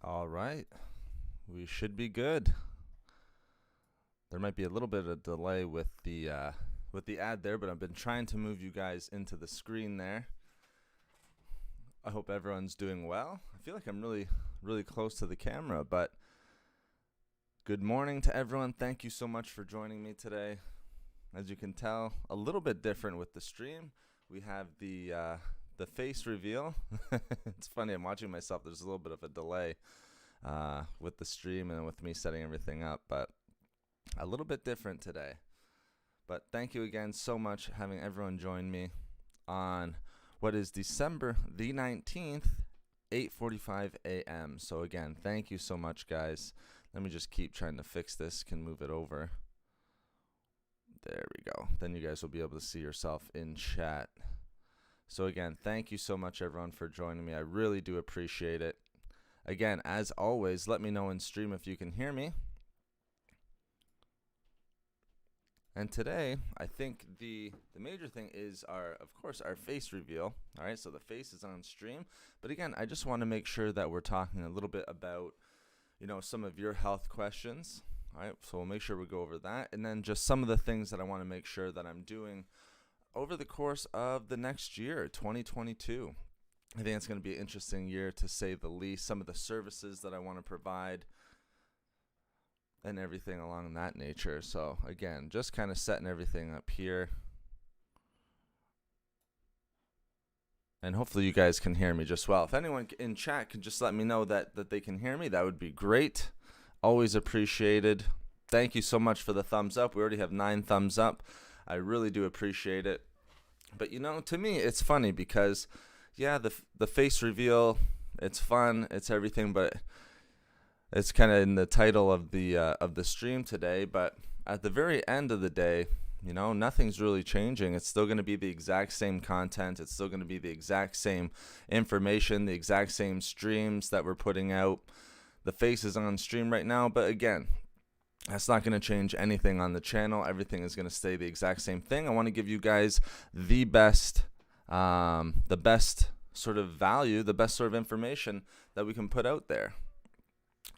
All right, we should be good. There might be a little bit of delay with the ad there, but I've been trying to move you guys into the screen there. I hope everyone's doing well. I feel like I'm really close to the camera, but good morning to everyone. Thank you so much for joining me today. As you can tell, a little bit different with the stream. We have the face reveal. It's funny, I'm watching myself. There's a little bit of a delay with the stream and with me setting everything up, but a little bit different today. But thank you again so much having everyone join me on what is December the 19th, 8:45 a.m. So again, thank you so much, guys. Let me just keep trying to fix this. Can move it over. There we go. Then you guys will be able to see yourself in chat. So again, thank you so much, everyone, for joining me. I really do appreciate it. Again, as always, let me know in stream if you can hear me. And today, I think the major thing is of course, our face reveal. All right, so the face is on stream. But again, I just want to make sure that we're talking a little bit about, some of your health questions. All right, so we'll make sure we go over that. And then just some of the things that I want to make sure that I'm doing over the course of the next year, 2022. I think it's going to be an interesting year, to say the least. Some of the services that I want to provide and everything along that nature. So again, just kind of setting everything up here. And hopefully you guys can hear me just well. If anyone in chat can just let me know that they can hear me, that would be great. Always appreciated. Thank you so much for the thumbs up. We already have 9 thumbs up. I really do appreciate it. But to me, it's funny because, yeah, the face reveal, it's fun, it's everything, but it's kind of in the title of the stream today. But at the very end of the day, nothing's really changing. It's still going to be the exact same content. It's still going to be the exact same information, the exact same streams that we're putting out. The face is on stream right now, but again, that's not going to change anything on the channel. Everything is going to stay the exact same thing. I want to give you guys the best sort of value, the best sort of information that we can put out there.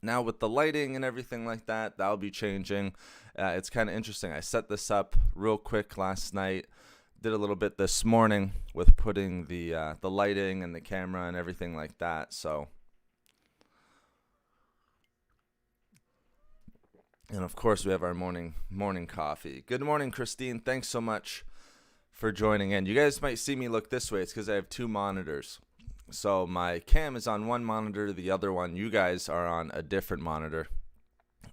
Now with the lighting and everything like that, that'll be changing. It's kind of interesting. I set this up real quick last night. Did a little bit this morning with putting the lighting and the camera and everything like that. So, and of course we have our morning coffee. Good morning, Christine. Thanks so much for joining in. You guys might see me look this way. It's because I have 2 monitors. So my cam is on one monitor, the other one, you guys are on a different monitor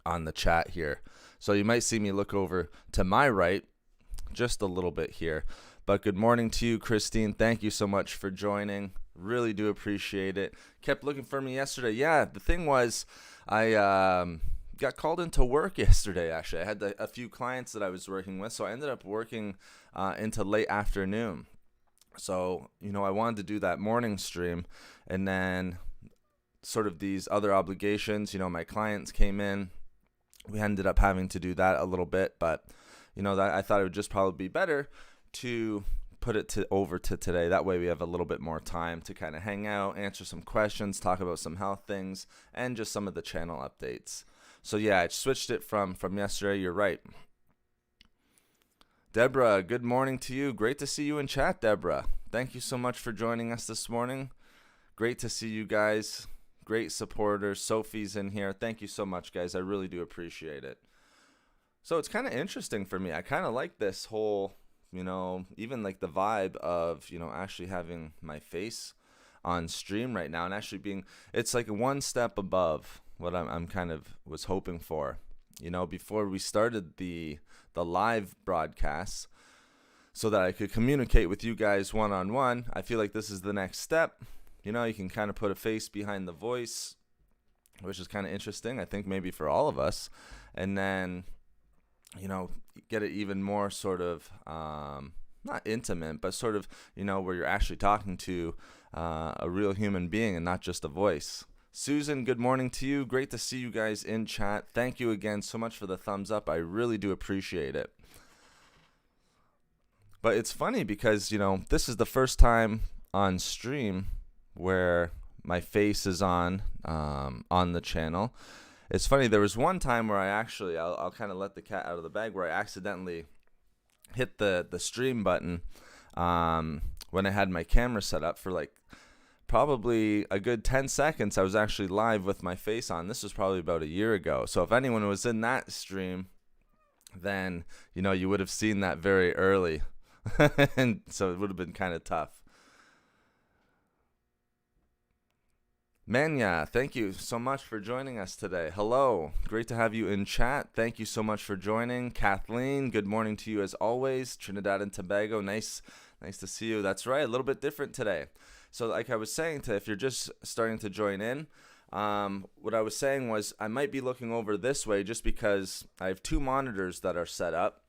on the chat here. So you might see me look over to my right just a little bit here. But good morning to you, Christine. Thank you so much for joining. Really do appreciate it. Kept looking for me yesterday. Yeah, the thing was, I got called into work yesterday, actually. I had a few clients that I was working with, so I ended up working into late afternoon. So, I wanted to do that morning stream, and then sort of these other obligations, my clients came in. We ended up having to do that a little bit, but, that I thought it would just probably be better to put it over to today. That way we have a little bit more time to kind of hang out, answer some questions, talk about some health things, and just some of the channel updates. So, yeah, I switched it from yesterday. You're right. Deborah, good morning to you. Great to see you in chat, Deborah. Thank you so much for joining us this morning. Great to see you guys. Great supporters. Sophie's in here. Thank you so much, guys. I really do appreciate it. So it's kind of interesting for me. I kind of like this whole, even like the vibe of, actually having my face on stream right now and actually it's like one step above what I'm kind of was hoping for. Before we started the live broadcasts, so that I could communicate with you guys one-on-one, I feel like this is the next step. You can kind of put a face behind the voice, which is kind of interesting, I think maybe for all of us. And then, get it even more sort of, not intimate, but sort of, where you're actually talking to a real human being and not just a voice. Susan, good morning to you. Great to see you guys in chat. Thank you again so much for the thumbs up. I really do appreciate it. But it's funny because, this is the first time on stream where my face is on the channel. It's funny, there was one time where I'll kind of let the cat out of the bag, where I accidentally hit the stream button when I had my camera set up for like probably a good 10 seconds. I was actually live with my face on. This was probably about a year ago. So if anyone was in that stream, then, you know, you would have seen that very early. And so it would have been kind of tough. Manya, thank you so much for joining us today. Hello. Great to have you in chat. Thank you so much for joining. Kathleen, good morning to you as always. Trinidad and Tobago, nice to see you. That's right, a little bit different today. So like I was saying, if you're just starting to join in, what I was saying was I might be looking over this way just because I have two monitors that are set up.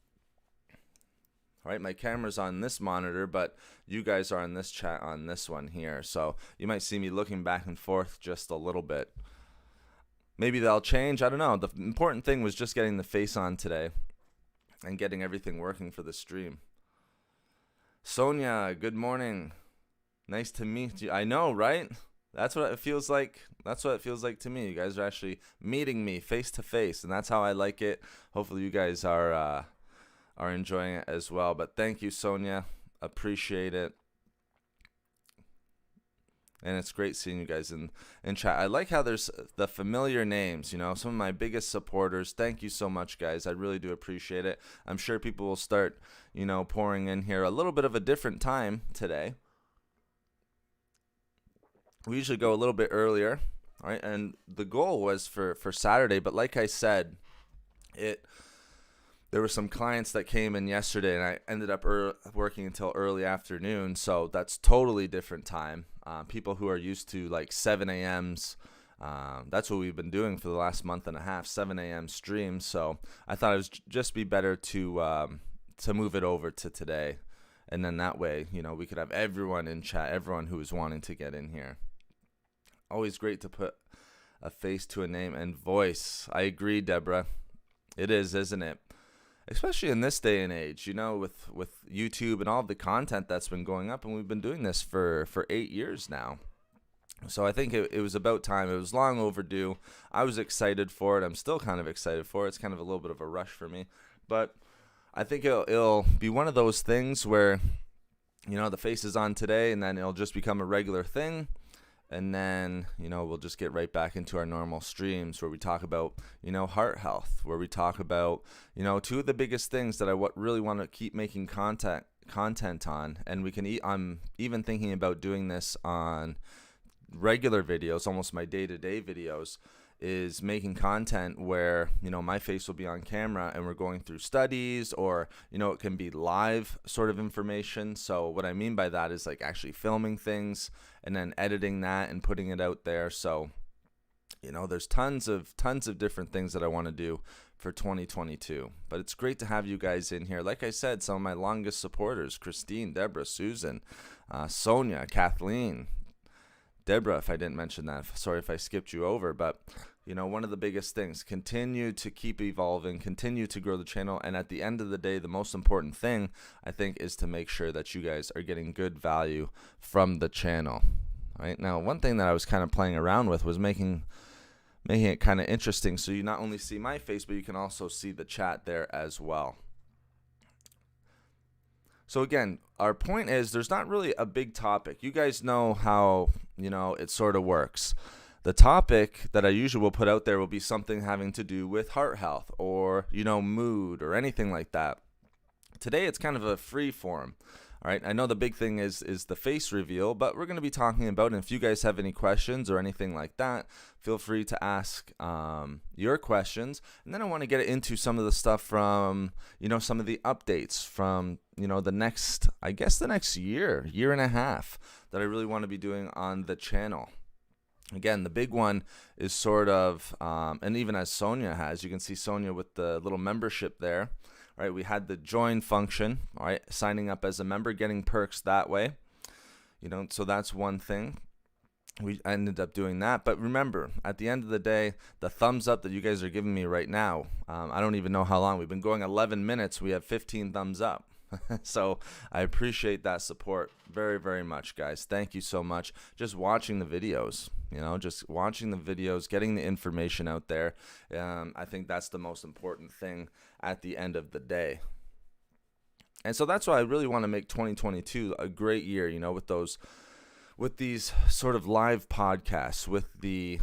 All right, my camera's on this monitor, but you guys are in this chat on this one here. So you might see me looking back and forth just a little bit. Maybe they'll change. I don't know. The important thing was just getting the face on today and getting everything working for the stream. Sonia, good morning. Nice to meet you. I know, right? That's what it feels like. That's what it feels like to me. You guys are actually meeting me face to face, and that's how I like it. Hopefully you guys are enjoying it as well. But thank you, Sonia. Appreciate it. And it's great seeing you guys in chat. I like how there's the familiar names, you know, some of my biggest supporters. Thank you so much, guys. I really do appreciate it. I'm sure people will start, you know, pouring in here a little bit of a different time today. We usually go a little bit earlier, all right? And the goal was for Saturday, but like I said, there were some clients that came in yesterday, and I ended up working until early afternoon, so that's totally different time. People who are used to like 7 a.m.s, that's what we've been doing for the last month and a half, 7 a.m. streams. So I thought it would just be better to move it over to today, and then that way, you know, we could have everyone in chat, everyone who is wanting to get in here. Always great to put a face to a name and voice. I agree, Deborah. It is, isn't it? Especially in this day and age, you know, with YouTube and all of the content that's been going up, and we've been doing this for 8 years now. So I think it was about time. It was long overdue. I was excited for it. I'm still kind of excited for it. It's kind of a little bit of a rush for me. But I think it'll be one of those things where, you know, the face is on today, and then it'll just become a regular thing. And then, you know, we'll just get right back into our normal streams where we talk about, you know, heart health, where we talk about, you know, two of the biggest things that I really want to keep making content on. And I'm even thinking about doing this on regular videos, almost my day-to-day videos, is making content where, you know, my face will be on camera and we're going through studies, or, you know, it can be live sort of information. So what I mean by that is like actually filming things and then editing that and putting it out there. So, you know, there's tons of different things that I want to do for 2022. But it's great to have you guys in here. Like I said, some of my longest supporters: Christine, Deborah, Susan, Sonia, Kathleen, Deborah, if I didn't mention that. Sorry if I skipped you over. But, you know, one of the biggest things, continue to keep evolving, continue to grow the channel. And at the end of the day, the most important thing, I think, is to make sure that you guys are getting good value from the channel. All right. Now, one thing that I was kind of playing around with was making it kind of interesting. So you not only see my face, but you can also see the chat there as well. So again, our point is there's not really a big topic. You guys know how, you know, it sort of works. The topic that I usually will put out there will be something having to do with heart health or, you know, mood or anything like that. Today it's kind of a free form. All right, I know the big thing is the face reveal, but we're going to be talking about, and if you guys have any questions or anything like that, feel free to ask your questions. And then I want to get into some of the stuff from, you know, some of the updates from, you know, the next year and a half that I really want to be doing on the channel. Again, the big one is sort of, and even as Sonia has, you can see Sonia with the little membership there. All right, we had the join function, all right, signing up as a member, getting perks that way. You know, so that's one thing. We ended up doing that. But remember, at the end of the day, the thumbs up that you guys are giving me right now, I don't even know how long. We've been going 11 minutes. We have 15 thumbs up. So I appreciate that support very, very much, guys. Thank you so much. Just watching the videos, just watching the videos, getting the information out there. I think that's the most important thing at the end of the day. And so that's why I really want to make 2022 a great year, with these sort of live podcasts, with the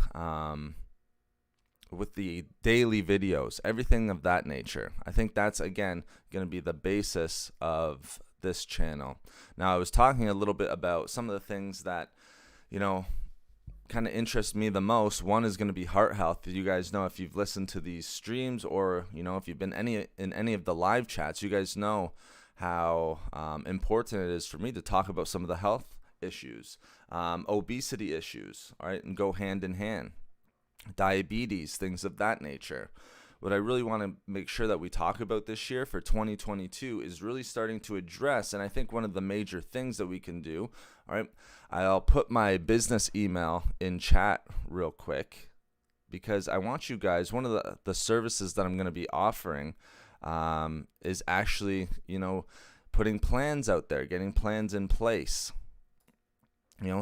daily videos, everything of that nature. I think that's, again, going to be the basis of this channel. Now, I was talking a little bit about some of the things that, kind of interest me the most. One is going to be heart health. You guys know, if you've listened to these streams, or, if you've been in any of the live chats, you guys know how important it is for me to talk about some of the health issues, obesity issues, all right, and go hand in hand. Diabetes, things of that nature. What I really want to make sure that we talk about this year for 2022 is really starting to address, and I think one of the major things that we can do, all right, I'll put my business email in chat real quick, because I want you guys, one of the services that I'm going to be offering is actually, putting plans out there, getting plans in place,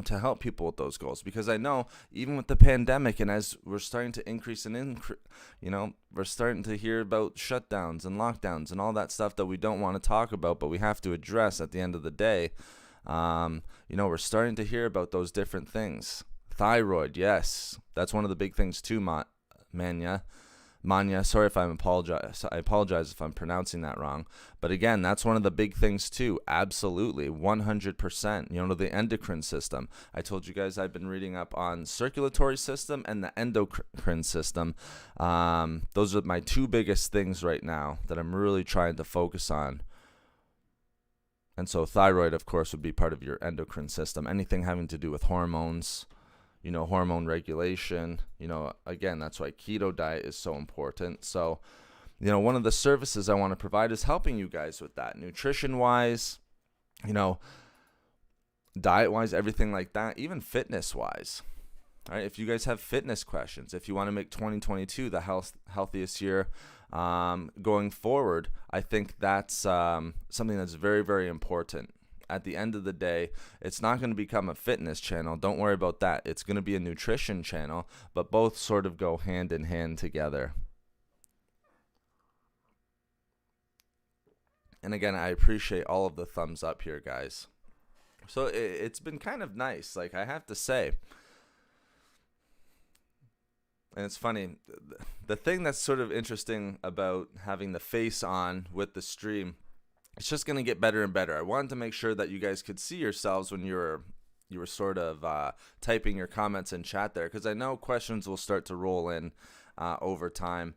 to help people with those goals. Because I know, even with the pandemic, and as we're starting to increase we're starting to hear about shutdowns and lockdowns and all that stuff that we don't want to talk about, but we have to address at the end of the day. We're starting to hear about those different things. Thyroid, yes, that's one of the big things too, Manya, sorry if I apologize if I'm pronouncing that wrong. But again, that's one of the big things too. Absolutely, 100%. The endocrine system. I told you guys I've been reading up on circulatory system and the endocrine system. Those are my two biggest things right now that I'm really trying to focus on. And so thyroid, of course, would be part of your endocrine system. Anything having to do with hormones, hormone regulation, again, that's why keto diet is so important. So, one of the services I want to provide is helping you guys with that, nutrition-wise, diet-wise, everything like that, even fitness-wise. All right, if you guys have fitness questions, if you want to make 2022 the healthiest year going forward, I think that's something that's very, very important. At the end of the day, it's not going to become a fitness channel. Don't worry about that. It's going to be a nutrition channel, but both sort of go hand in hand together. And again, I appreciate all of the thumbs up here, guys. So it's been kind of nice, like I have to say. And it's funny, the thing that's sort of interesting about having the face on with the stream, it's just going to get better and better. I wanted to make sure that you guys could see yourselves when you were sort of typing your comments in chat there, because I know questions will start to roll in over time.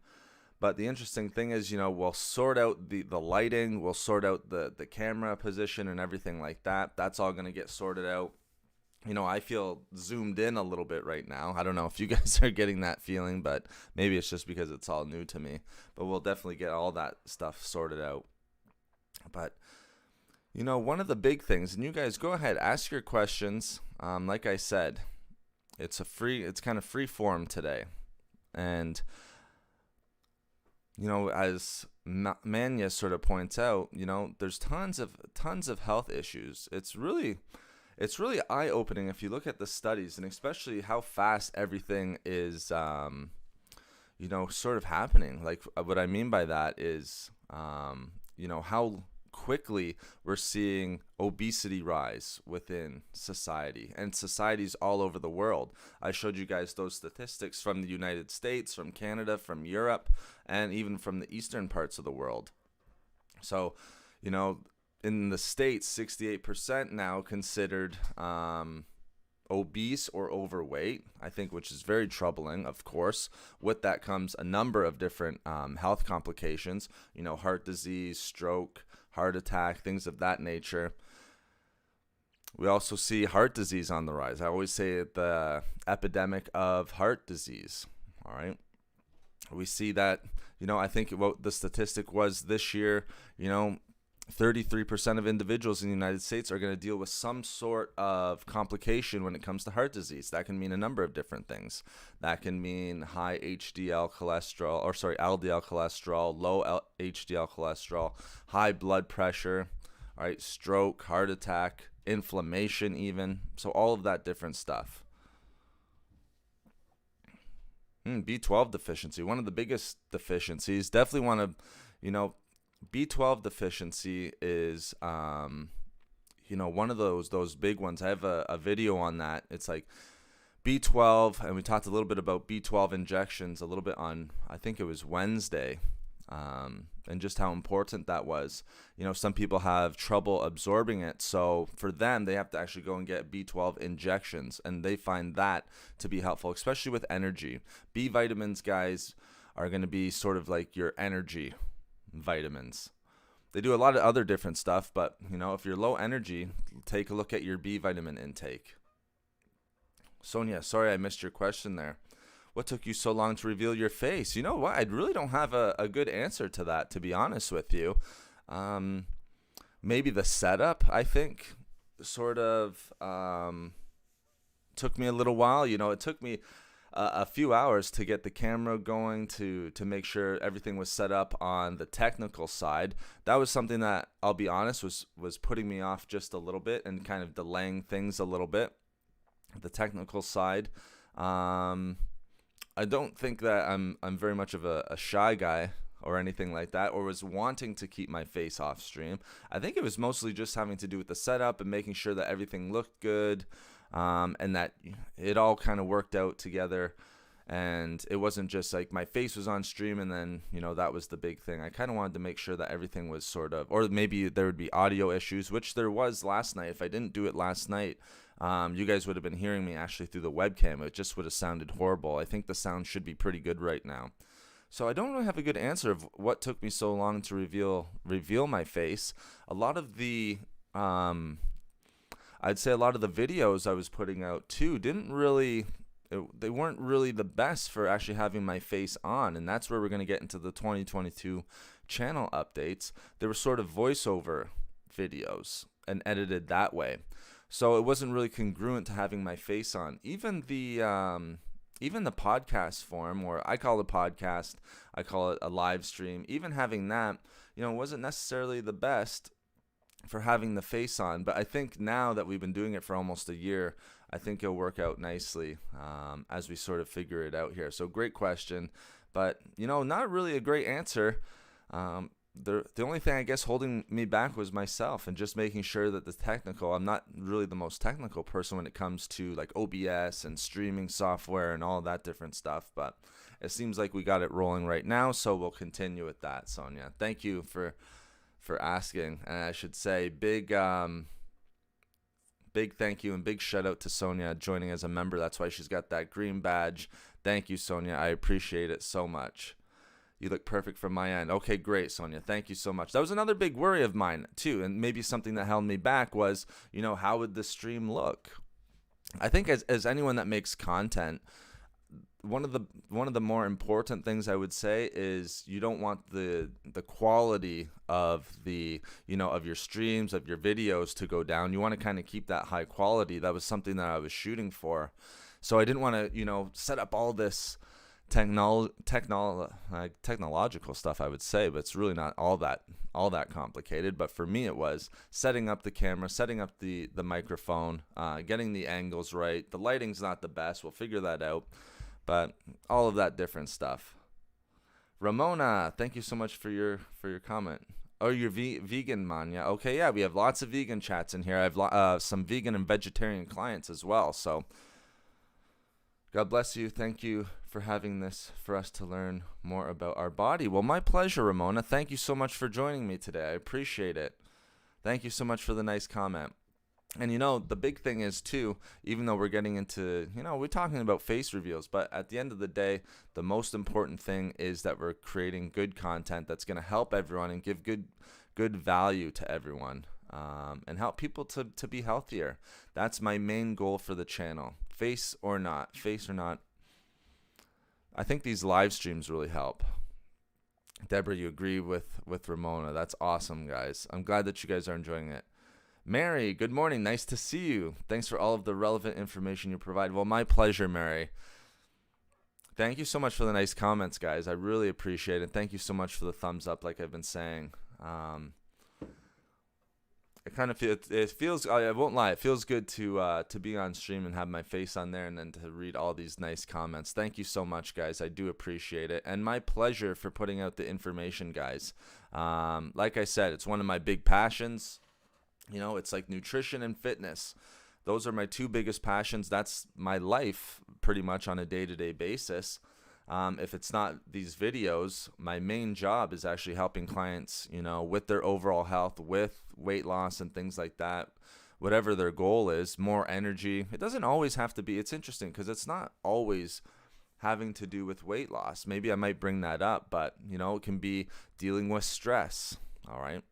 But the interesting thing is, we'll sort out the lighting, we'll sort out the camera position and everything like that. That's all going to get sorted out. I feel zoomed in a little bit right now. I don't know if you guys are getting that feeling, but maybe it's just because it's all new to me. But we'll definitely get all that stuff sorted out. But, one of the big things, and you guys go ahead, ask your questions. Like I said, it's kind of free form today. And, as Manya sort of points out, there's tons of health issues. It's really eye-opening if you look at the studies, and especially how fast everything is, sort of happening. Like, what I mean by that is, how quickly we're seeing obesity rise within society, and societies all over the world. I showed you guys those statistics from the United States, from Canada, from Europe, and even from the eastern parts of the world. So, in the States, 68% now considered obese or overweight, I think, which is very troubling, of course. With that comes a number of different health complications, heart disease, stroke, heart attack, things of that nature. We also see heart disease on the rise. I always say the epidemic of heart disease, all right? We see that, I think what the statistic was this year, 33% of individuals in the United States are going to deal with some sort of complication when it comes to heart disease. That can mean a number of different things. That can mean high LDL cholesterol, low HDL cholesterol, high blood pressure, all right, stroke, heart attack, inflammation even. So all of that different stuff. B12 deficiency, one of the biggest deficiencies. Definitely want to, B12 deficiency is, one of those big ones. I have a video on that. It's like B12, and we talked a little bit about B12 injections a little bit on, I think it was Wednesday, and just how important that was. Some people have trouble absorbing it, so for them, they have to actually go and get B12 injections, and they find that to be helpful, especially with energy. B vitamins, guys, are going to be sort of like your energy vitamins. They do a lot of other different stuff, but, if you're low energy, take a look at your B vitamin intake. Sonia, sorry I missed your question there. What took you so long to reveal your face? You know what? I really don't have a good answer to that, to be honest with you. Maybe the setup, I think, sort of took me a little while. It took me a few hours to get the camera going, to make sure everything was set up on the technical side. That was something that, I'll be honest, was putting me off just a little bit and kind of delaying things a little bit. The technical side. I don't think that I'm very much of a shy guy or anything like that, or was wanting to keep my face off stream. I think it was mostly just having to do with the setup and making sure that everything looked good, and that it all kind of worked out together. And it wasn't just like my face was on stream and then, that was the big thing. I kind of wanted to make sure that everything was sort of, or maybe there would be audio issues, which there was last night. If I didn't do it last night, you guys would have been hearing me actually through the webcam. It just would have sounded horrible. I think the sound should be pretty good right now. So I don't really have a good answer of what took me so long to reveal my face. A lot of the, I'd say a lot of the videos I was putting out too they weren't really the best for actually having my face on. And that's where we're going to get into the 2022 channel updates. They were sort of voiceover videos and edited that way. So it wasn't really congruent to having my face on. Even the podcast form, or I call it a podcast, I call it a live stream. Even having that, wasn't necessarily the best for having the face on. But I think now that we've been doing it for almost a year, I think it'll work out nicely as we sort of figure it out here. So great question, but not really a great answer. The only thing I guess holding me back was myself, and just making sure that I'm not really the most technical person when it comes to like OBS and streaming software and all that different stuff, but it seems like we got it rolling right now, so we'll continue with that. Sonia, thank you for asking. And I should say big thank you and big shout out to Sonia joining as a member. That's why she's got that green badge. Thank you, Sonia. I appreciate it so much. You look perfect from my end. Okay, great, Sonia. Thank you so much. That was another big worry of mine, too, and maybe something that held me back was, how would the stream look? I think as anyone that makes content, one of the more important things I would say is you don't want the quality of of your streams, of your videos to go down. You want to kind of keep that high quality. That was something that I was shooting for. So I didn't want to, set up all this technological stuff, I would say, but it's really not all that complicated. But for me, it was setting up the camera, setting up the microphone, getting the angles right. The lighting's not the best. We'll figure that out, but all of that different stuff. Ramona, thank you so much for your comment. Oh, you're vegan, Manya. Okay, yeah, we have lots of vegan chats in here. I have some vegan and vegetarian clients as well, so God bless you. Thank you for having this for us to learn more about our body. Well, my pleasure, Ramona. Thank you so much for joining me today. I appreciate it. Thank you so much for the nice comment. And the big thing is too, even though we're getting into, we're talking about face reveals, but at the end of the day, the most important thing is that we're creating good content that's going to help everyone and give good value to everyone, and help people to be healthier. That's my main goal for the channel. Face or not, I think these live streams really help. Deborah, you agree with Ramona. That's awesome, guys. I'm glad that you guys are enjoying it. Mary, good morning. Nice to see you. Thanks for all of the relevant information you provide. Well, my pleasure, Mary. Thank you so much for the nice comments, guys. I really appreciate it. Thank you so much for the thumbs up, like I've been saying. it kind of feels, it feels, I won't lie, it feels good to be on stream and have my face on there and then to read all these nice comments. Thank you so much, guys. I do appreciate it. And my pleasure for putting out the information, guys. Like I said, it's one of my big passions. You know, it's like nutrition and fitness. Those are my two biggest passions. That's my life pretty much on a day-to-day basis. If it's not these videos, my main job is actually helping clients, you know, with their overall health, with weight loss and things like that, whatever their goal is, more energy. It doesn't always have to be, it's interesting because it's not always having to do with weight loss. Maybe I might bring that up, but, you know, it can be dealing with stress, all right?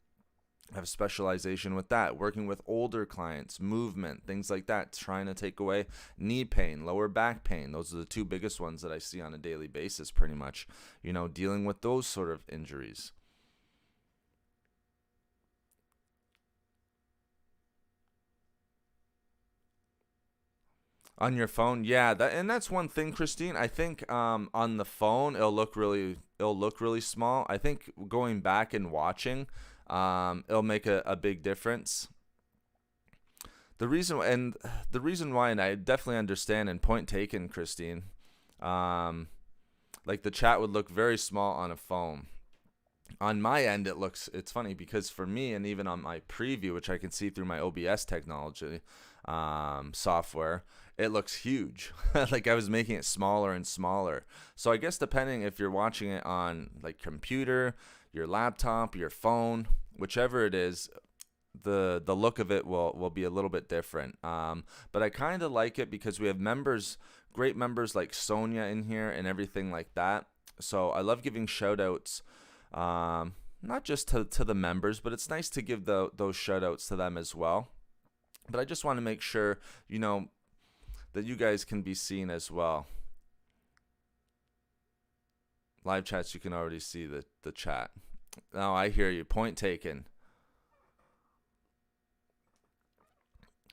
I have a specialization with that, working with older clients, movement, things like that, trying to take away knee pain, lower back pain. Those are the two biggest ones that I see on a daily basis pretty much, you know, dealing with those sort of injuries. On your phone, yeah, and that's one thing, Christine. I think on the phone it'll look really small. I think going back and watching, it'll make a big difference. The reason why, and I definitely understand, and point taken, Christine. Like the chat would look very small on a phone. On my end, it's funny because for me, and even on my preview, which I can see through my OBS technology software, it looks huge. Like I was making it smaller and smaller. So I guess depending if you're watching it on like computer, your laptop, your phone, whichever it is, the look of it will be a little bit different. But I kind of like it because we have members, great members like Sonia in here and everything like that. So I love giving shout outs, not just to the members, but it's nice to give those shout outs to them as well. But I just want to make sure, you know, that you guys can be seen as well. Live chats, you can already see the chat. No, I hear you. Point taken.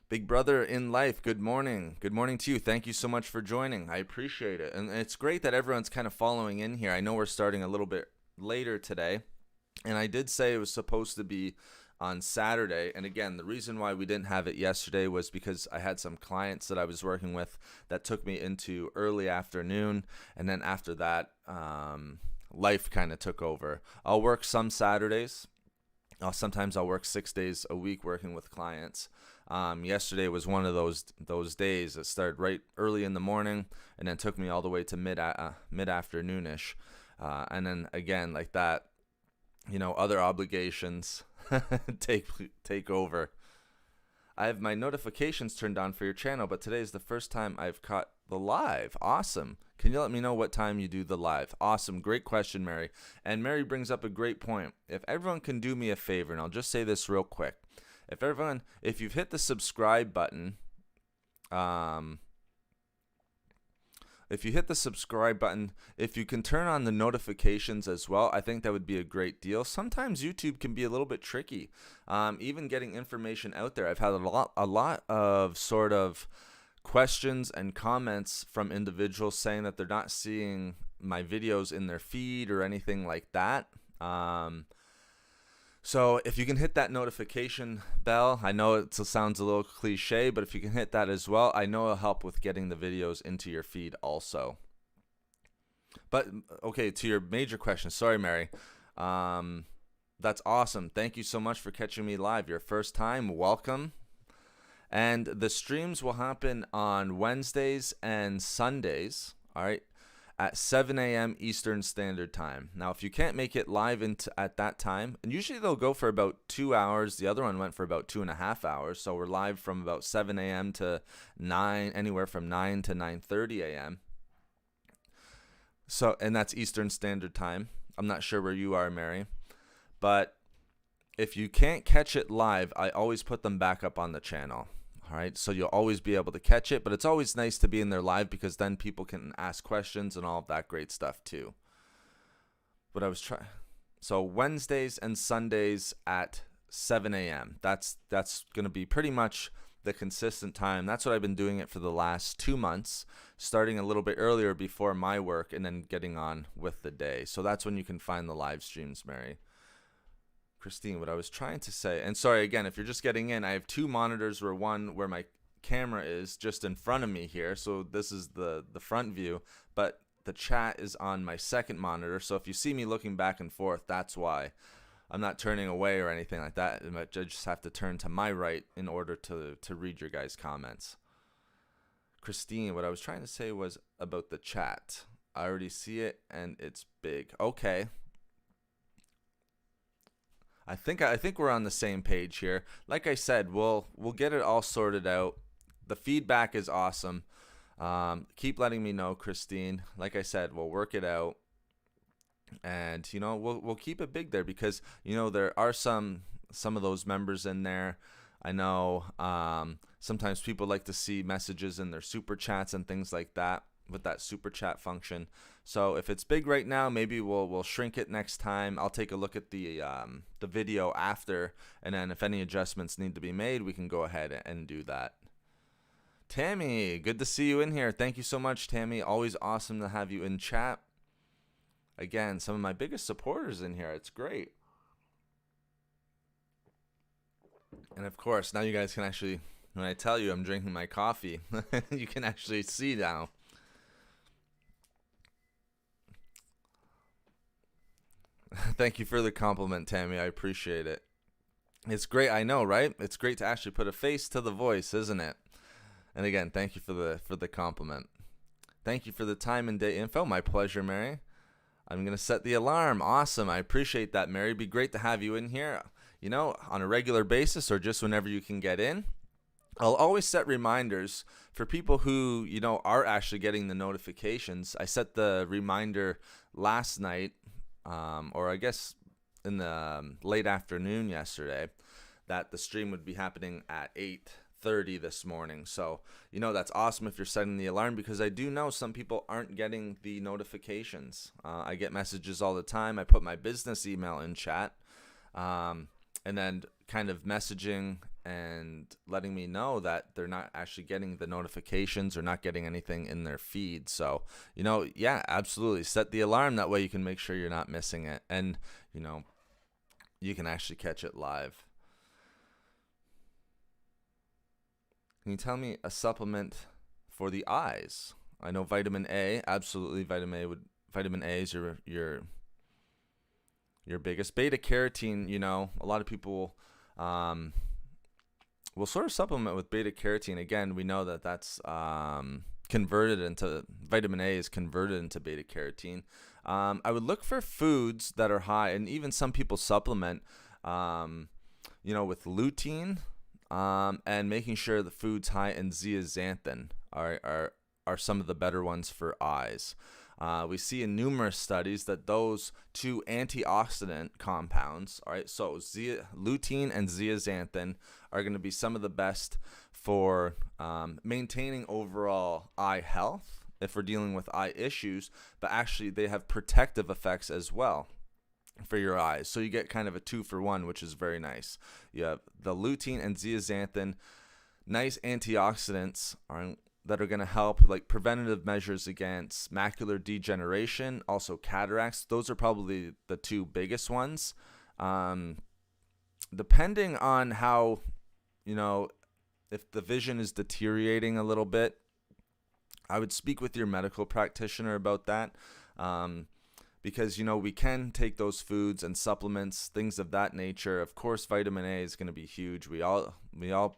Big brother in life, good morning. Good morning to you. Thank you so much for joining. I appreciate it. And it's great that everyone's kind of following in here. I know we're starting a little bit later today. And I did say it was supposed to be on Saturday. And again, the reason why we didn't have it yesterday was because I had some clients that I was working with that took me into early afternoon. And then after that, life kind of took over. I'll work some Saturdays. Sometimes I'll work 6 days a week working with clients. Yesterday was one of those days. It started right early in the morning and then took me all the way to mid-afternoonish. And then again, like that, you know, other obligations take over. I have my notifications turned on for your channel, but today is the first time I've caught the live. Awesome. Can you let me know what time you do the live? Awesome. Great question, Mary. And Mary brings up a great point. If everyone can do me a favor, and I'll just say this real quick. If you've hit the subscribe button, if you hit the subscribe button, if you can turn on the notifications as well, I think that would be a great deal. Sometimes YouTube can be a little bit tricky, even getting information out there. I've had a lot of sort of questions and comments from individuals saying that they're not seeing my videos in their feed or anything like that. So if you can hit that notification bell, I know it sounds a little cliche, but if you can hit that as well, I know it'll help with getting the videos into your feed also. But okay, to your major question, sorry, Mary. That's awesome. Thank you so much for catching me live. Your first time, welcome. And the streams will happen on Wednesdays and Sundays, all right, at 7 a.m. Eastern Standard Time. Now, if you can't make it live at that time, and usually they'll go for about 2 hours. The other one went for about 2.5 hours. So we're live from about 7 a.m. to 9, anywhere from 9 to 9:30 a.m. So, and that's Eastern Standard Time. I'm not sure where you are, Mary. But if you can't catch it live, I always put them back up on the channel. All right, so you'll always be able to catch it, but it's always nice to be in there live because then people can ask questions and all of that great stuff too. But I was trying, so Wednesdays and Sundays at 7 a.m. That's going to be pretty much the consistent time. That's what I've been doing it for the last 2 months, starting a little bit earlier before my work and then getting on with the day. So that's when you can find the live streams, Mary. Christine, what I was trying to say, and sorry again, if you're just getting in, I have two monitors one where my camera is just in front of me here. So this is the front view, but the chat is on my second monitor. So if you see me looking back and forth, that's why. I'm not turning away or anything like that. I just have to turn to my right in order to read your guys' comments. Christine, what I was trying to say was about the chat. I already see it and it's big. Okay. I think we're on the same page here. Like I said, we'll get it all sorted out. The feedback is awesome. Keep letting me know, Christine. Like I said, we'll work it out. And we'll keep it big there because there are some of those members in there. I know sometimes people like to see messages in their super chats and things like that with that super chat function. So if it's big right now, maybe we'll shrink it next time. I'll take a look at the video after, and then if any adjustments need to be made, we can go ahead and do that. Tammy, good to see you in here. Thank you so much, Tammy. Always awesome to have you in chat. Again, some of my biggest supporters in here. It's great. And of course, now you guys can actually, when I tell you I'm drinking my coffee, you can actually see now. Thank you for the compliment, Tammy. I appreciate it. It's great. I know, right? It's great to actually put a face to the voice, isn't it? And again, thank you for the compliment. Thank you for the time and day info. My pleasure, Mary. I'm going to set the alarm. Awesome. I appreciate that, Mary. It'd be great to have you in here, on a regular basis or just whenever you can get in. I'll always set reminders for people who, are actually getting the notifications. I set the reminder last night, or I guess in the late afternoon yesterday, that the stream would be happening at 8:30 this morning. So, that's awesome if you're setting the alarm, because I do know some people aren't getting the notifications. I get messages all the time. I put my business email in chat, and then kind of messaging and letting me know that they're not actually getting the notifications or not getting anything in their feed. So, yeah, absolutely. Set the alarm. That way you can make sure you're not missing it. And, you can actually catch it live. Can you tell me a supplement for the eyes? I know vitamin A, absolutely. Vitamin A is your biggest. Beta carotene, a lot of people will sort of supplement with beta carotene. Again, we know that that's converted into vitamin A is converted into beta carotene. I would look for foods that are high, and even some people supplement, with lutein. And making sure the foods high in zeaxanthin are some of the better ones for eyes. We see in numerous studies that those two antioxidant compounds, all right, so lutein and zeaxanthin are going to be some of the best for maintaining overall eye health if we're dealing with eye issues, but actually they have protective effects as well for your eyes. So you get kind of a 2-for-1, which is very nice. You have the lutein and zeaxanthin, nice antioxidants that are going to help, like preventative measures against macular degeneration, also cataracts. Those are probably the two biggest ones. Depending on how, if the vision is deteriorating a little bit, I would speak with your medical practitioner about that. Because, we can take those foods and supplements, things of that nature. Of course, vitamin A is going to be huge. We all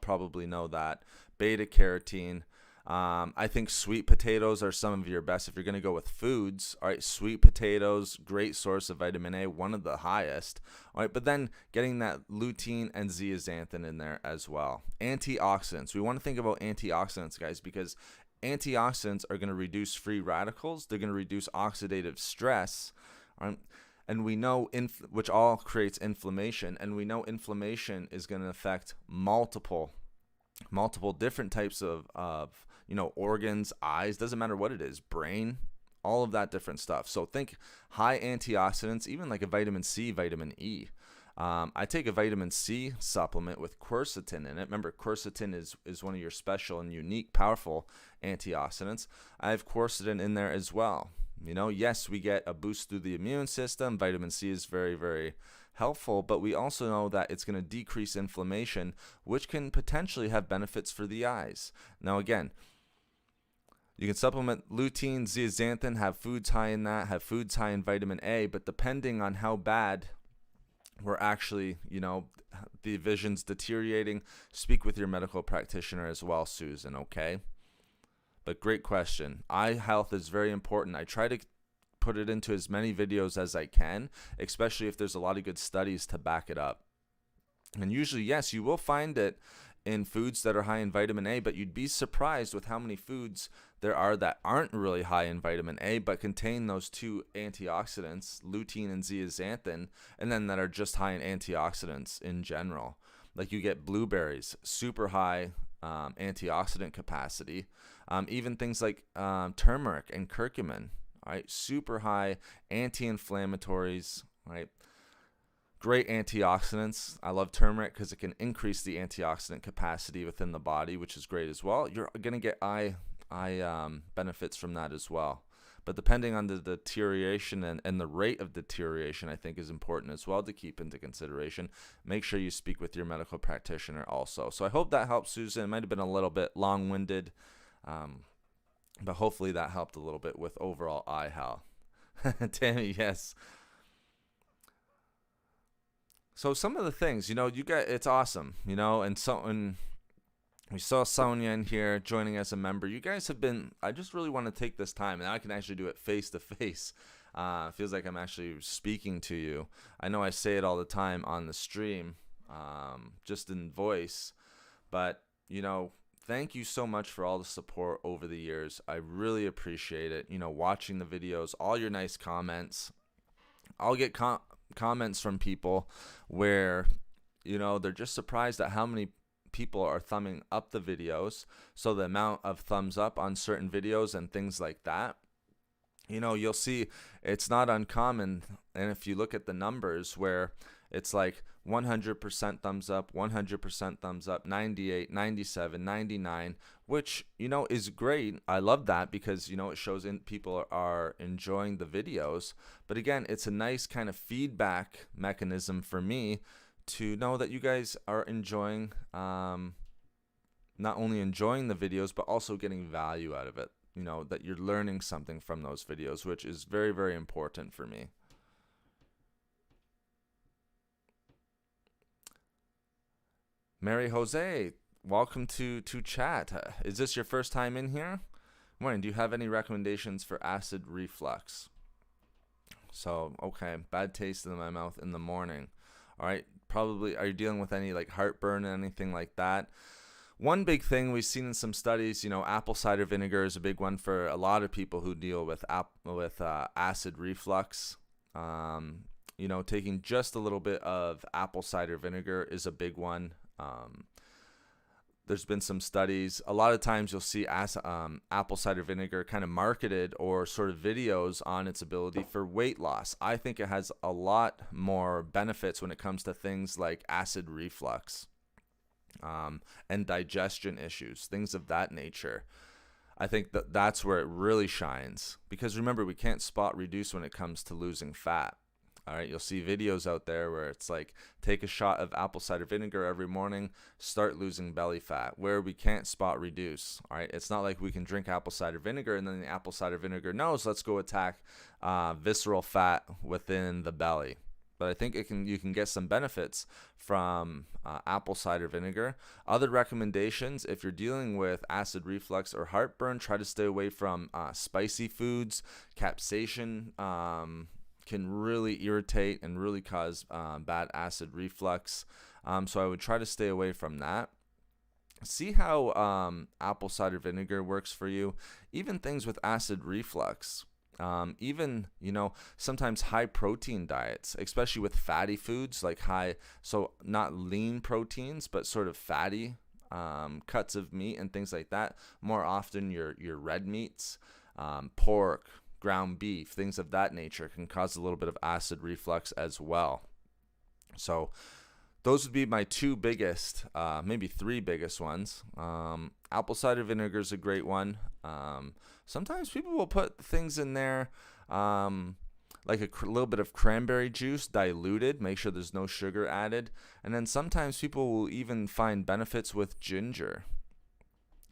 probably know that. Beta carotene. I think sweet potatoes are some of your best if you're going to go with foods. All right, sweet potatoes, great source of vitamin A, one of the highest. All right, but then getting that lutein and zeaxanthin in there as well. Antioxidants. We want to think about antioxidants, guys, because antioxidants are going to reduce free radicals. They're going to reduce oxidative stress, and we know which all creates inflammation. And we know inflammation is going to affect multiple different types of organs, eyes. Doesn't matter what it is, brain, all of that different stuff. So think high antioxidants, even like a vitamin C, vitamin E. I take a vitamin C supplement with quercetin in it. Remember, quercetin is one of your special and unique, powerful antioxidants. I have quercetin in there as well. Yes, we get a boost through the immune system. Vitamin C is very, very helpful, but we also know that it's going to decrease inflammation, which can potentially have benefits for the eyes. Now, again, you can supplement lutein, zeaxanthin, have foods high in that, have foods high in vitamin A, but depending on how bad we're actually, the vision's deteriorating, speak with your medical practitioner as well, Susan, okay? But great question. Eye health is very important. I try to put it into as many videos as I can, especially if there's a lot of good studies to back it up. And usually, yes, you will find it in foods that are high in vitamin A, but you'd be surprised with how many foods there are that aren't really high in vitamin A, but contain those two antioxidants, lutein and zeaxanthin, and then that are just high in antioxidants in general. Like you get blueberries, super high antioxidant capacity. Even things like turmeric and curcumin, right? Super high anti-inflammatories, right? Great antioxidants. I love turmeric because it can increase the antioxidant capacity within the body, which is great as well. You're going to get eye benefits from that as well. But depending on the deterioration and the rate of deterioration, I think is important as well to keep into consideration. Make sure you speak with your medical practitioner also. So I hope that helps, Susan. It might have been a little bit long-winded, but hopefully that helped a little bit with overall eye health. Tammy, yes. So some of the things, you guys, it's awesome, and we saw Sonia in here joining as a member. You guys have been, I just really want to take this time, and I can actually do it face to face. Feels like I'm actually speaking to you. I know I say it all the time on the stream, just in voice, but, thank you so much for all the support over the years. I really appreciate it, watching the videos, all your nice comments. I'll get comments from people where they're just surprised at how many people are thumbing up the videos, so the amount of thumbs up on certain videos and things like that, you'll see it's not uncommon. And if you look at the numbers where it's like 100% thumbs up, 100% thumbs up, 98, 97, 99, which is great. I love that because it shows people are enjoying the videos. But again, it's a nice kind of feedback mechanism for me to know that you guys are enjoying, not only enjoying the videos, but also getting value out of it. That you're learning something from those videos, which is very, very important for me. Mary Jose, welcome to chat. Is this your first time in here? Morning. Do you have any recommendations for acid reflux? So, okay, bad taste in my mouth in the morning. All right, probably, are you dealing with any like heartburn or anything like that? One big thing we've seen in some studies, apple cider vinegar is a big one for a lot of people who deal with acid reflux. Taking just a little bit of apple cider vinegar is a big one. There's been some studies. A lot of times you'll see apple cider vinegar kind of marketed or sort of videos on its ability for weight loss. I think it has a lot more benefits when it comes to things like acid reflux and digestion issues, things of that nature. I think that's where it really shines, because remember, we can't spot reduce when it comes to losing fat. All right, you'll see videos out there where it's like, take a shot of apple cider vinegar every morning, start losing belly fat, where we can't spot reduce. All right, it's not like we can drink apple cider vinegar and then the apple cider vinegar knows, let's go attack visceral fat within the belly. But I think you can get some benefits from apple cider vinegar. Other recommendations, if you're dealing with acid reflux or heartburn, try to stay away from spicy foods. Capsaicin can really irritate and really cause bad acid reflux. So I would try to stay away from that. See how apple cider vinegar works for you. Even things with acid reflux. Even, sometimes high protein diets, especially with fatty foods, like so not lean proteins, but sort of fatty cuts of meat and things like that. More often your red meats, pork, ground beef, things of that nature can cause a little bit of acid reflux as well. So those would be my two biggest, maybe three biggest ones. Apple cider vinegar is a great one. Sometimes people will put things in there like a little bit of cranberry juice diluted. Make sure there's no sugar added. And then sometimes people will even find benefits with ginger.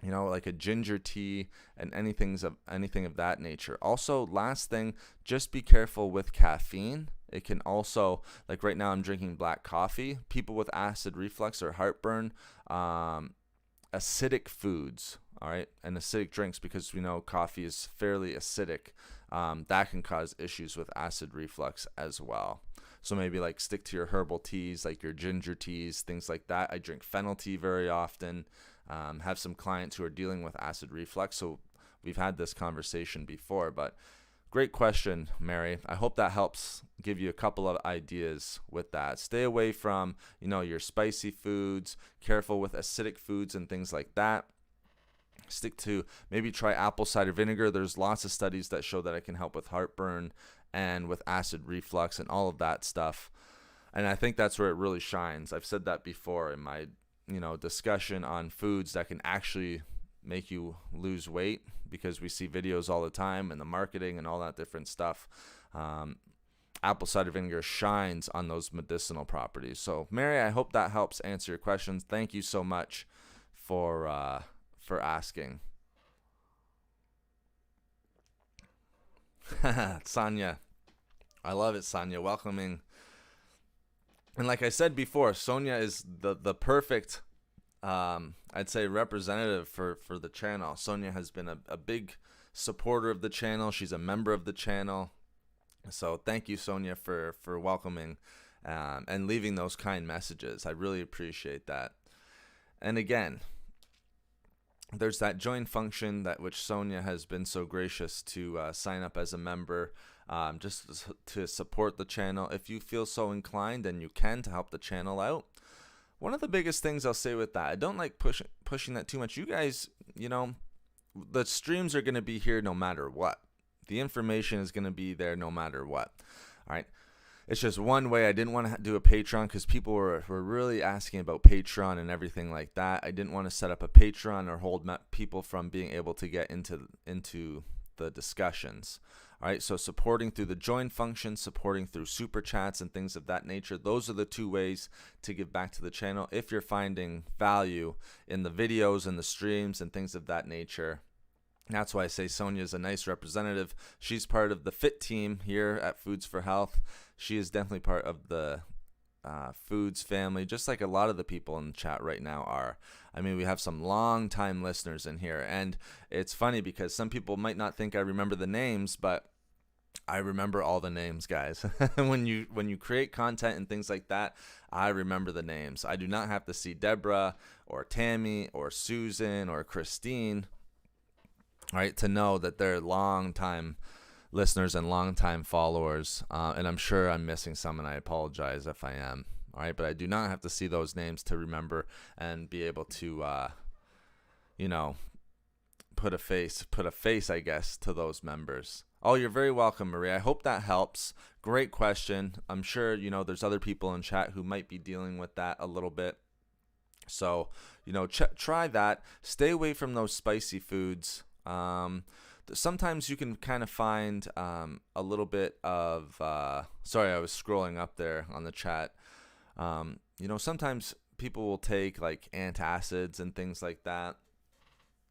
Like a ginger tea and anything of that nature. Also, last thing, just be careful with caffeine. It can also, like right now I'm drinking black coffee. People with acid reflux or heartburn, acidic foods, all right, and acidic drinks, because we know coffee is fairly acidic, that can cause issues with acid reflux as well. So maybe like stick to your herbal teas, like your ginger teas, things like that. I drink fennel tea very often. Have some clients who are dealing with acid reflux, so we've had this conversation before. But great question, Mary. I hope that helps give you a couple of ideas with that. Stay away from, your spicy foods. Careful with acidic foods and things like that. Stick to, maybe try apple cider vinegar. There's lots of studies that show that it can help with heartburn and with acid reflux and all of that stuff. And I think that's where it really shines. I've said that before in my discussion on foods that can actually make you lose weight, because we see videos all the time and the marketing and all that different stuff. Apple cider vinegar shines on those medicinal properties. So Mary, I hope that helps answer your questions. Thank you so much for asking. Sonia, I love it, Sonia, welcoming. And like I said before, Sonia is the perfect, I'd say, representative for the channel. Sonia has been a big supporter of the channel. She's a member of the channel. So thank you, Sonia, for welcoming and leaving those kind messages. I really appreciate that. And again, there's that join function that which Sonia has been so gracious to sign up as a member. Just to support the channel. If you feel so inclined, then you can, to help the channel out. One of the biggest things I'll say with that, I don't like pushing that too much. You guys, the streams are going to be here no matter what. The information is going to be there no matter what. All right. It's just one way. I didn't want to do a Patreon because people were really asking about Patreon and everything like that. I didn't want to set up a Patreon or hold people from being able to get into the discussions. All right, so supporting through the join function, supporting through super chats and things of that nature. Those are the two ways to give back to the channel if you're finding value in the videos and the streams and things of that nature. That's why I say Sonia is a nice representative. She's part of the FIT team here at Foods for Health. She is definitely part of the Foods family, just like a lot of the people in the chat right now are. I mean, we have some long-time listeners in here, and it's funny because some people might not think I remember the names, but I remember all the names, guys. When you create content and things like that, I remember the names. I do not have to see Deborah or Tammy or Susan or Christine, right, to know that they're long-time listeners and long-time followers. And I'm sure I'm missing some, and I apologize if I am. All right, but I do not have to see those names to remember and be able to, put a face, I guess, to those members. Oh, you're very welcome, Maria. I hope that helps. Great question. I'm sure, there's other people in chat who might be dealing with that a little bit. So, try that. Stay away from those spicy foods. Sometimes you can kind of find a little bit of, sorry, I was scrolling up there on the chat. Sometimes people will take like antacids and things like that.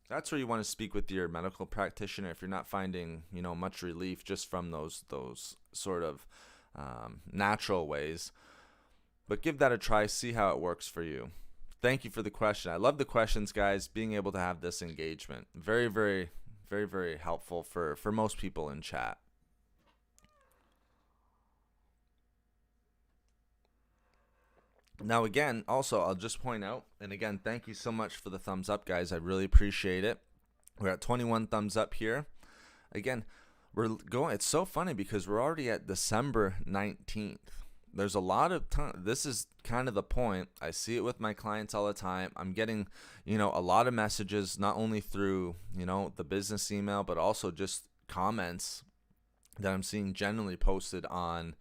That's where you want to speak with your medical practitioner if you're not finding, much relief just from those sort of natural ways. But give that a try, see how it works for you. Thank you for the question. I love the questions, guys. Being able to have this engagement. Very, very, very, very helpful for most people in chat. Now, again, also, I'll just point out, and again, thank you so much for the thumbs up, guys. I really appreciate it. We're at 21 thumbs up here. Again, it's so funny because we're already at December 19th. There's a lot of time. This is kind of the point. I see it with my clients all the time. I'm getting, a lot of messages, not only through, the business email, but also just comments that I'm seeing generally posted on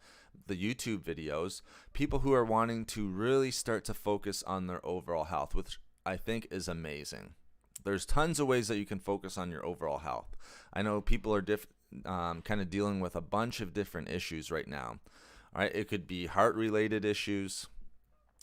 the YouTube videos. People who are wanting to really start to focus on their overall health, which I think is amazing. There's tons of ways that you can focus on your overall health. I know people are kind of dealing with a bunch of different issues right now. All right, it could be heart-related issues.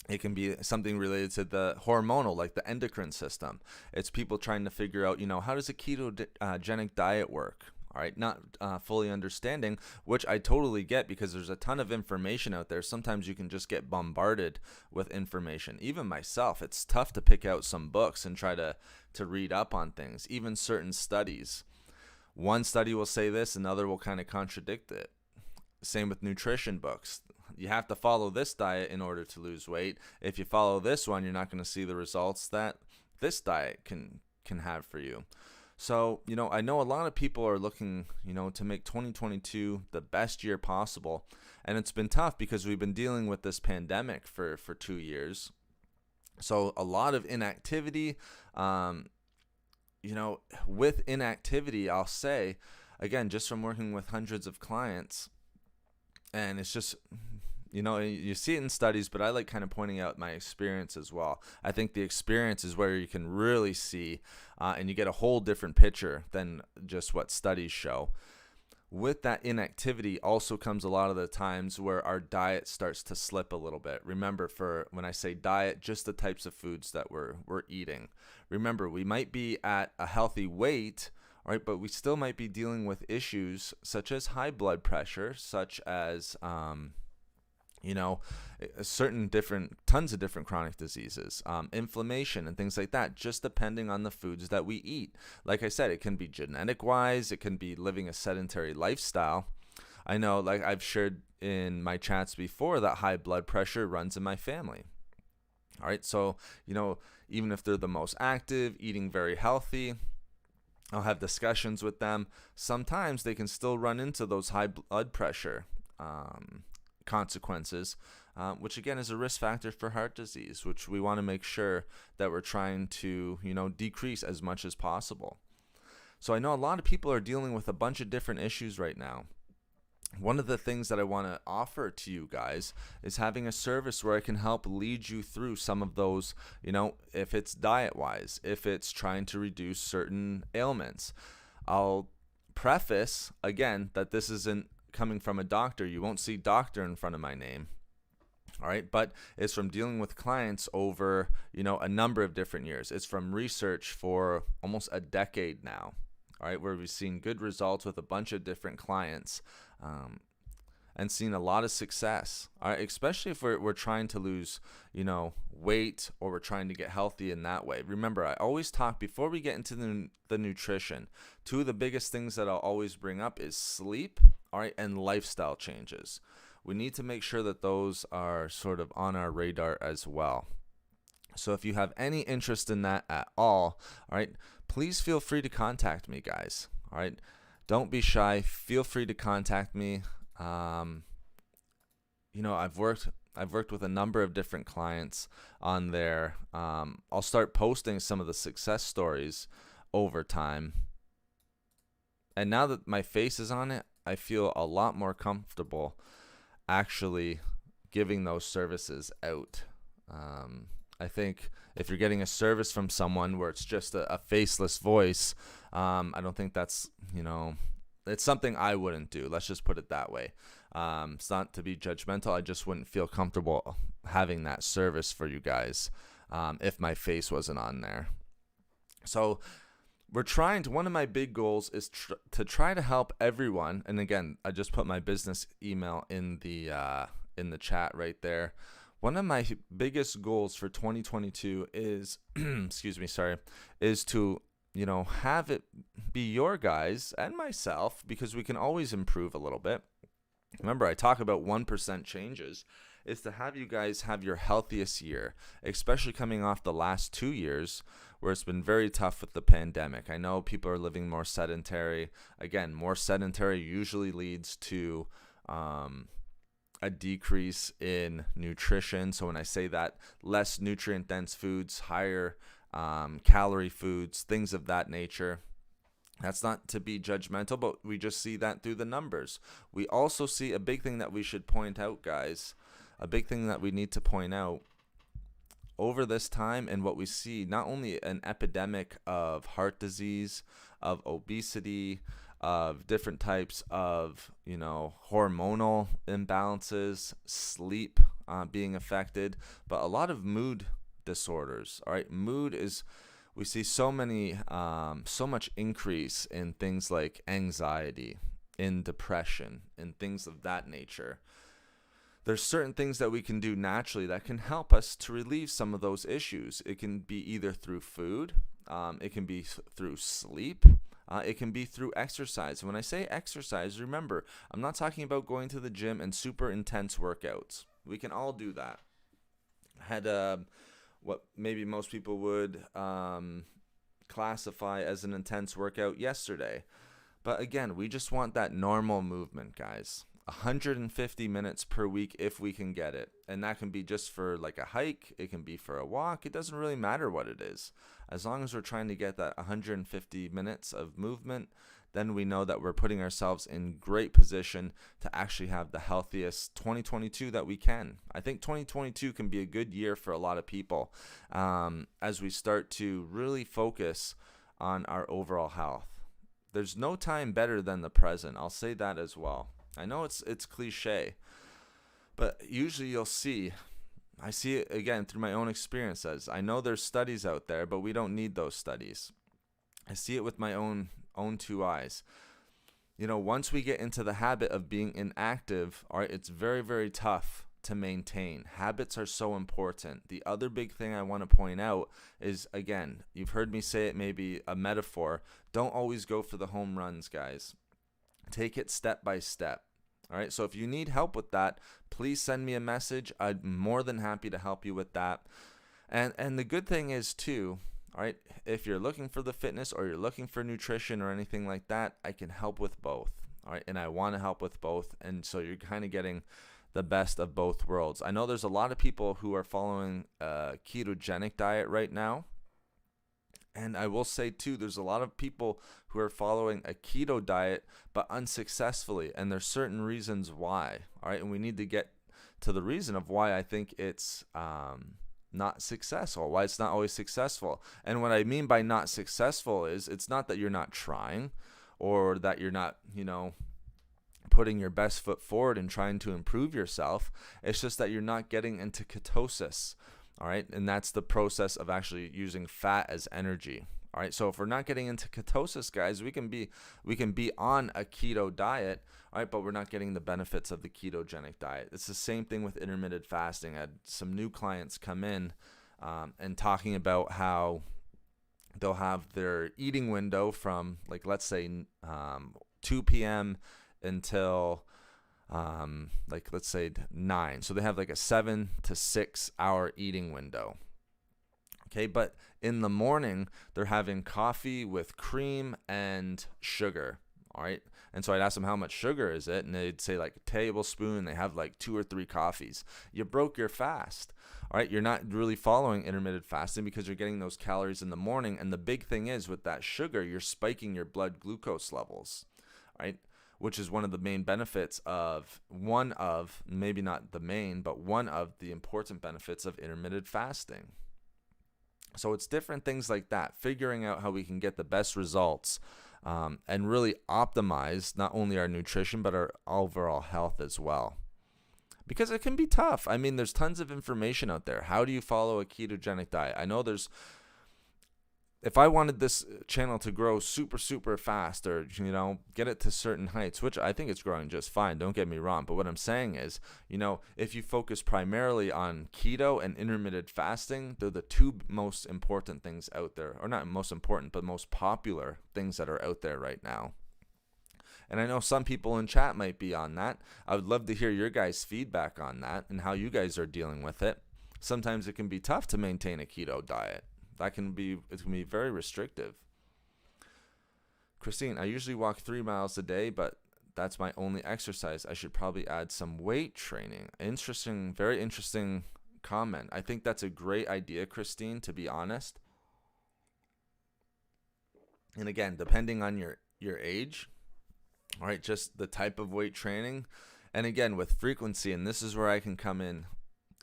It can be something related to the hormonal, like the endocrine system. It's people trying to figure out, how does a ketogenic diet work? All right, not fully understanding, which I totally get because there's a ton of information out there. Sometimes you can just get bombarded with information. Even myself, it's tough to pick out some books and try to read up on things, even certain studies. One study will say this, another will kind of contradict it. Same with nutrition books. You have to follow this diet in order to lose weight. If you follow this one, you're not going to see the results that this diet can have for you. So, I know a lot of people are looking, to make 2022 the best year possible. And it's been tough because we've been dealing with this pandemic for 2 years. So a lot of inactivity, with inactivity, I'll say, again, just from working with hundreds of clients, and it's just, you see it in studies, but I like kind of pointing out my experience as well. I think the experience is where you can really see, and you get a whole different picture than just what studies show. With that inactivity also comes a lot of the times where our diet starts to slip a little bit. Remember, when I say diet, just the types of foods that we're eating. Remember, we might be at a healthy weight, all right, but we still might be dealing with issues such as high blood pressure, such as tons of different chronic diseases, inflammation and things like that, just depending on the foods that we eat. Like I said, it can be genetic wise, it can be living a sedentary lifestyle. I know, like I've shared in my chats before, that high blood pressure runs in my family. All right, so, even if they're the most active, eating very healthy, I'll have discussions with them. Sometimes they can still run into those high blood pressure consequences, which again is a risk factor for heart disease, which we want to make sure that we're trying to, decrease as much as possible. So I know a lot of people are dealing with a bunch of different issues right now. One of the things that I want to offer to you guys is having a service where I can help lead you through some of those, if it's diet-wise, if it's trying to reduce certain ailments. I'll preface, again, that this isn't coming from a doctor. You won't see doctor in front of my name. All right, but it's from dealing with clients over, a number of different years. It's from research for almost a decade now. All right, where we've seen good results with a bunch of different clients, and seen a lot of success. All right, especially if we're trying to lose, weight, or we're trying to get healthy in that way. Remember, I always talk, before we get into the nutrition, two of the biggest things that I'll always bring up is sleep, all right, and lifestyle changes. We need to make sure that those are sort of on our radar as well. So if you have any interest in that at all right, please feel free to contact me, guys. All right, don't be shy. Feel free to contact me. I've worked with a number of different clients on there. I'll start posting some of the success stories over time. And now that my face is on it, I feel a lot more comfortable actually giving those services out. I think if you're getting a service from someone where it's just a faceless voice, I don't think that's, it's something I wouldn't do. Let's just put it that way. It's not to be judgmental. I just wouldn't feel comfortable having that service for you guys if my face wasn't on there. So one of my big goals is to try to help everyone. And again, I just put my business email in the chat right there. One of my biggest goals for 2022 is, is to, have it be your guys and myself, because we can always improve a little bit. Remember, I talk about 1% changes, is to have you guys have your healthiest year, especially coming off the last 2 years where it's been very tough with the pandemic. I know people are living more sedentary. Again, more sedentary usually leads to a decrease in nutrition. So when I say that, less nutrient-dense foods, higher calorie foods, things of that nature. That's not to be judgmental, but we just see that through the numbers. We also see a big thing that we should point out, guys, a big thing that we need to point out over this time, and what we see, not only an epidemic of heart disease, of obesity, of different types of, hormonal imbalances, sleep being affected, but a lot of mood disorders. All right, we see so much increase in things like anxiety, in depression, and things of that nature. There's certain things that we can do naturally that can help us to relieve some of those issues. It can be either through food, it can be through sleep, it can be through exercise. When I say exercise, remember, I'm not talking about going to the gym and super intense workouts. We can all do that. I had what maybe most people would classify as an intense workout yesterday. But again, we just want that normal movement, guys. 150 minutes per week if we can get it. And that can be just for like a hike. It can be for a walk. It doesn't really matter what it is. As long as we're trying to get that 150 minutes of movement, then we know that we're putting ourselves in great position to actually have the healthiest 2022 that we can. I think 2022 can be a good year for a lot of people as we start to really focus on our overall health. There's no time better than the present. I'll say that as well. I know it's cliche, but usually I see it again through my own experiences. I know there's studies out there, but we don't need those studies. I see it with my own two eyes. Once we get into the habit of being inactive, all right, it's very, very tough to maintain. Habits are so important. The other big thing I want to point out is, again, you've heard me say it, maybe a metaphor. Don't always go for the home runs, guys. Take it step by step. All right, so if you need help with that, please send me a message. I'm more than happy to help you with that. And the good thing is too, all right, if you're looking for the fitness or you're looking for nutrition or anything like that, I can help with both. All right, and I want to help with both. And so you're kind of getting the best of both worlds. I know there's a lot of people who are following a ketogenic diet right now. And I will say too, there's a lot of people who are following a keto diet, but unsuccessfully. And there's certain reasons why. All right. And we need to get to the reason of why I think it's not successful, why it's not always successful. And what I mean by not successful is it's not that you're not trying or that you're not, putting your best foot forward and trying to improve yourself. It's just that you're not getting into ketosis. All right. And that's the process of actually using fat as energy. All right. So if we're not getting into ketosis, guys, we can be on a keto diet. All right. But we're not getting the benefits of the ketogenic diet. It's the same thing with intermittent fasting. I had some new clients come in and talking about how they'll have their eating window from, like, let's say 2 p.m. until let's say 9. So they have like a 7 to 6 hour eating window. Okay, but in the morning they're having coffee with cream and sugar. All right, and so I'd ask them how much sugar is it, and they'd say like a tablespoon. They have like 2 or 3 coffees. You broke your fast. All right, you're not really following intermittent fasting because you're getting those calories in the morning. And the big thing is with that sugar, you're spiking your blood glucose levels. All right, which is one of the main benefits maybe not the main, but one of the important benefits of intermittent fasting. So it's different things like that, figuring out how we can get the best results and really optimize not only our nutrition, but our overall health as well. Because it can be tough. I mean, there's tons of information out there. How do you follow a ketogenic diet? I know if I wanted this channel to grow super, super fast or, get it to certain heights, which I think it's growing just fine, don't get me wrong. But what I'm saying is, if you focus primarily on keto and intermittent fasting, they're the two most important things out there. Or not most important, but most popular things that are out there right now. And I know some people in chat might be on that. I would love to hear your guys' feedback on that and how you guys are dealing with it. Sometimes it can be tough to maintain a keto diet. It can be very restrictive. Christine, I usually walk 3 miles a day, but that's my only exercise. I should probably add some weight training. Interesting, very interesting comment. I think that's a great idea, Christine, to be honest. And again, depending on your age, all right, just the type of weight training. And again, with frequency, and this is where I can come in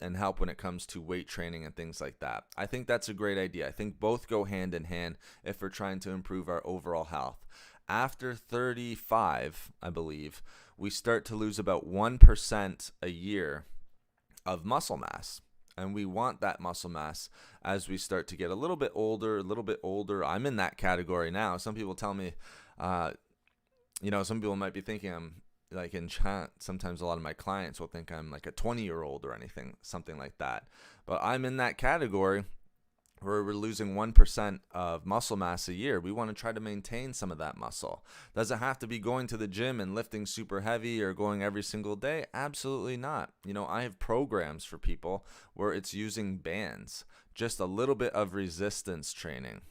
and help when it comes to weight training and things like that. I think that's a great idea. I think both go hand in hand if we're trying to improve our overall health. After 35, I believe, we start to lose about 1% a year of muscle mass. And we want that muscle mass as we start to get a little bit older. I'm in that category now. Some people tell me, some people might be thinking I'm like in chat. Sometimes a lot of my clients will think I'm like a 20-year-old or something like that. But I'm in that category where we're losing 1% of muscle mass a year. We want to try to maintain some of that muscle. Does it have to be going to the gym and lifting super heavy or going every single day? Absolutely not. I have programs for people where it's using bands, just a little bit of resistance training.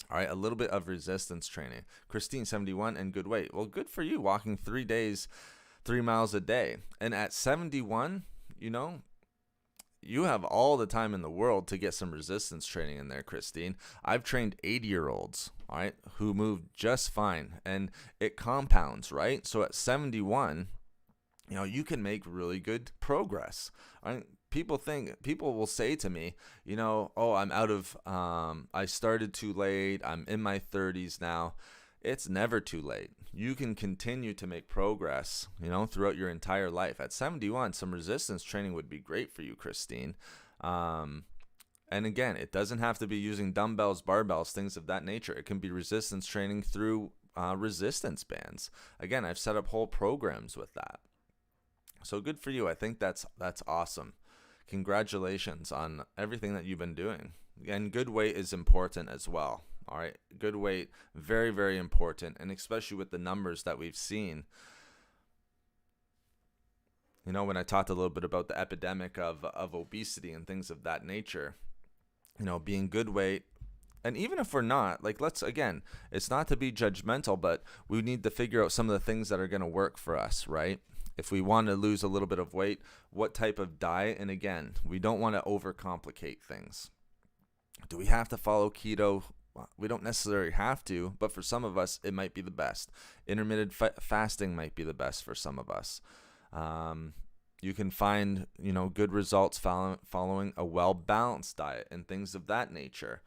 All right, a little bit of resistance training. Christine, 71 and good weight. Well, good for you, walking 3 days, 3 miles a day. And at 71, you have all the time in the world to get some resistance training in there, Christine. I've trained 80-year-olds, all right, who move just fine, and it compounds, right? So at 71, you can make really good progress. All right? People will say to me, oh, I'm out of, I started too late. I'm in my 30s now. It's never too late. You can continue to make progress, throughout your entire life. At 71, some resistance training would be great for you, Christine. And again, it doesn't have to be using dumbbells, barbells, things of that nature. It can be resistance training through resistance bands. Again, I've set up whole programs with that. So good for you. I think that's awesome. Congratulations on everything that you've been doing. And good weight is important as well. All right, good weight, very, very important, and especially with the numbers that we've seen. When I talked a little bit about the epidemic of obesity and things of that nature, being good weight, and even if we're not, it's not to be judgmental, but we need to figure out some of the things that are going to work for us, right? If we want to lose a little bit of weight, what type of diet? And again, we don't want to overcomplicate things. Do we have to follow keto? We don't necessarily have to, but for some of us, it might be the best. Intermittent fasting might be the best for some of us. You can find, good results following a well-balanced diet and things of that nature.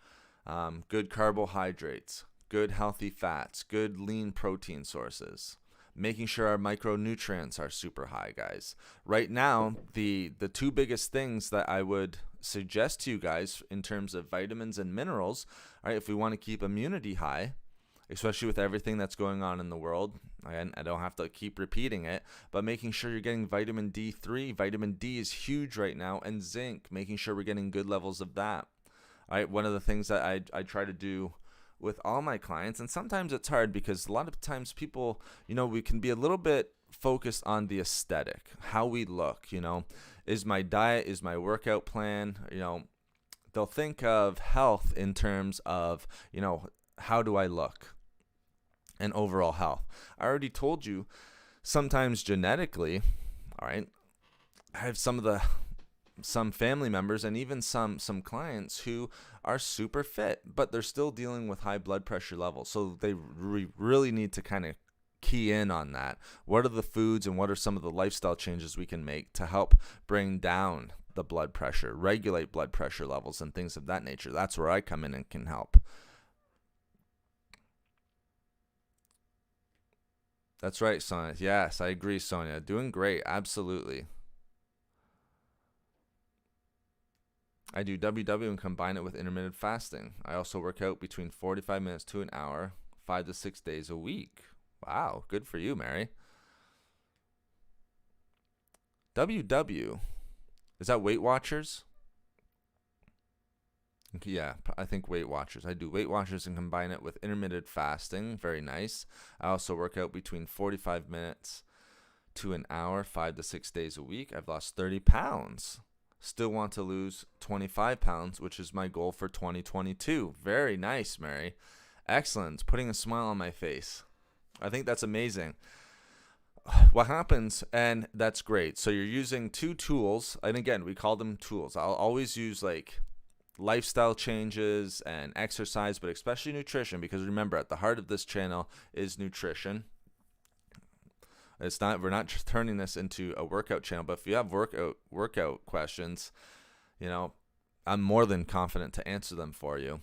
Good carbohydrates, good healthy fats, good lean protein sources. Making sure our micronutrients are super high, guys. Right now, the two biggest things that I would suggest to you guys in terms of vitamins and minerals, all right, if we want to keep immunity high, especially with everything that's going on in the world, and I don't have to keep repeating it, but making sure you're getting vitamin D3. Vitamin D is huge right now, and zinc, making sure we're getting good levels of that. All right, one of the things that I try to do with all my clients, and sometimes it's hard because a lot of times people, we can be a little bit focused on the aesthetic, how we look, is my diet, is my workout plan, they'll think of health in terms of, how do I look and overall health. I already told you sometimes genetically, all right, I have some family members and even some clients who are super fit, but they're still dealing with high blood pressure levels. So they really need to kind of key in on that. What are the foods and what are some of the lifestyle changes we can make to help bring down the blood pressure, regulate blood pressure levels and things of that nature? That's where I come in and can help. That's right, Sonia. Yes, I agree, Sonia. Doing great. Absolutely. I do WW and combine it with intermittent fasting. I also work out between 45 minutes to an hour, 5 to 6 days a week. Wow, good for you, Mary. WW, is that Weight Watchers? Yeah, I think Weight Watchers. I do Weight Watchers and combine it with intermittent fasting. Very nice. I also work out between 45 minutes to an hour, 5 to 6 days a week. I've lost 30 pounds. Still want to lose 25 pounds, which is my goal for 2022. Very nice, Mary. Excellent. Putting a smile on my face. I think that's amazing. What happens, and that's great. So you're using two tools, and again, we call them tools. I'll always use like lifestyle changes and exercise, but especially nutrition, because remember, at the heart of this channel is nutrition. We're not just turning this into a workout channel, but if you have workout questions, I'm more than confident to answer them for you.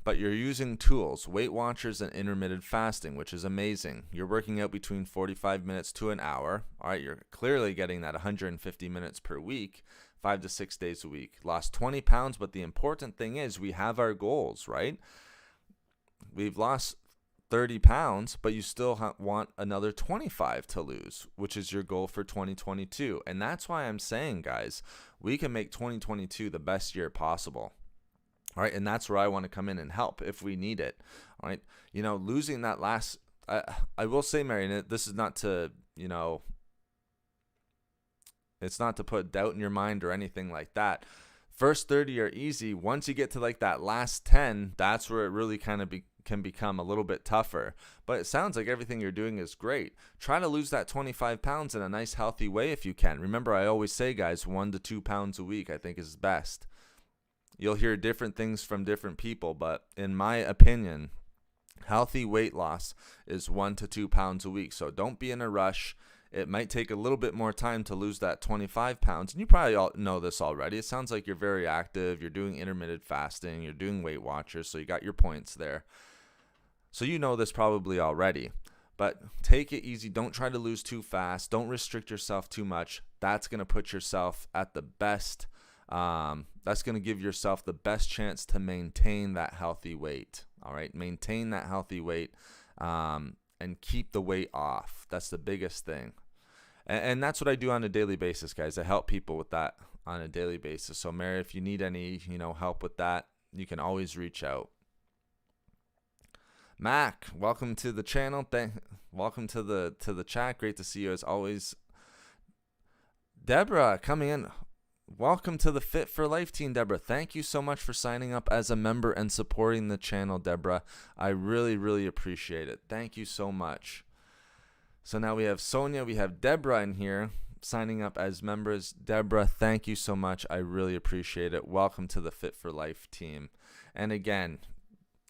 but you're using tools, Weight Watchers and intermittent fasting, which is amazing. You're working out between 45 minutes to an hour. All right, you're clearly getting that 150 minutes per week, 5 to 6 days a week. Lost 20 pounds, but the important thing is we have our goals, right? We've lost 30 pounds, but you still want another 25 to lose, which is your goal for 2022. And that's why I'm saying, guys, we can make 2022 the best year possible. All right, and that's where I want to come in and help if we need it. All right, losing that last, I will say, Marion, this is not to, it's not to put doubt in your mind or anything like that. First 30 are easy. Once you get to like that last 10, that's where it really kind of can become a little bit tougher. But it sounds like everything you're doing is great. Try to lose that 25 pounds in a nice, healthy way if you can. Remember, I always say, guys, 1 to 2 pounds a week I think is best. You'll hear different things from different people, but in my opinion, healthy weight loss is 1 to 2 pounds a week. So don't be in a rush. It might take a little bit more time to lose that 25 pounds. And you probably all know this already. It sounds like you're very active. You're doing intermittent fasting. You're doing Weight Watchers. So you got your points there. So you know this probably already. But take it easy. Don't try to lose too fast. Don't restrict yourself too much. That's going to put yourself at the best. That's going to give yourself the best chance to maintain that healthy weight. All right. Maintain that healthy weight and keep the weight off. That's the biggest thing. And that's what I do on a daily basis, guys. I help people with that on a daily basis. So, Mary, if you need any, help with that, you can always reach out. Mac, welcome to the channel. Welcome to the chat. Great to see you as always. Deborah coming in. Welcome to the Fit for Life team, Deborah. Thank you so much for signing up as a member and supporting the channel, Deborah. I really, really appreciate it. Thank you so much. So now we have Sonia, we have Deborah in here signing up as members. Deborah, thank you so much. I really appreciate it. Welcome to the Fit for Life team. And again,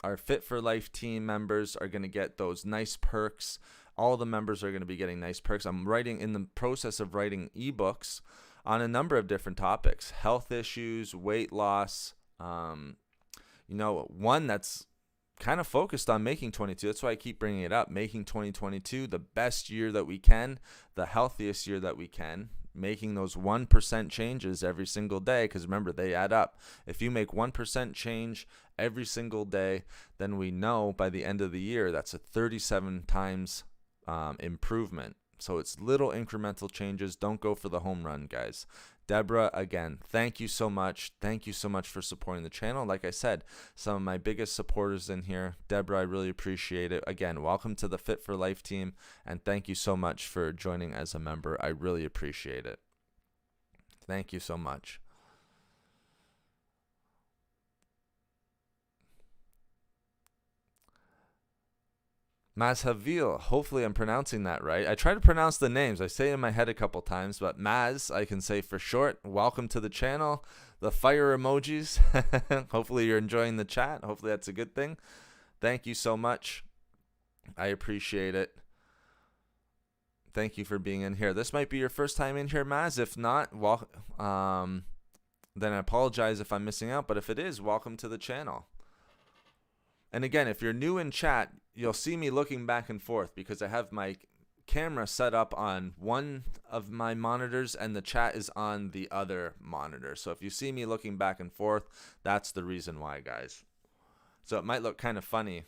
our Fit for Life team members are going to get those nice perks. All the members are going to be getting nice perks. I'm in the process of writing ebooks on a number of different topics: health issues, weight loss, one that's kind of focused on making 22. That's why I keep bringing it up. Making 2022 the best year that we can, the healthiest year that we can, making those 1% changes every single day, because remember, they add up. If you make 1% change every single day, then we know by the end of the year that's a 37 times improvement. So it's little incremental changes. Don't go for the home run, guys. Deborah, again, thank you so much. Thank you so much for supporting the channel. Like I said, some of my biggest supporters in here. Deborah, I really appreciate it. Again, welcome to the Fit for Life team, and thank you so much for joining as a member. I really appreciate it. Thank you so much. Mazhavil, hopefully I'm pronouncing that right. I try to pronounce the names. I say it in my head a couple times, but Maz, I can say for short. Welcome to the channel. The fire emojis. Hopefully you're enjoying the chat. Hopefully that's a good thing. Thank you so much. I appreciate it. Thank you for being in here. This might be your first time in here, Maz. If not, then I apologize if I'm missing out. But if it is, welcome to the channel. And again, if you're new in chat, you'll see me looking back and forth because I have my camera set up on one of my monitors and the chat is on the other monitor. So if you see me looking back and forth, that's the reason why, guys. So it might look kind of funny,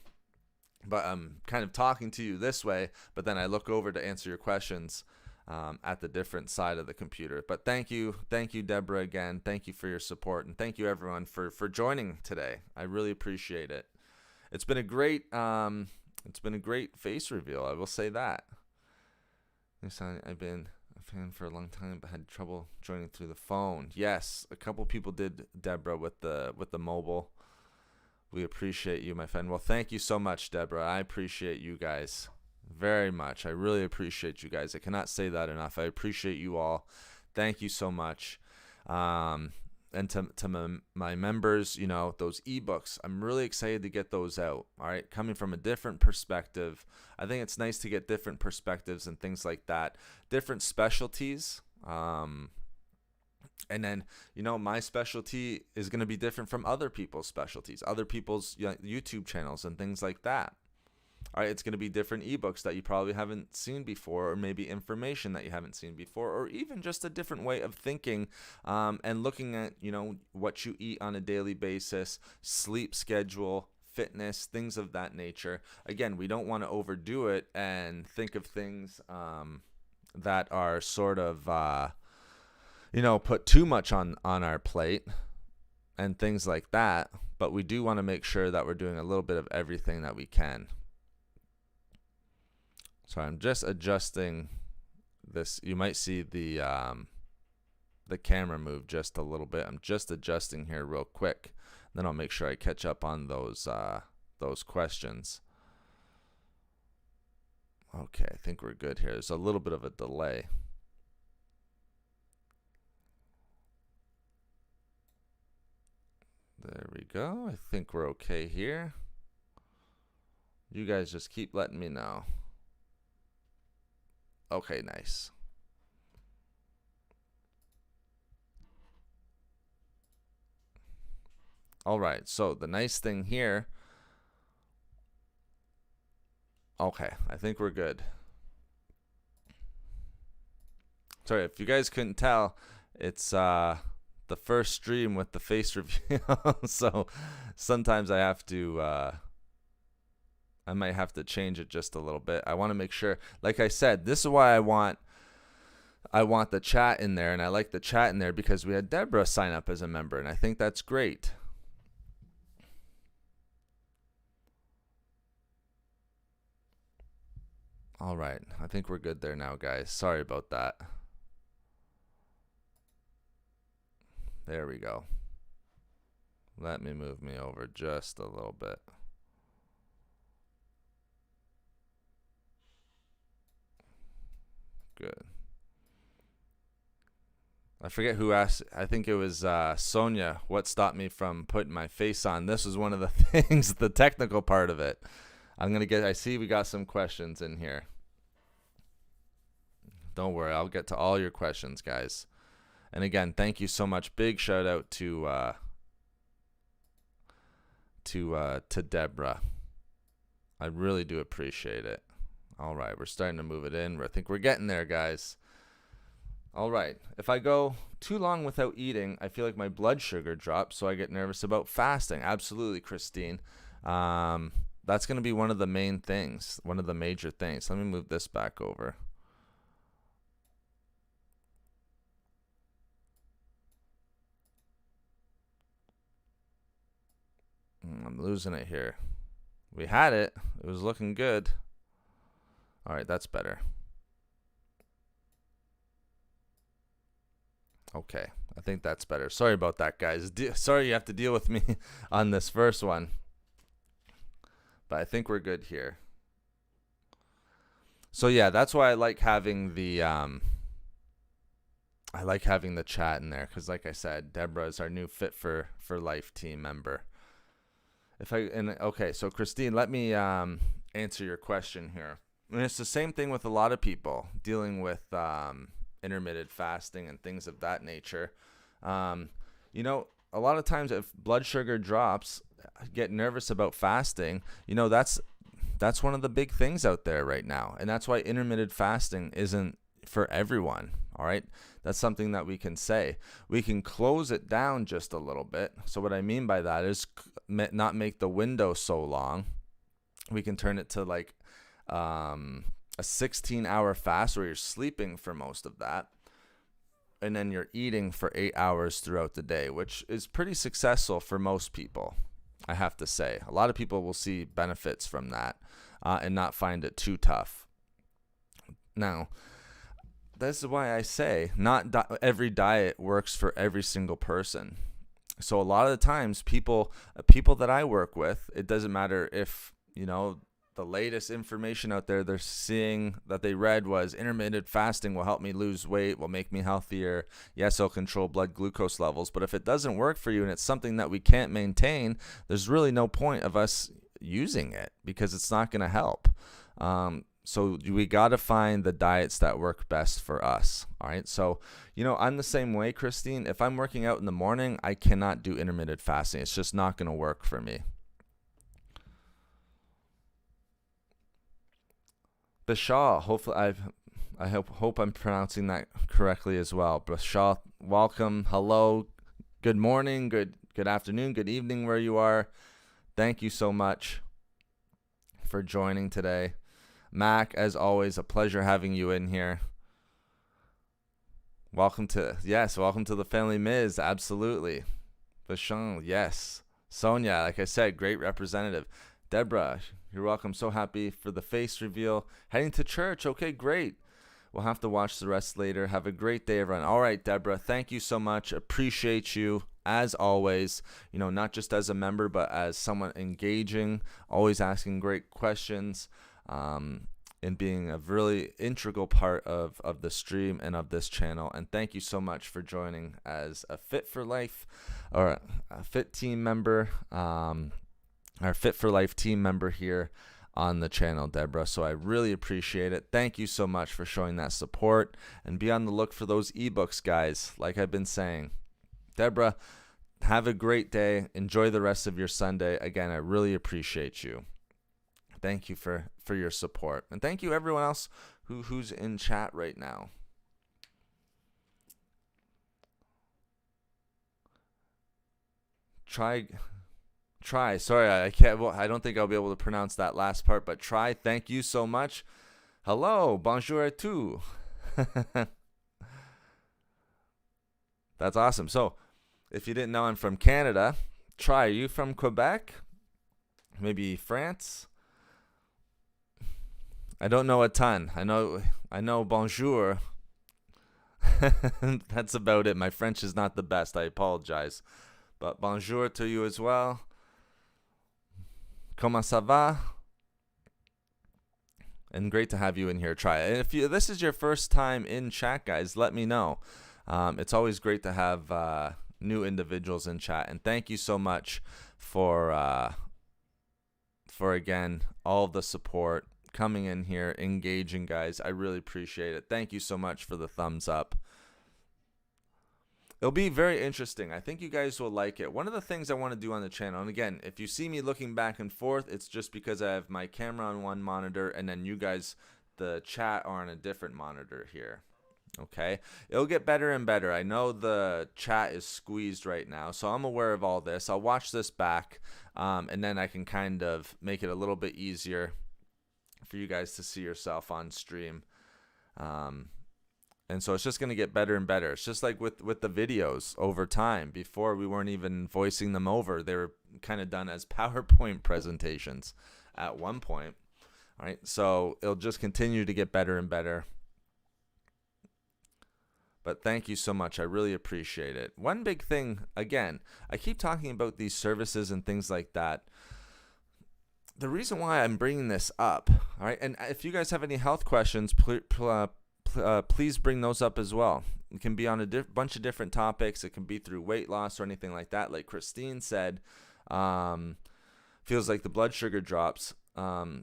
but I'm kind of talking to you this way, but then I look over to answer your questions at the different side of the computer. But thank you, Deborah, again. Thank you for your support, and thank you everyone for joining today. I really appreciate it. It's been a great face reveal. I will say that. I've been a fan for a long time, but had trouble joining through the phone. Yes, a couple people did, Deborah, with the mobile. We appreciate you, my friend. Well, thank you so much, Deborah. I appreciate you guys very much. I really appreciate you guys. I cannot say that enough. I appreciate you all. Thank you so much. And to my members, those ebooks, I'm really excited to get those out. All right, coming from a different perspective. I think it's nice to get different perspectives and things like that. Different specialties. And then, my specialty is going to be different from other people's specialties, other people's YouTube channels and things like that. All right, it's going to be different ebooks that you probably haven't seen before, or maybe information that you haven't seen before, or even just a different way of thinking and looking at, what you eat on a daily basis, sleep schedule, fitness, things of that nature. Again, we don't want to overdo it and think of things that are sort of put too much on our plate and things like that, but we do want to make sure that we're doing a little bit of everything that we can. So I'm just adjusting this. You might see the camera move just a little bit. I'm just adjusting here real quick. Then I'll make sure I catch up on those questions. Okay, I think we're good here. There's a little bit of a delay. There we go. I think we're okay here. You guys just keep letting me know. Okay, nice. All right, so the nice thing here. Okay, I think we're good. Sorry, if you guys couldn't tell, it's the first stream with the face reveal. So sometimes I have to I might have to change it just a little bit. I want to make sure, like I said, this is why I want the chat in there, and I like the chat in there because we had Deborah sign up as a member, and I think that's great. All right, I think we're good there now, guys. Sorry about that. There we go. Let me move me over just a little bit. Good. I forget who asked. I think it was Sonia. What stopped me from putting my face on? This was one of the things, the technical part of it. I see we got some questions in here. Don't worry, I'll get to all your questions, guys. And again, thank you so much. Big shout out to Deborah. I really do appreciate it. All right, we're starting to move it in. I think we're getting there, guys. All right, if I go too long without eating, I feel like my blood sugar drops, so I get nervous about fasting. Absolutely, Christine. That's going to be one of the main things, one of the major things. Let me move this back over. I'm losing it here. We had it. It was looking good. All right, that's better. Okay, I think that's better. Sorry about that, guys. Sorry you have to deal with me on this first one. But I think we're good here. So yeah, that's why I like having the chat in there, because like I said, Deborah is our new Fit for Life team member. Okay, so Christine, let me answer your question here. And it's the same thing with a lot of people dealing with intermittent fasting and things of that nature. A lot of times if blood sugar drops, get nervous about fasting. That's one of the big things out there right now, and that's why intermittent fasting isn't for everyone. All right, that's something that we can say. We can close it down just a little bit. So what I mean by that is not make the window so long. We can turn it to like a 16-hour fast where you're sleeping for most of that, and then you're eating for 8 hours throughout the day, which is pretty successful for most people, I have to say. A lot of people will see benefits from that and not find it too tough. Now, this is why I say not every diet works for every single person. So a lot of the times people that I work with, it doesn't matter if, the latest information out there they're seeing that they read was intermittent fasting will help me lose weight, will make me healthier. Yes, it'll control blood glucose levels. But if it doesn't work for you and it's something that we can't maintain, there's really no point of us using it because it's not going to help. So we got to find the diets that work best for us. All right. So, I'm the same way, Christine. If I'm working out in the morning, I cannot do intermittent fasting. It's just not going to work for me. Bashar, hopefully I hope I'm pronouncing that correctly as well. Bashar, welcome. Hello. Good morning, good afternoon, good evening where you are. Thank you so much for joining today. Mac, as always, a pleasure having you in here. Welcome to the family, Ms. Absolutely. Vashon, yes. Sonia, like I said, great representative. Deborah, you're welcome. So happy for the face reveal. Heading to church. Okay, great. We'll have to watch the rest later. Have a great day, everyone. All right, Deborah, thank you so much. Appreciate you, as always. Not just as a member, but as someone engaging, always asking great questions. And being a really integral part of the stream and of this channel. And thank you so much for joining as a Fit for Life or a Fit team member, our Fit for Life team member here on the channel, Deborah. So I really appreciate it. Thank you so much for showing that support, and be on the look for those ebooks, guys, like I've been saying. Deborah, have a great day. Enjoy the rest of your Sunday. Again, I really appreciate you. Thank you for your support. And thank you everyone else who's in chat right now. Try. Sorry, I can't. Well, I don't think I'll be able to pronounce that last part, but try. Thank you so much. Hello, bonjour à tous. That's awesome. So, if you didn't know, I'm from Canada. Try. Are you from Quebec? Maybe France? I don't know a ton. I know bonjour. That's about it. My French is not the best. I apologize. But bonjour to you as well. Comment ça va? And great to have you in here. Try. And if this is your first time in chat, guys, let me know. It's always great to have new individuals in chat. And thank you so much for again, all the support, coming in here, engaging, guys. I really appreciate it. Thank you so much for the thumbs up. It'll be very interesting. I think you guys will like it. One of the things I want to do on the channel, and again, if you see me looking back and forth, it's just because I have my camera on one monitor and then you guys, the chat, are on a different monitor here. Okay, it'll get better and better. I know the chat is squeezed right now, so I'm aware of all this. I'll watch this back, and then I can kind of make it a little bit easier for you guys to see yourself on stream. And so it's just going to get better and better. It's just like with the videos over time. Before, we weren't even voicing them over. They were kind of done as PowerPoint presentations at one point. All right, so it'll just continue to get better and better. But thank you so much. I really appreciate it. One big thing, again, I keep talking about these services and things like that. The reason why I'm bringing this up, all right, and if you guys have any health questions, please bring those up as well. It can be on a bunch of different topics. It can be through weight loss or anything like that. Like Christine said, feels like the blood sugar drops.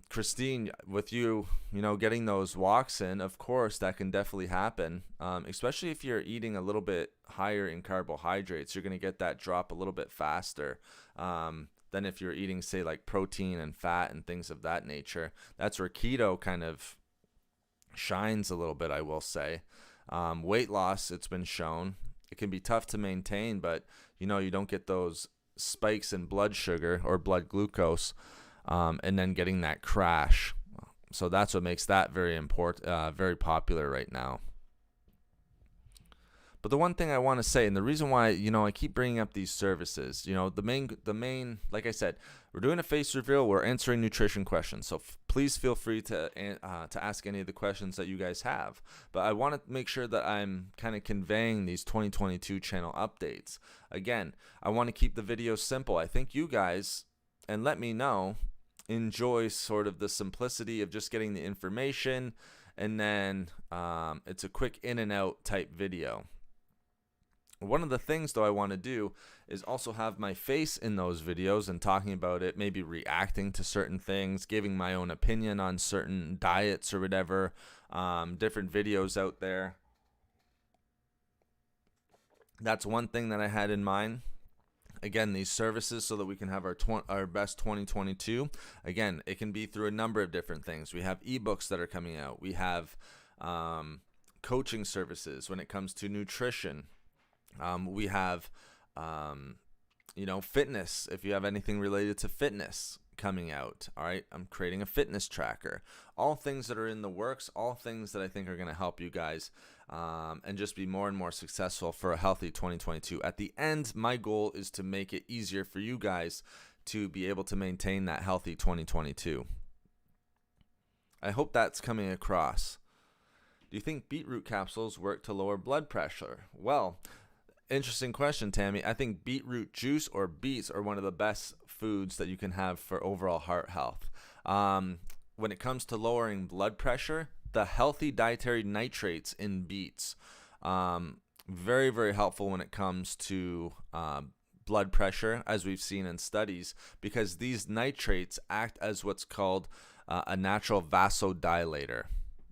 Christine, with you getting those walks in, of course, that can definitely happen. Especially if you're eating a little bit higher in carbohydrates, you're going to get that drop a little bit faster. Than if you're eating, say, like protein and fat and things of that nature. That's where keto kind of shines a little bit, I will say. Weight loss, it's been shown, it can be tough to maintain, but you don't get those spikes in blood sugar or blood glucose, and then getting that crash. So that's what makes that very important, very popular right now. But the one thing I want to say, and the reason why, I keep bringing up these services, the main, like I said, we're doing a face reveal. We're answering nutrition questions. So please feel free to ask any of the questions that you guys have. But I want to make sure that I'm kind of conveying these 2022 channel updates. Again, I want to keep the videos simple. I think you guys, and let me know, enjoy sort of the simplicity of just getting the information, and then it's a quick in and out type video. One of the things, though, I want to do is also have my face in those videos and talking about it, maybe reacting to certain things, giving my own opinion on certain diets or whatever, different videos out there. That's one thing that I had in mind. Again, these services so that we can have our best 2022. Again, it can be through a number of different things. We have ebooks that are coming out. We have coaching services when it comes to nutrition. We have, fitness. If you have anything related to fitness coming out, all right, I'm creating a fitness tracker. All things that are in the works, all things that I think are going to help you guys and just be more and more successful for a healthy 2022. At the end, my goal is to make it easier for you guys to be able to maintain that healthy 2022. I hope that's coming across. Do you think beetroot capsules work to lower blood pressure? Well, interesting question, Tammy. I think beetroot juice or beets are one of the best foods that you can have for overall heart health. When it comes to lowering blood pressure, the healthy dietary nitrates in beets, very, very helpful when it comes to blood pressure, as we've seen in studies, because these nitrates act as what's called a natural vasodilator.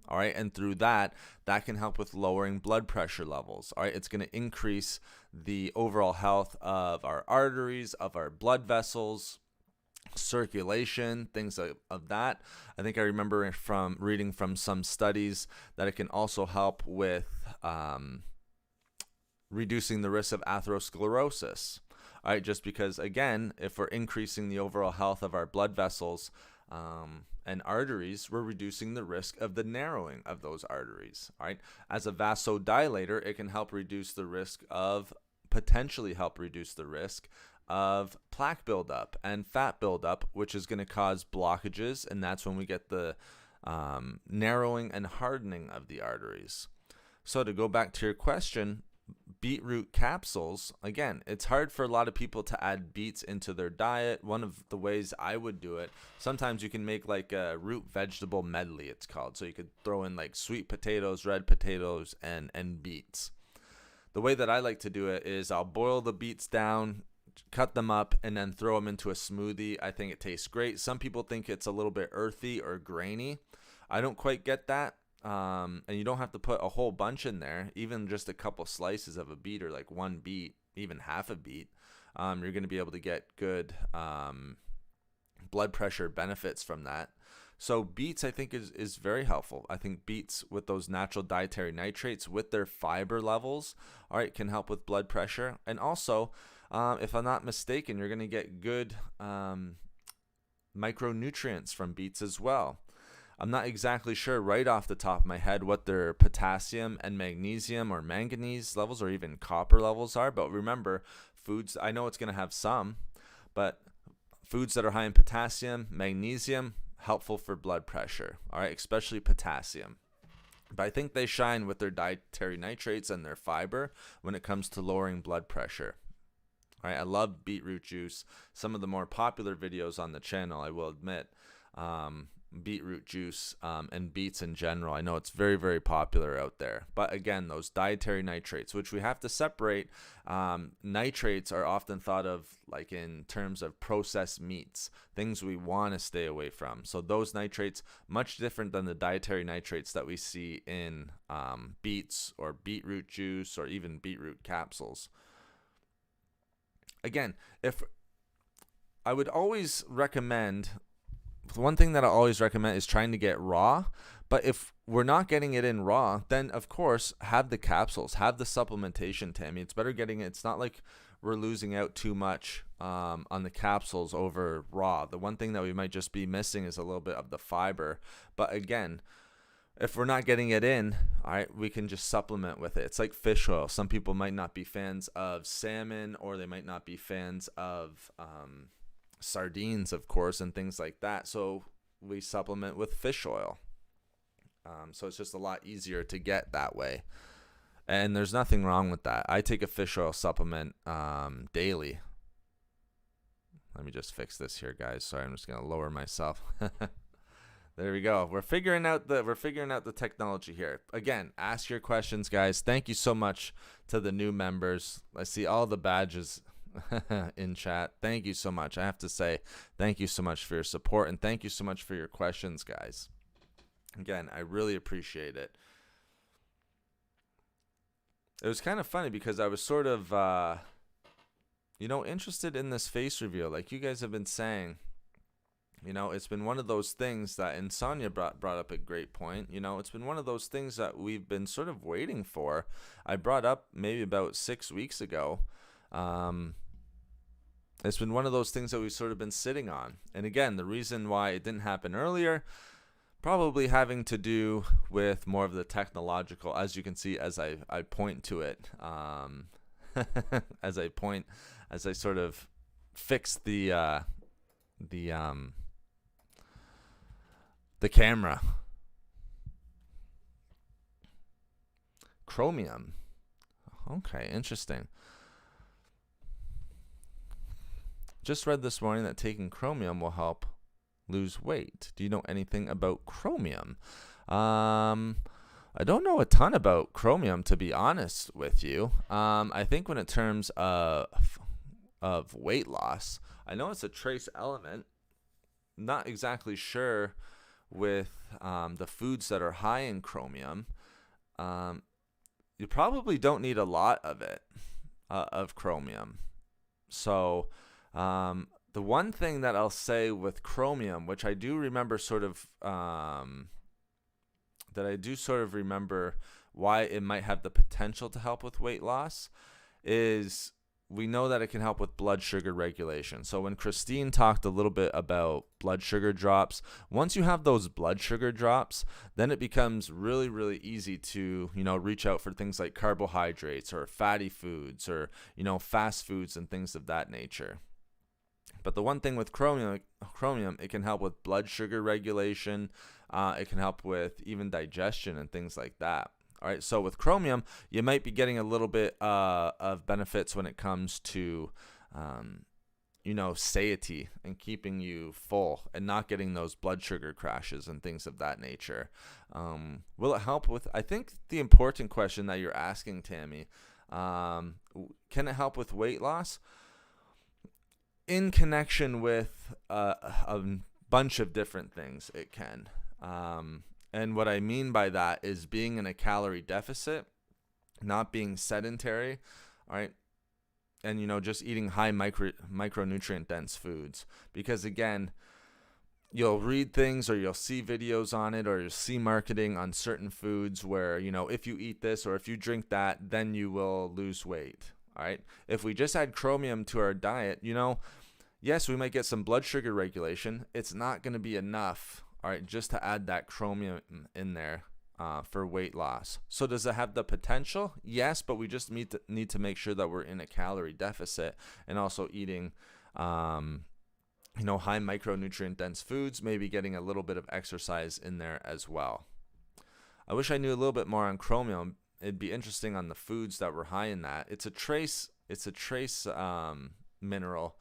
All right, and through that can help with lowering blood pressure levels. All right, it's going to increase the overall health of our arteries, of our blood vessels, circulation, things of that. I think I remember from reading from some studies that it can also help with reducing the risk of atherosclerosis. All right, just because, again, if we're increasing the overall health of our blood vessels, and arteries, we're reducing the risk of the narrowing of those arteries. All right. As a vasodilator, it can potentially help reduce the risk of plaque buildup and fat buildup, which is going to cause blockages, and that's when we get the narrowing and hardening of the arteries. So to go back to your question, beetroot capsules, again, it's hard for a lot of people to add beets into their diet. One of the ways I would do it, sometimes you can make like a root vegetable medley, it's called. So you could throw in like sweet potatoes, red potatoes, and beets. The way that I like to do it is I'll boil the beets down, cut them up, and then throw them into a smoothie. I think it tastes great. Some people think it's a little bit earthy or grainy. I don't quite get that. And you don't have to put a whole bunch in there, even just a couple slices of a beet or like one beet, even half a beet. You're going to be able to get good blood pressure benefits from that. So beets, I think, is very helpful. I think beets with those natural dietary nitrates with their fiber levels, all right, can help with blood pressure. And also, if I'm not mistaken, you're going to get good micronutrients from beets as well. I'm not exactly sure right off the top of my head what their potassium and magnesium or manganese levels or even copper levels are. But remember, foods, I know it's going to have some, but foods that are high in potassium, magnesium, helpful for blood pressure, all right, especially potassium. But I think they shine with their dietary nitrates and their fiber when it comes to lowering blood pressure. All right, I love beetroot juice. Some of the more popular videos on the channel, I will admit, beetroot juice and beets in general. I know it's very, very popular out there. But again, those dietary nitrates, which we have to separate, nitrates are often thought of like in terms of processed meats, things we want to stay away from. So those nitrates, much different than the dietary nitrates that we see in beets or beetroot juice or even beetroot capsules. Again, if I would always recommend, one thing that I always recommend is trying to get raw. But if we're not getting it in raw, then of course have the capsules, have the supplementation, Tammy. It's better getting it. It's not like we're losing out too much on the capsules over raw. The one thing that we might just be missing is a little bit of the fiber. But again, if we're not getting it in, all right, we can just supplement with it. It's like fish oil. Some people might not be fans of salmon, or they might not be fans of sardines, of course, and things like that. So we supplement with fish oil. So it's just a lot easier to get that way. And there's nothing wrong with that. I take a fish oil supplement daily. Let me just fix this here, guys. Sorry, I'm just going to lower myself. There we go. We're figuring out the technology here. Again, ask your questions, guys. Thank you so much to the new members. I see all the badges in chat. Thank you so much. I have to say thank you so much for your support, and thank you so much for your questions, guys. Again, I really appreciate it. It was kind of funny because I was sort of interested in this face reveal, like you guys have been saying. It's been one of those things that, and Sonia brought up a great point. It's been one of those things that we've been sort of waiting for. I brought up maybe about 6 weeks ago. It's been one of those things that we've sort of been sitting on. And again, the reason why it didn't happen earlier, probably having to do with more of the technological, as you can see, as I point to it, as I sort of fix the camera. Chromium. Okay, interesting. Just read this morning that taking chromium will help lose weight. Do you know anything about chromium? I don't know a ton about chromium, to be honest with you. I think when in terms of weight loss, I know it's a trace element. Not exactly sure with the foods that are high in chromium. You probably don't need a lot of it, of chromium. So the one thing that I'll say with chromium, which I do remember remember why it might have the potential to help with weight loss, is we know that it can help with blood sugar regulation. So when Christine talked a little bit about blood sugar drops, once you have those blood sugar drops, then it becomes really, really easy to, reach out for things like carbohydrates or fatty foods or, fast foods and things of that nature. But the one thing with chromium, it can help with blood sugar regulation. It can help with even digestion and things like that. All right, so with chromium, you might be getting a little bit of benefits when it comes to, satiety and keeping you full and not getting those blood sugar crashes and things of that nature. Will it help with, I think the important question that you're asking, Tammy, can it help with weight loss? In connection with a bunch of different things, it can. And what I mean by that is being in a calorie deficit, not being sedentary, all right, and, just eating high micronutrient dense foods. Because, again, you'll read things or you'll see videos on it or you'll see marketing on certain foods where, if you eat this or if you drink that, then you will lose weight, all right? If we just add chromium to our diet, yes, we might get some blood sugar regulation. It's not going to be enough, all right, just to add that chromium in there for weight loss. So does it have the potential? Yes, but we just need to make sure that we're in a calorie deficit and also eating, high micronutrient dense foods, maybe getting a little bit of exercise in there as well. I wish I knew a little bit more on chromium. It'd be interesting on the foods that were high in that. It's a trace mineral.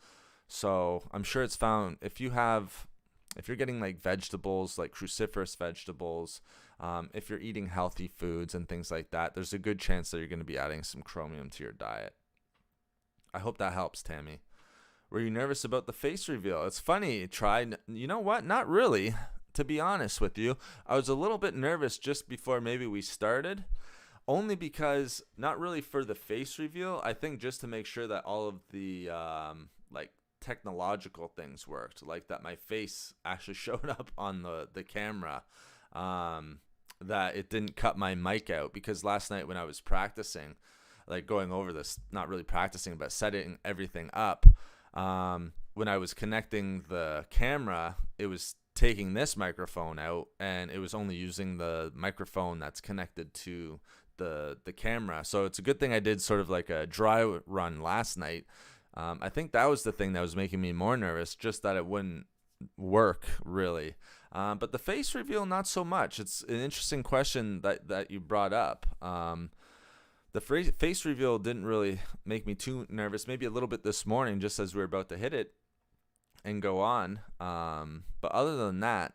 So I'm sure it's found if you're getting like vegetables, like cruciferous vegetables, if you're eating healthy foods and things like that, there's a good chance that you're going to be adding some chromium to your diet. I hope that helps, Tammy. Were you nervous about the face reveal? It's funny, you know what? Not really, to be honest with you. I was a little bit nervous just before maybe we started, only because not really for the face reveal. I think just to make sure that all of the technological things worked, like that my face actually showed up on the camera, that it didn't cut my mic out, because last night when I was practicing, like going over this, not really practicing, but setting everything up, when I was connecting the camera, it was taking this microphone out and it was only using the microphone that's connected to the camera. So it's a good thing I did sort of like a dry run last night. I think that was the thing that was making me more nervous, just that it wouldn't work really. But the face reveal, not so much. It's an interesting question that you brought up. The face reveal didn't really make me too nervous, maybe a little bit this morning just as we were about to hit it and go on. But other than that,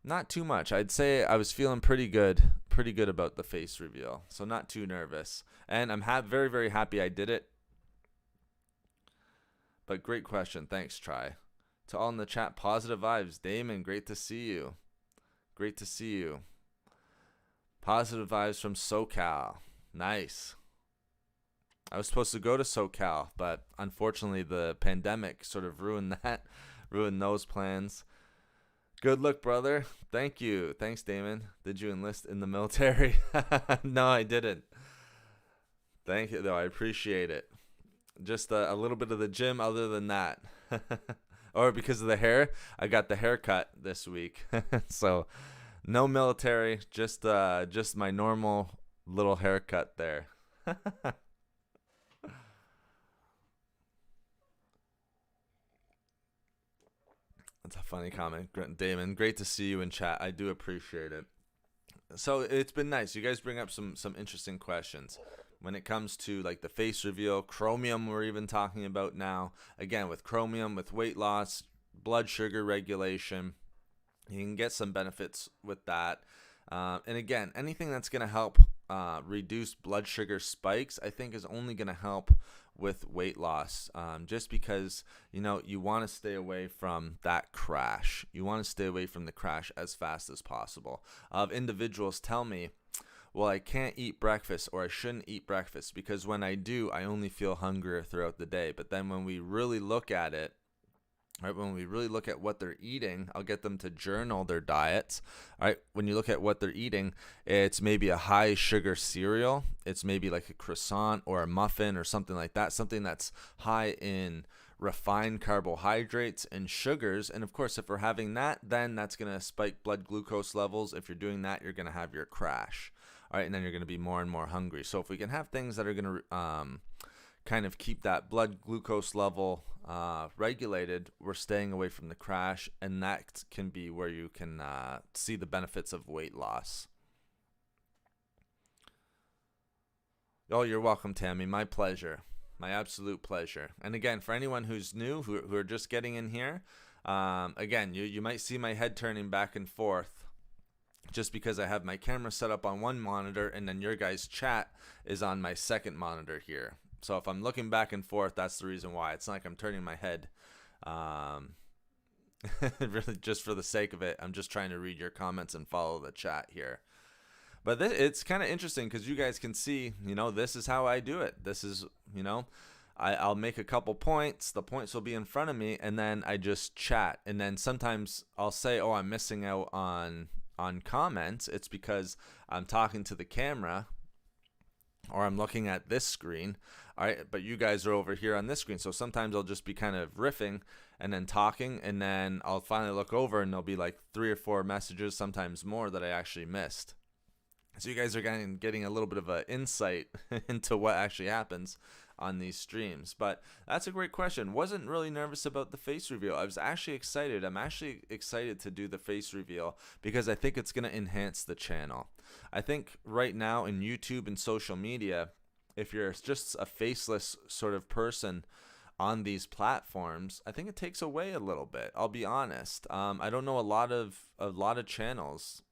Not too much. I'd say I was feeling pretty good about the face reveal. So not too nervous. And I'm very, very happy I did it. But great question. Thanks, Try. To all in the chat, positive vibes. Damon, great to see you. Great to see you. Positive vibes from SoCal. Nice. I was supposed to go to SoCal, but unfortunately the pandemic sort of ruined that, ruined those plans. Good luck, brother. Thank you. Thanks, Damon. Did you enlist in the military? No, I didn't. Thank you, though. I appreciate it. Just a little bit of the gym other than that. Or because of the hair, I got the haircut this week. So no military, just my normal little haircut there. That's a funny comment, Damon. Great to see you in chat. I do appreciate it. So it's been nice. You guys bring up some interesting questions when it comes to like the face reveal, chromium we're even talking about now. Again, with chromium, with weight loss, blood sugar regulation, you can get some benefits with that. And again, anything that's going to help reduce blood sugar spikes, I think is only going to help with weight loss, just because you want to stay away from that crash. You want to stay away from the crash as fast as possible. Individuals tell me, well, I can't eat breakfast, or I shouldn't eat breakfast because when I do, I only feel hungrier throughout the day. But then when we really look at it, right, when we really look at what they're eating, I'll get them to journal their diets. All right, when you look at what they're eating, it's maybe a high sugar cereal. It's maybe like a croissant or a muffin or something like that, something that's high in refined carbohydrates and sugars. And of course, if we're having that, then that's going to spike blood glucose levels. If you're doing that, you're going to have your crash. All right, and then you're going to be more and more hungry. So if we can have things that are going to kind of keep that blood glucose level regulated, we're staying away from the crash, and that can be where you can see the benefits of weight loss. Oh, you're welcome, Tammy. My pleasure. My absolute pleasure. And again, for anyone who's new, who are just getting in here, again, you might see my head turning back and forth just because I have my camera set up on one monitor and then your guys' chat is on my second monitor here. So if I'm looking back and forth, that's the reason why. It's not like I'm turning my head really just for the sake of it. I'm just trying to read your comments and follow the chat here. But it's kind of interesting because you guys can see, this is how I do it. This is, I'll make a couple points. The points will be in front of me, and then I just chat. And then sometimes I'll say, oh, I'm missing out on comments. It's because I'm talking to the camera or I'm looking at this screen. All right, but you guys are over here on this screen. So sometimes I'll just be kind of riffing and then talking, and then I'll finally look over and there'll be like 3 or 4 messages, sometimes more, that I actually missed. So you guys are getting a little bit of an insight into what actually happens on these streams. But that's a great question. Wasn't really nervous about the face reveal. I was actually excited. I'm actually excited to do the face reveal because I think it's going to enhance the channel. I think right now in YouTube and social media, if you're just a faceless sort of person on these platforms, I think it takes away a little bit. I'll be honest. I don't know a lot of channels,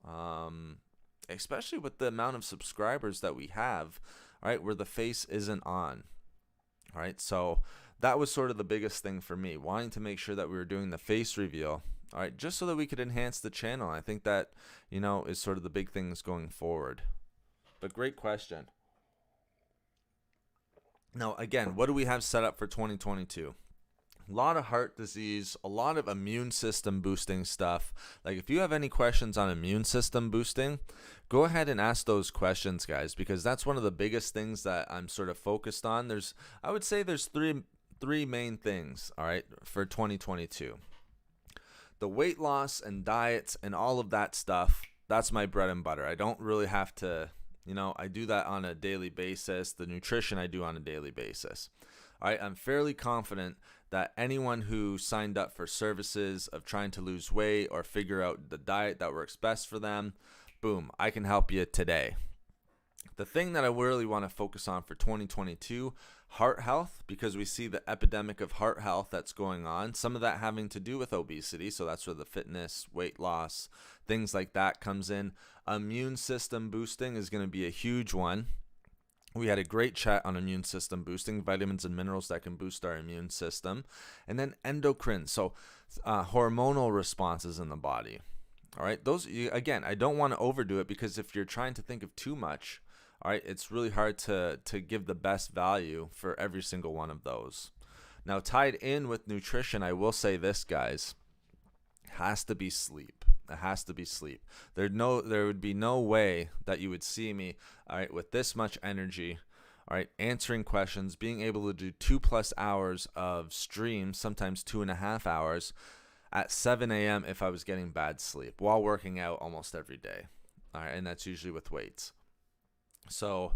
especially with the amount of subscribers that we have, right, where the face isn't on. All right, so that was sort of the biggest thing for me, wanting to make sure that we were doing the face reveal, all right, just so that we could enhance the channel. I think that, is sort of the big things going forward. But great question. Now, again, what do we have set up for 2022? A lot of heart disease, a lot of immune system boosting stuff. Like if you have any questions on immune system boosting, go ahead and ask those questions, guys, because that's one of the biggest things that I'm sort of focused on. I would say there's three main things, all right, for 2022. The weight loss and diets and all of that stuff, that's my bread and butter. I don't really have to, I do that on a daily basis. The nutrition I do on a daily basis. All right, I'm fairly confident that anyone who signed up for services of trying to lose weight or figure out the diet that works best for them, boom, I can help you today. The thing that I really want to focus on for 2022, heart health, because we see the epidemic of heart health that's going on. Some of that having to do with obesity, so that's where the fitness, weight loss, things like that comes in. Immune system boosting is going to be a huge one. We had a great chat on immune system boosting, vitamins and minerals that can boost our immune system. And then endocrine, so hormonal responses in the body. All right, those, again, I don't want to overdo it, because if you're trying to think of too much, all right, it's really hard to give the best value for every single one of those. Now, tied in with nutrition, I will say this, guys, has to be sleep. It has to be sleep. There would be no way that you would see me, all right, with this much energy, all right, answering questions, being able to do 2+ hours of streams, sometimes 2.5 hours at 7 a.m. if I was getting bad sleep while working out almost every day. All right, and that's usually with weights. So,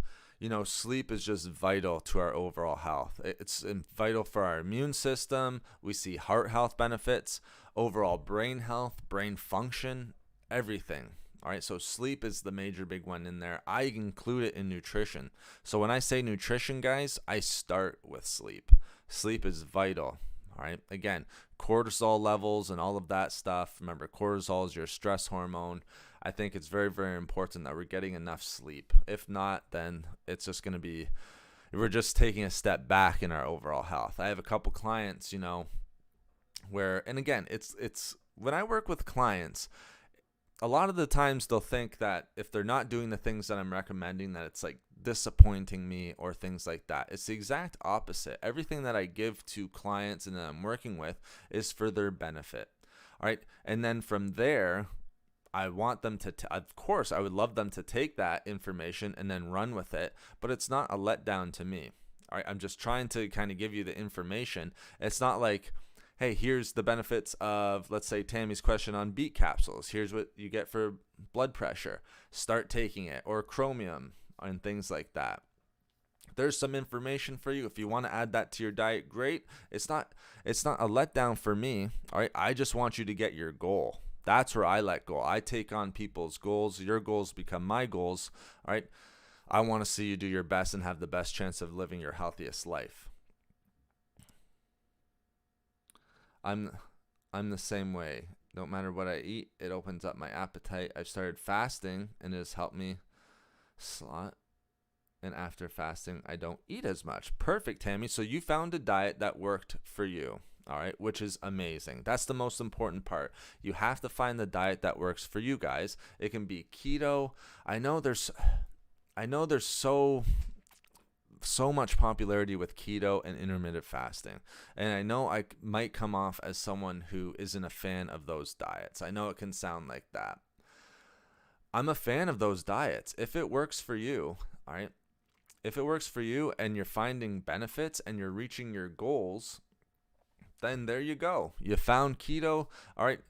sleep is just vital to our overall health. It's vital for our immune system. We see heart health benefits, overall brain health, brain function, everything. All right, so sleep is the major big one in there. I include it in nutrition. So when I say nutrition, guys, I start with sleep. Sleep is vital. All right, again, cortisol levels and all of that stuff. Remember, cortisol is your stress hormone. I think it's very, very important that we're getting enough sleep. If not, then it's just going to be, we're just taking a step back in our overall health. I have a couple clients, where, and again, it's when I work with clients, a lot of the times they'll think that if they're not doing the things that I'm recommending, that it's like disappointing me or things like that. It's the exact opposite. Everything that I give to clients and that I'm working with is for their benefit. All right. And then from there, I want them to, of course, I would love them to take that information and then run with it, but it's not a letdown to me. All right. I'm just trying to kind of give you the information. It's not like, hey, here's the benefits of, let's say, Tammy's question on beet capsules. Here's what you get for blood pressure. Start taking it, or chromium and things like that. There's some information for you. If you want to add that to your diet, great. It's not a letdown for me. All right. I just want you to get your goal. That's where I let go. I take on people's goals. Your goals become my goals. All right. I want to see you do your best and have the best chance of living your healthiest life. I'm the same way. No matter what I eat, it opens up my appetite. I've started fasting and it has helped me slot. And after fasting, I don't eat as much. Perfect, Tammy. So you found a diet that worked for you. All right, which is amazing. That's the most important part. You have to find the diet that works for you guys. It can be keto. I know there's so much popularity with keto and intermittent fasting. And I know I might come off as someone who isn't a fan of those diets. I know it can sound like that. I'm a fan of those diets. If it works for you, all right? If it works for you and you're finding benefits and you're reaching your goals, then there you go. You found keto. All right.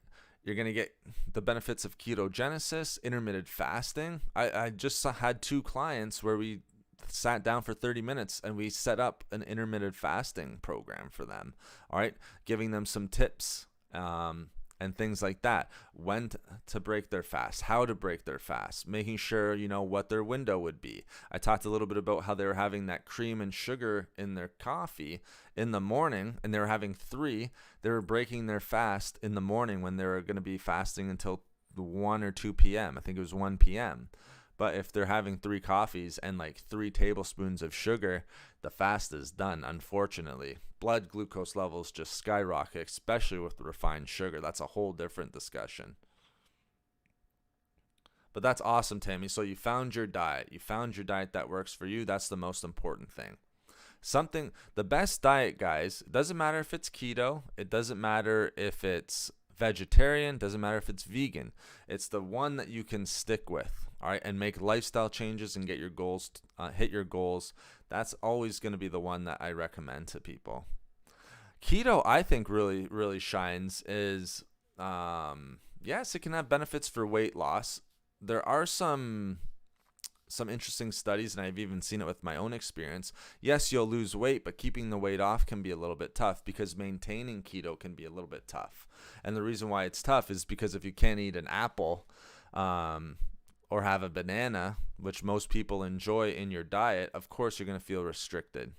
You're going to get the benefits of ketogenesis, intermittent fasting. I just had 2 clients where we sat down for 30 minutes and we set up an intermittent fasting program for them. All right. Giving them some tips and things like that. When to break their fast, how to break their fast, making sure you know what their window would be. I talked a little bit about how they were having that cream and sugar in their coffee in the morning, and they were having 3. They were breaking their fast in the morning when they were going to be fasting until 1 or 2 p.m. I think it was 1 p.m. But if they're having 3 coffees and like 3 tablespoons of sugar, the fast is done, unfortunately. Blood glucose levels just skyrocket, especially with the refined sugar. That's a whole different discussion. But that's awesome, Tammy. So you found your diet. You found your diet that works for you. That's the most important thing. The best diet, guys, it doesn't matter if it's keto. It doesn't matter if it's vegetarian. Doesn't matter if it's vegan. It's the one that you can stick with, all right, and make lifestyle changes and get your goals, hit your goals. That's always going to be the one that I recommend to people. Keto, I think, really, really shines is, yes, it can have benefits for weight loss. There are some interesting studies, and I've even seen it with my own experience. Yes, you'll lose weight, but keeping the weight off can be a little bit tough because maintaining keto can be a little bit tough. And the reason why it's tough is because if you can't eat an apple, or or have a banana, which most people enjoy in your diet, of course you're going to feel restricted.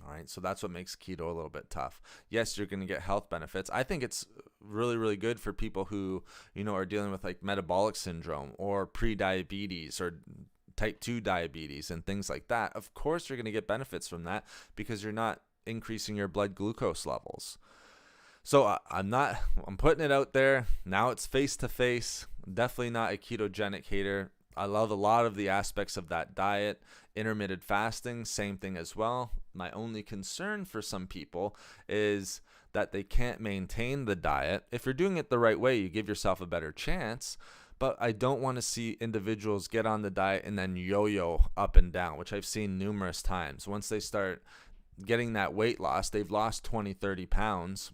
All right, so that's what makes keto a little bit tough. Yes, you're going to get health benefits. I think it's really, really good for people who, are dealing with like metabolic syndrome or pre-diabetes or type 2 diabetes and things like that. Of course, you're going to get benefits from that because you're not increasing your blood glucose levels. So I'm putting it out there. Now it's face to face. Definitely not a ketogenic hater. I love a lot of the aspects of that diet. Intermittent fasting, same thing as well. My only concern for some people is that they can't maintain the diet. If you're doing it the right way, you give yourself a better chance. But I don't want to see individuals get on the diet and then yo-yo up and down, which I've seen numerous times. Once they start getting that weight loss, they've lost 20, 30 pounds.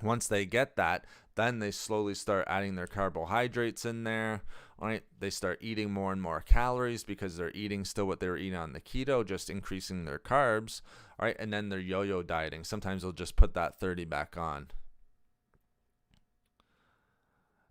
Once they get that, then they slowly start adding their carbohydrates in there. Right? They start eating more and more calories because they're eating still what they were eating on the keto, just increasing their carbs. All right? And then they're yo-yo dieting. Sometimes they'll just put that 30 back on.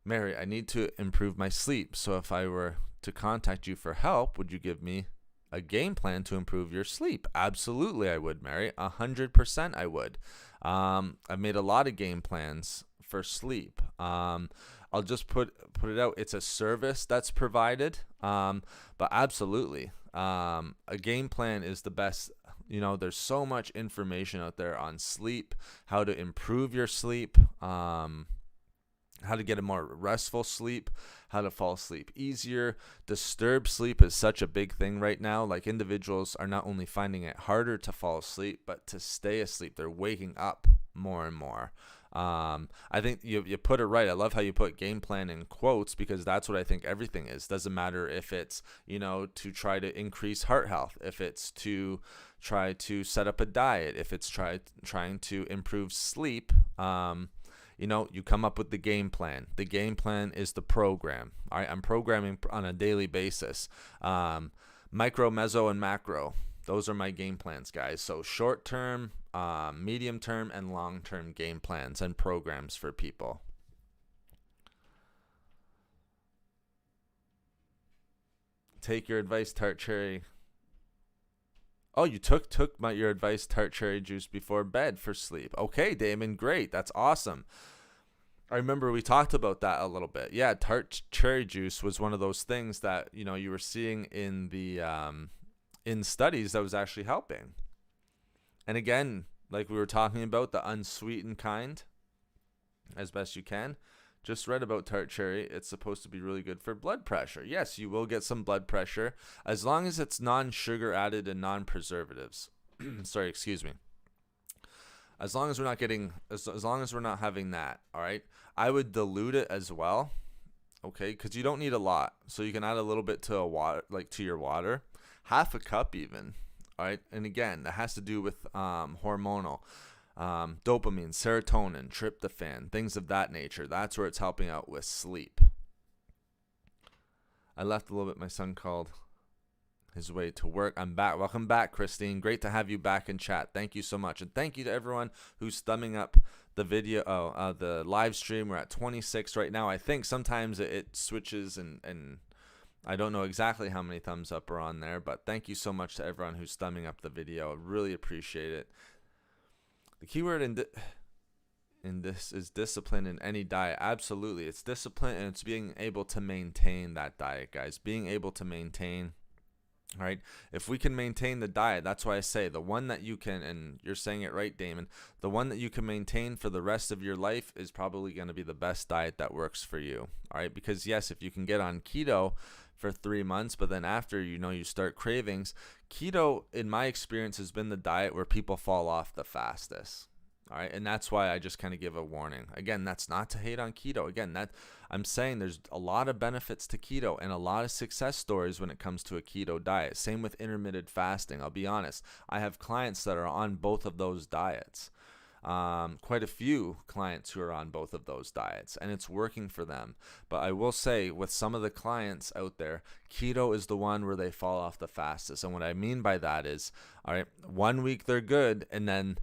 Mary, I need to improve my sleep. So if I were to contact you for help, would you give me a game plan to improve your sleep? Absolutely, I would, Mary. 100% I would. I've made a lot of game plans for sleep. I'll just put it out. It's a service that's provided, but absolutely, a game plan is the best. There's so much information out there on sleep, how to improve your sleep, how to get a more restful sleep, how to fall asleep easier. Disturbed sleep is such a big thing right now. Like, individuals are not only finding it harder to fall asleep, but to stay asleep. They're waking up more and more. I think you put it right. I love how you put game plan in quotes, because that's what I think everything is. Doesn't matter if it's, to try to increase heart health, if it's to try to set up a diet, if it's trying to improve sleep. You come up with the game plan. The game plan is the program. All right, I'm programming on a daily basis. Micro, meso, and macro. Those are my game plans, guys. So short-term, medium-term, and long-term game plans and programs for people. Take your advice, tart cherry. Oh, you took your advice, tart cherry juice before bed for sleep. Okay, Damon, great. That's awesome. I remember we talked about that a little bit. Yeah, tart cherry juice was one of those things that, you were seeing in the in studies that was actually helping. And again, like we were talking about, the unsweetened kind, as best you can. Just read about tart cherry. It's supposed to be really good for blood pressure. Yes, you will get some blood pressure as long as it's non-sugar added and non-preservatives. Sorry, excuse me. As long as we're not getting, as long as we're not having that, all right? I would dilute it as well, okay? Because you don't need a lot. So you can add a little bit to to your water, half a cup even, all right? And again, that has to do with hormonal. Dopamine, serotonin, tryptophan, things of that nature. That's where it's helping out with sleep. I left a little bit. My son called his way to work. I'm back. Welcome back, Christine. Great to have you back in chat. Thank you so much. And thank you to everyone who's thumbing up the video, the live stream. We're at 26 right now. I think sometimes it switches and I don't know exactly how many thumbs up are on there, but thank you so much to everyone who's thumbing up the video. I really appreciate it. The keyword in this is discipline in any diet. Absolutely. It's discipline, and it's being able to maintain that diet, guys. Being able to maintain, all right? If we can maintain the diet, that's why I say the one that you can, and you're saying it right, Damon, the one that you can maintain for the rest of your life is probably going to be the best diet that works for you, all right? Because, yes, if you can get on keto for 3 months, but then after, you start cravings. Keto, in my experience, has been the diet where people fall off the fastest. All right. And that's why I just kind of give a warning. Again, that's not to hate on keto. Again, that I'm saying there's a lot of benefits to keto and a lot of success stories when it comes to a keto diet. Same with intermittent fasting. I'll be honest. I have clients that are on both of those diets. Quite a few clients who are on both of those diets, and it's working for them. But I will say, with some of the clients out there, keto is the one where they fall off the fastest. And what I mean by that is, all right, 1 week they're good, and then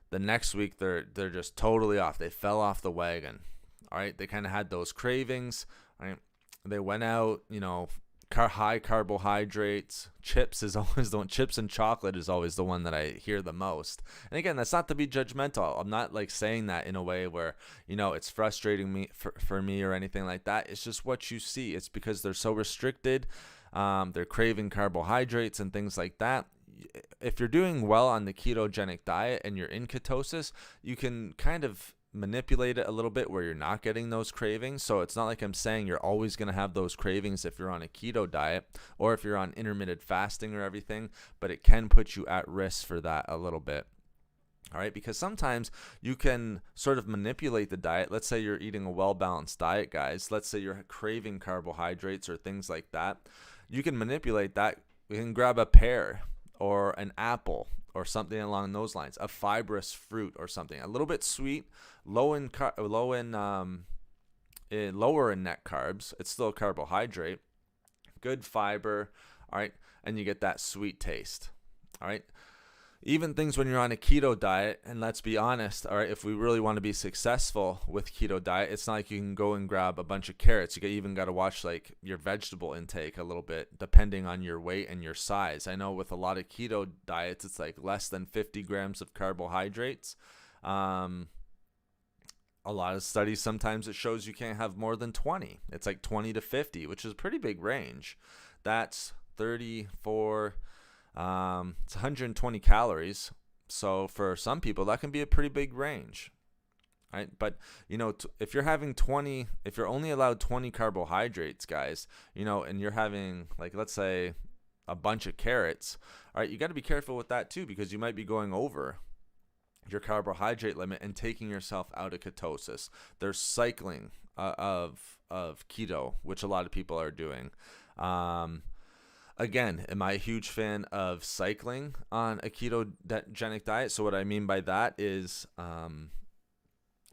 the next week they're just totally off. They fell off the wagon. All right, they kind of had those cravings. All right, they went out, high carbohydrates. Chips is always the one. Chips and chocolate is always the one that I hear the most. And again, that's not to be judgmental. I'm not like saying that in a way where, it's frustrating me for me or anything like that. It's just what you see. It's because they're so restricted. They're craving carbohydrates and things like that. If you're doing well on the ketogenic diet and you're in ketosis, you can kind of manipulate it a little bit where you're not getting those cravings. So it's not like I'm saying you're always going to have those cravings if you're on a keto diet or if you're on intermittent fasting or everything, but it can put you at risk for that a little bit. All right, because sometimes you can sort of manipulate the diet. Let's say you're eating a well-balanced diet, guys. Let's say you're craving carbohydrates or things like that. You can manipulate that. You can grab a pear or an apple or something along those lines, a fibrous fruit or something, a little bit sweet, lower in net carbs. It's still a carbohydrate, good fiber, all right, and you get that sweet taste, all right. Even things when you're on a keto diet, and let's be honest, all right, if we really want to be successful with keto diet, it's not like you can go and grab a bunch of carrots. You even got to watch like your vegetable intake a little bit, depending on your weight and your size. I know with a lot of keto diets, it's like less than 50 grams of carbohydrates. A lot of studies, sometimes it shows you can't have more than 20. It's like 20 to 50, which is a pretty big range. That's 34. It's 120 calories. So for some people, that can be a pretty big range, right? But, if you're having 20, if you're only allowed 20 carbohydrates, guys, and you're having, like, let's say a bunch of carrots, all right, you got to be careful with that too, because you might be going over your carbohydrate limit and taking yourself out of ketosis. There's cycling of keto, which a lot of people are doing. Again, am I a huge fan of cycling on a ketogenic diet? So what I mean by that is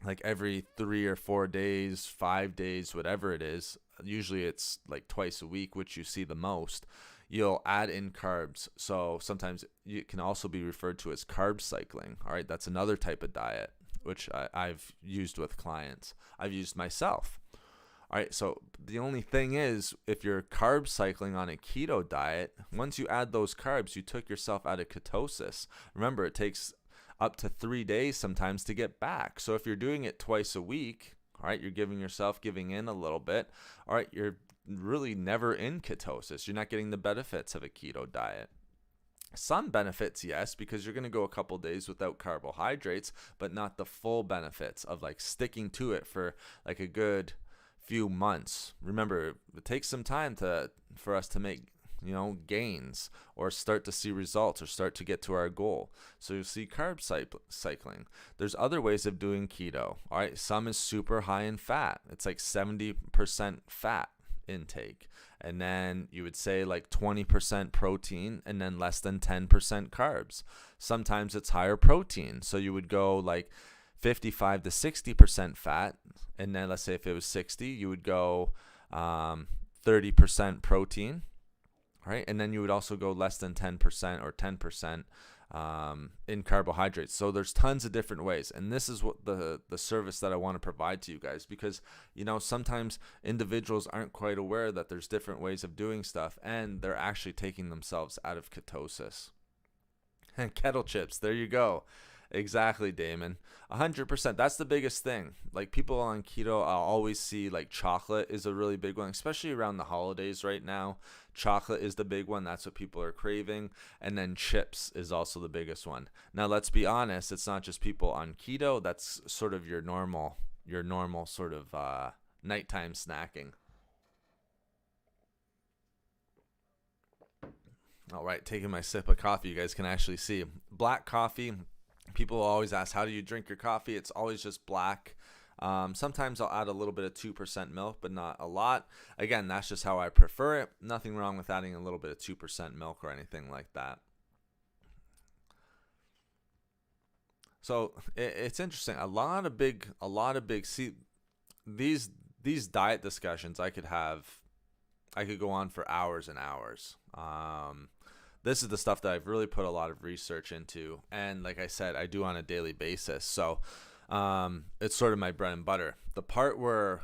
like every 3 or 4 days, 5 days, whatever it is, usually it's like twice a week, which you see the most, you'll add in carbs. So sometimes it can also be referred to as carb cycling. All right, that's another type of diet, which I've used with clients. I've used myself. All right, so the only thing is, if you're carb cycling on a keto diet, once you add those carbs, you took yourself out of ketosis. Remember, it takes up to 3 days sometimes to get back. So if you're doing it twice a week, all right, you're giving in a little bit. All right, you're really never in ketosis. You're not getting the benefits of a keto diet. Some benefits, yes, because you're going to go a couple days without carbohydrates, but not the full benefits of like sticking to it for like a good few months. Remember, it takes some time for us to make gains or start to see results or start to get to our goal. So you'll see carb cycling. There's other ways of doing keto. All right, some is super high in fat. It's like 70% fat intake, and then you would say like 20% protein and then less than 10% carbs. Sometimes it's higher protein, so you would go like 55 to 60% fat, and then let's say if it was 60, you would go 30% protein, right? And then you would also go less than 10% or 10% in carbohydrates. So there's tons of different ways, and this is what the service that I want to provide to you guys, because sometimes individuals aren't quite aware that there's different ways of doing stuff, and they're actually taking themselves out of ketosis. And kettle chips, there you go. Exactly, Damon. 100%. That's the biggest thing. Like people on keto, I'll always see like chocolate is a really big one, especially around the holidays right now. Chocolate is the big one. That's what people are craving. And then chips is also the biggest one. Now, let's be honest. It's not just people on keto. That's sort of your normal sort of nighttime snacking. All right, taking my sip of coffee. You guys can actually see black coffee. People always ask, how do you drink your coffee? It's always just black. Sometimes I'll add a little bit of 2% milk, but not a lot. Again, that's just how I prefer it. Nothing wrong with adding a little bit of 2% milk or anything like that. So it's interesting. A lot of big. See, these diet discussions I could go on for hours and hours. This is the stuff that I've really put a lot of research into, and like I said, I do on a daily basis. So it's sort of my bread and butter. The part where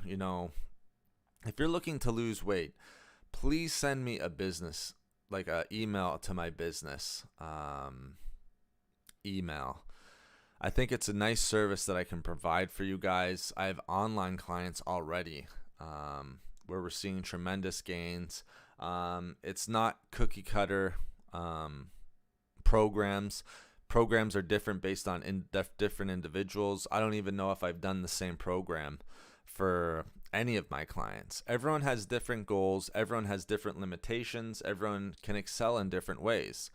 if you're looking to lose weight, please send me a business, like an email to my business email. I think it's a nice service that I can provide for you guys. I have online clients already where we're seeing tremendous gains. It's not cookie cutter programs. Programs are different based on different individuals. I don't even know if I've done the same program for any of my clients. Everyone has different goals. Everyone has different limitations. Everyone can excel in different ways.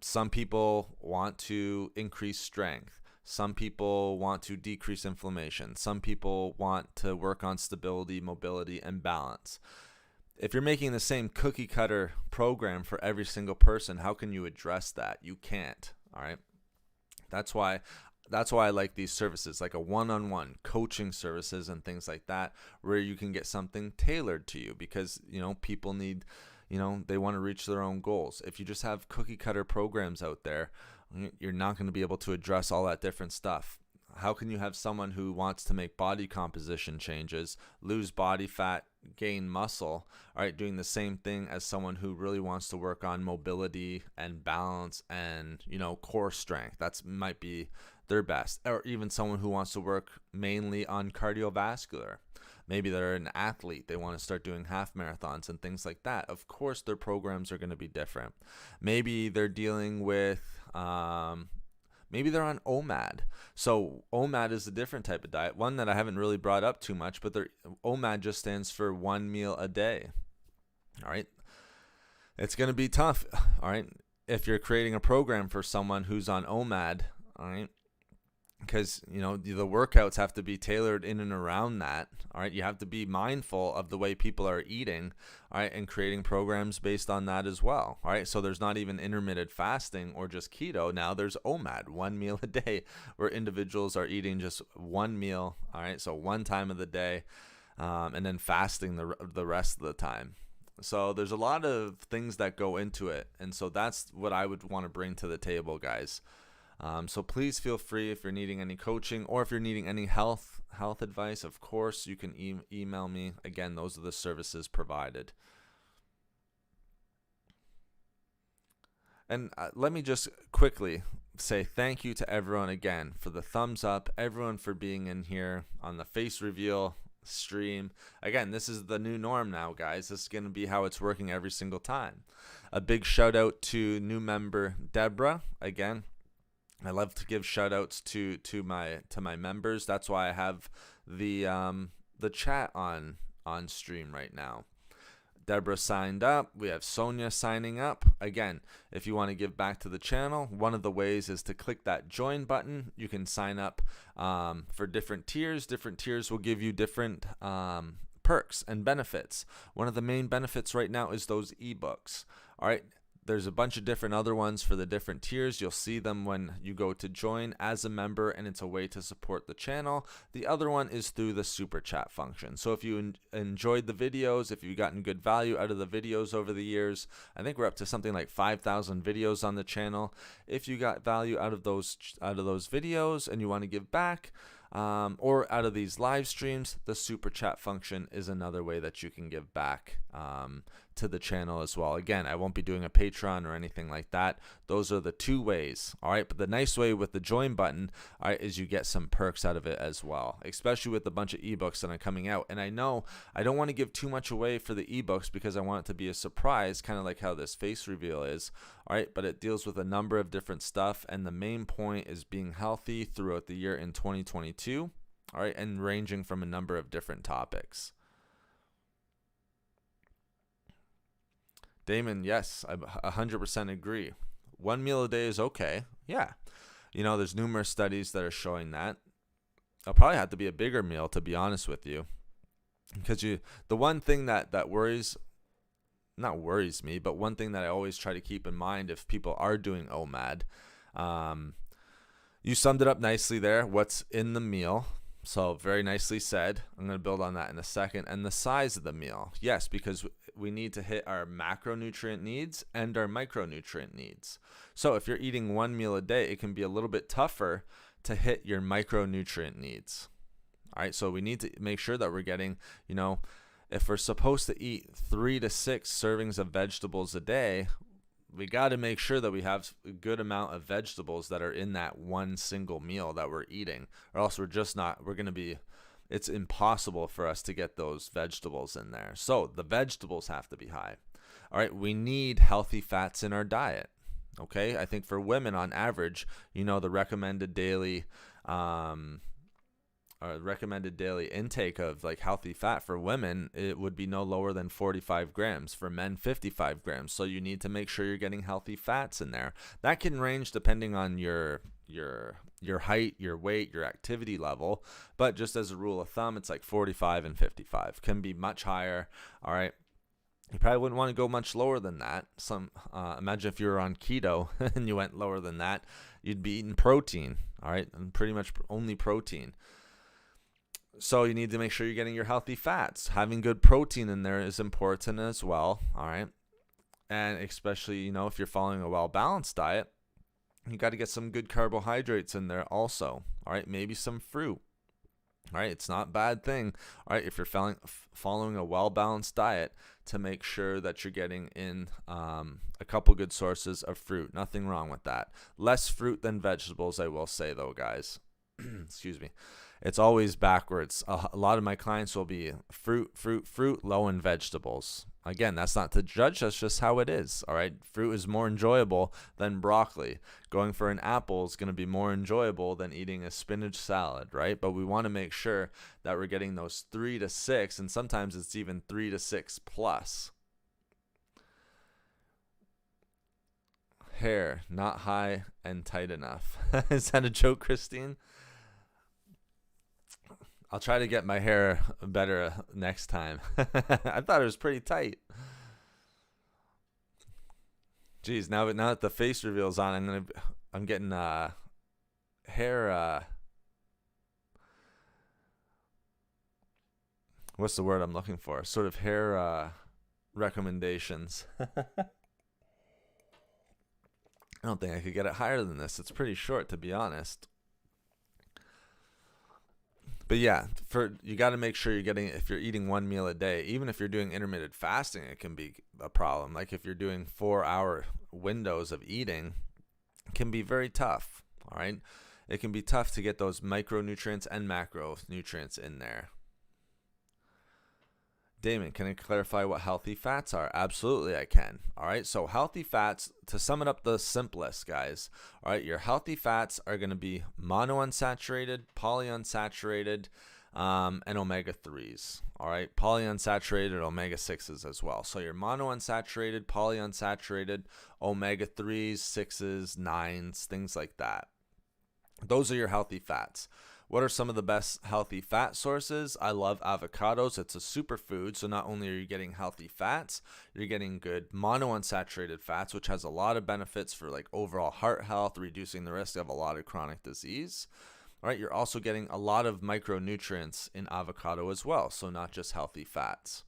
Some people want to increase strength. Some people want to decrease inflammation. Some people want to work on stability, mobility, and balance. If you're making the same cookie cutter program for every single person, how can you address that? You can't. All right. That's why I like these services, like a one-on-one coaching services and things like that, where you can get something tailored to you, because, people need, they want to reach their own goals. If you just have cookie cutter programs out there, you're not going to be able to address all that different stuff. How can you have someone who wants to make body composition changes, lose body fat, gain muscle, all right, doing the same thing as someone who really wants to work on mobility and balance and, core strength? That's might be their best. Or even someone who wants to work mainly on cardiovascular. Maybe they're an athlete. They want to start doing half marathons and things like that. Of course, their programs are going to be different. Maybe they're dealing with maybe they're on OMAD. So OMAD is a different type of diet, one that I haven't really brought up too much, but OMAD just stands for 1 meal a day. All right. It's going to be tough. All right. If you're creating a program for someone who's on OMAD, all right, because, the workouts have to be tailored in and around that. All right. You have to be mindful of the way people are eating. All right. And creating programs based on that as well. All right. So there's not even intermittent fasting or just keto. Now there's OMAD, 1 meal a day, where individuals are eating just one meal. All right. So one time of the day, and then fasting the rest of the time. So there's a lot of things that go into it. And so that's what I would want to bring to the table, guys. So please feel free, if you're needing any coaching or if you're needing any health advice, of course, you can email me. Again, those are the services provided. And let me just quickly say thank you to everyone again for the thumbs up, everyone for being in here on the face reveal stream. Again, this is the new norm now, guys. This is going to be how it's working every single time. A big shout out to new member Deborah. Again, I love to give shout outs to my members. That's why I have the chat on stream right now. Deborah signed up. We have Sonia signing up. Again, if you want to give back to the channel, one of the ways is to click that join button. You can sign up for different tiers. Different tiers will give you different perks and benefits. One of the main benefits right now is those ebooks. All right. There's a bunch of different other ones for the different tiers. You'll see them when you go to join as a member, and it's a way to support the channel. The other one is through the super chat function. So if you enjoyed the videos, if you've gotten good value out of the videos over the years, I think we're up to something like 5,000 videos on the channel. If you got value out of those videos and you want to give back, or out of these live streams, the super chat function is another way that you can give back to the channel as well. Again, I won't be doing a Patreon or anything like that. Those are the two ways. All right. But the nice way with the join button, all right, is you get some perks out of it as well, especially with a bunch of ebooks that are coming out. And I know I don't want to give too much away for the ebooks because I want it to be a surprise, kind of like how this face reveal is. All right. But it deals with a number of different stuff. And the main point is being healthy throughout the year in 2022. All right. And ranging from a number of different topics. Damon, yes, I 100% agree. 1 meal a day is okay. Yeah. There's numerous studies that are showing that. I'll probably have to be a bigger meal, to be honest with you. Because the one thing that not worries me, but one thing that I always try to keep in mind if people are doing OMAD, you summed it up nicely there, what's in the meal. So very nicely said. I'm going to build on that in a second. And the size of the meal. Yes, because we need to hit our macronutrient needs and our micronutrient needs. So if you're eating 1 meal a day, it can be a little bit tougher to hit your micronutrient needs. All right, so we need to make sure that we're getting, if we're supposed to eat 3 to 6 servings of vegetables a day, we got to make sure that we have a good amount of vegetables that are in that one single meal that we're eating, or else it's impossible for us to get those vegetables in there. So the vegetables have to be high. All right, we need healthy fats in our diet. Okay, I think for women on average, the recommended daily intake of like healthy fat for women, it would be no lower than 45 grams. For men, 55 grams. So you need to make sure you're getting healthy fats in there. That can range depending on your height, your weight, your activity level. But just as a rule of thumb, it's like 45 and 55. Can be much higher. All right. You probably wouldn't want to go much lower than that. Imagine if you were on keto and you went lower than that, you'd be eating protein. All right. And pretty much only protein. So you need to make sure you're getting your healthy fats. Having good protein in there is important as well. All right. And especially, if you're following a well-balanced diet, you got to get some good carbohydrates in there also. All right. Maybe some fruit. All right. It's not a bad thing. All right. If you're following a well-balanced diet, to make sure that you're getting in a couple good sources of fruit. Nothing wrong with that. Less fruit than vegetables, I will say, though, guys. Excuse me. It's always backwards. A lot of my clients will be fruit, low in vegetables. Again, that's not to judge. That's just how it is. All right. Fruit is more enjoyable than broccoli. Going for an apple is going to be more enjoyable than eating a spinach salad, right? But we want to make sure that we're getting those 3 to 6, and sometimes it's even 3 to 6 plus. Hair, not high and tight enough. Is that a joke, Christine? I'll try to get my hair better next time. I thought it was pretty tight. Geez, now that the face reveal's on, I'm getting hair. What's the word I'm looking for? Sort of hair recommendations. I don't think I could get it higher than this. It's pretty short, to be honest. But yeah, you got to make sure you're getting, if you're eating one meal a day, even if you're doing intermittent fasting, it can be a problem. Like if you're doing 4-hour windows of eating, it can be very tough. All right. It can be tough to get those micronutrients and macronutrients in there. Damon, can I clarify what healthy fats are? Absolutely, I can. All right. So healthy fats, to sum it up the simplest, guys. All right. Your healthy fats are going to be monounsaturated, polyunsaturated, and omega-3s. All right. Polyunsaturated, omega-6s as well. So your monounsaturated, polyunsaturated, omega-3s, 6s, 9s, things like that. Those are your healthy fats. What are some of the best healthy fat sources? I love avocados. It's a superfood. So not only are you getting healthy fats, you're getting good monounsaturated fats, which has a lot of benefits for like overall heart health, reducing the risk of a lot of chronic disease. All right, you're also getting a lot of micronutrients in avocado as well. So not just healthy fats.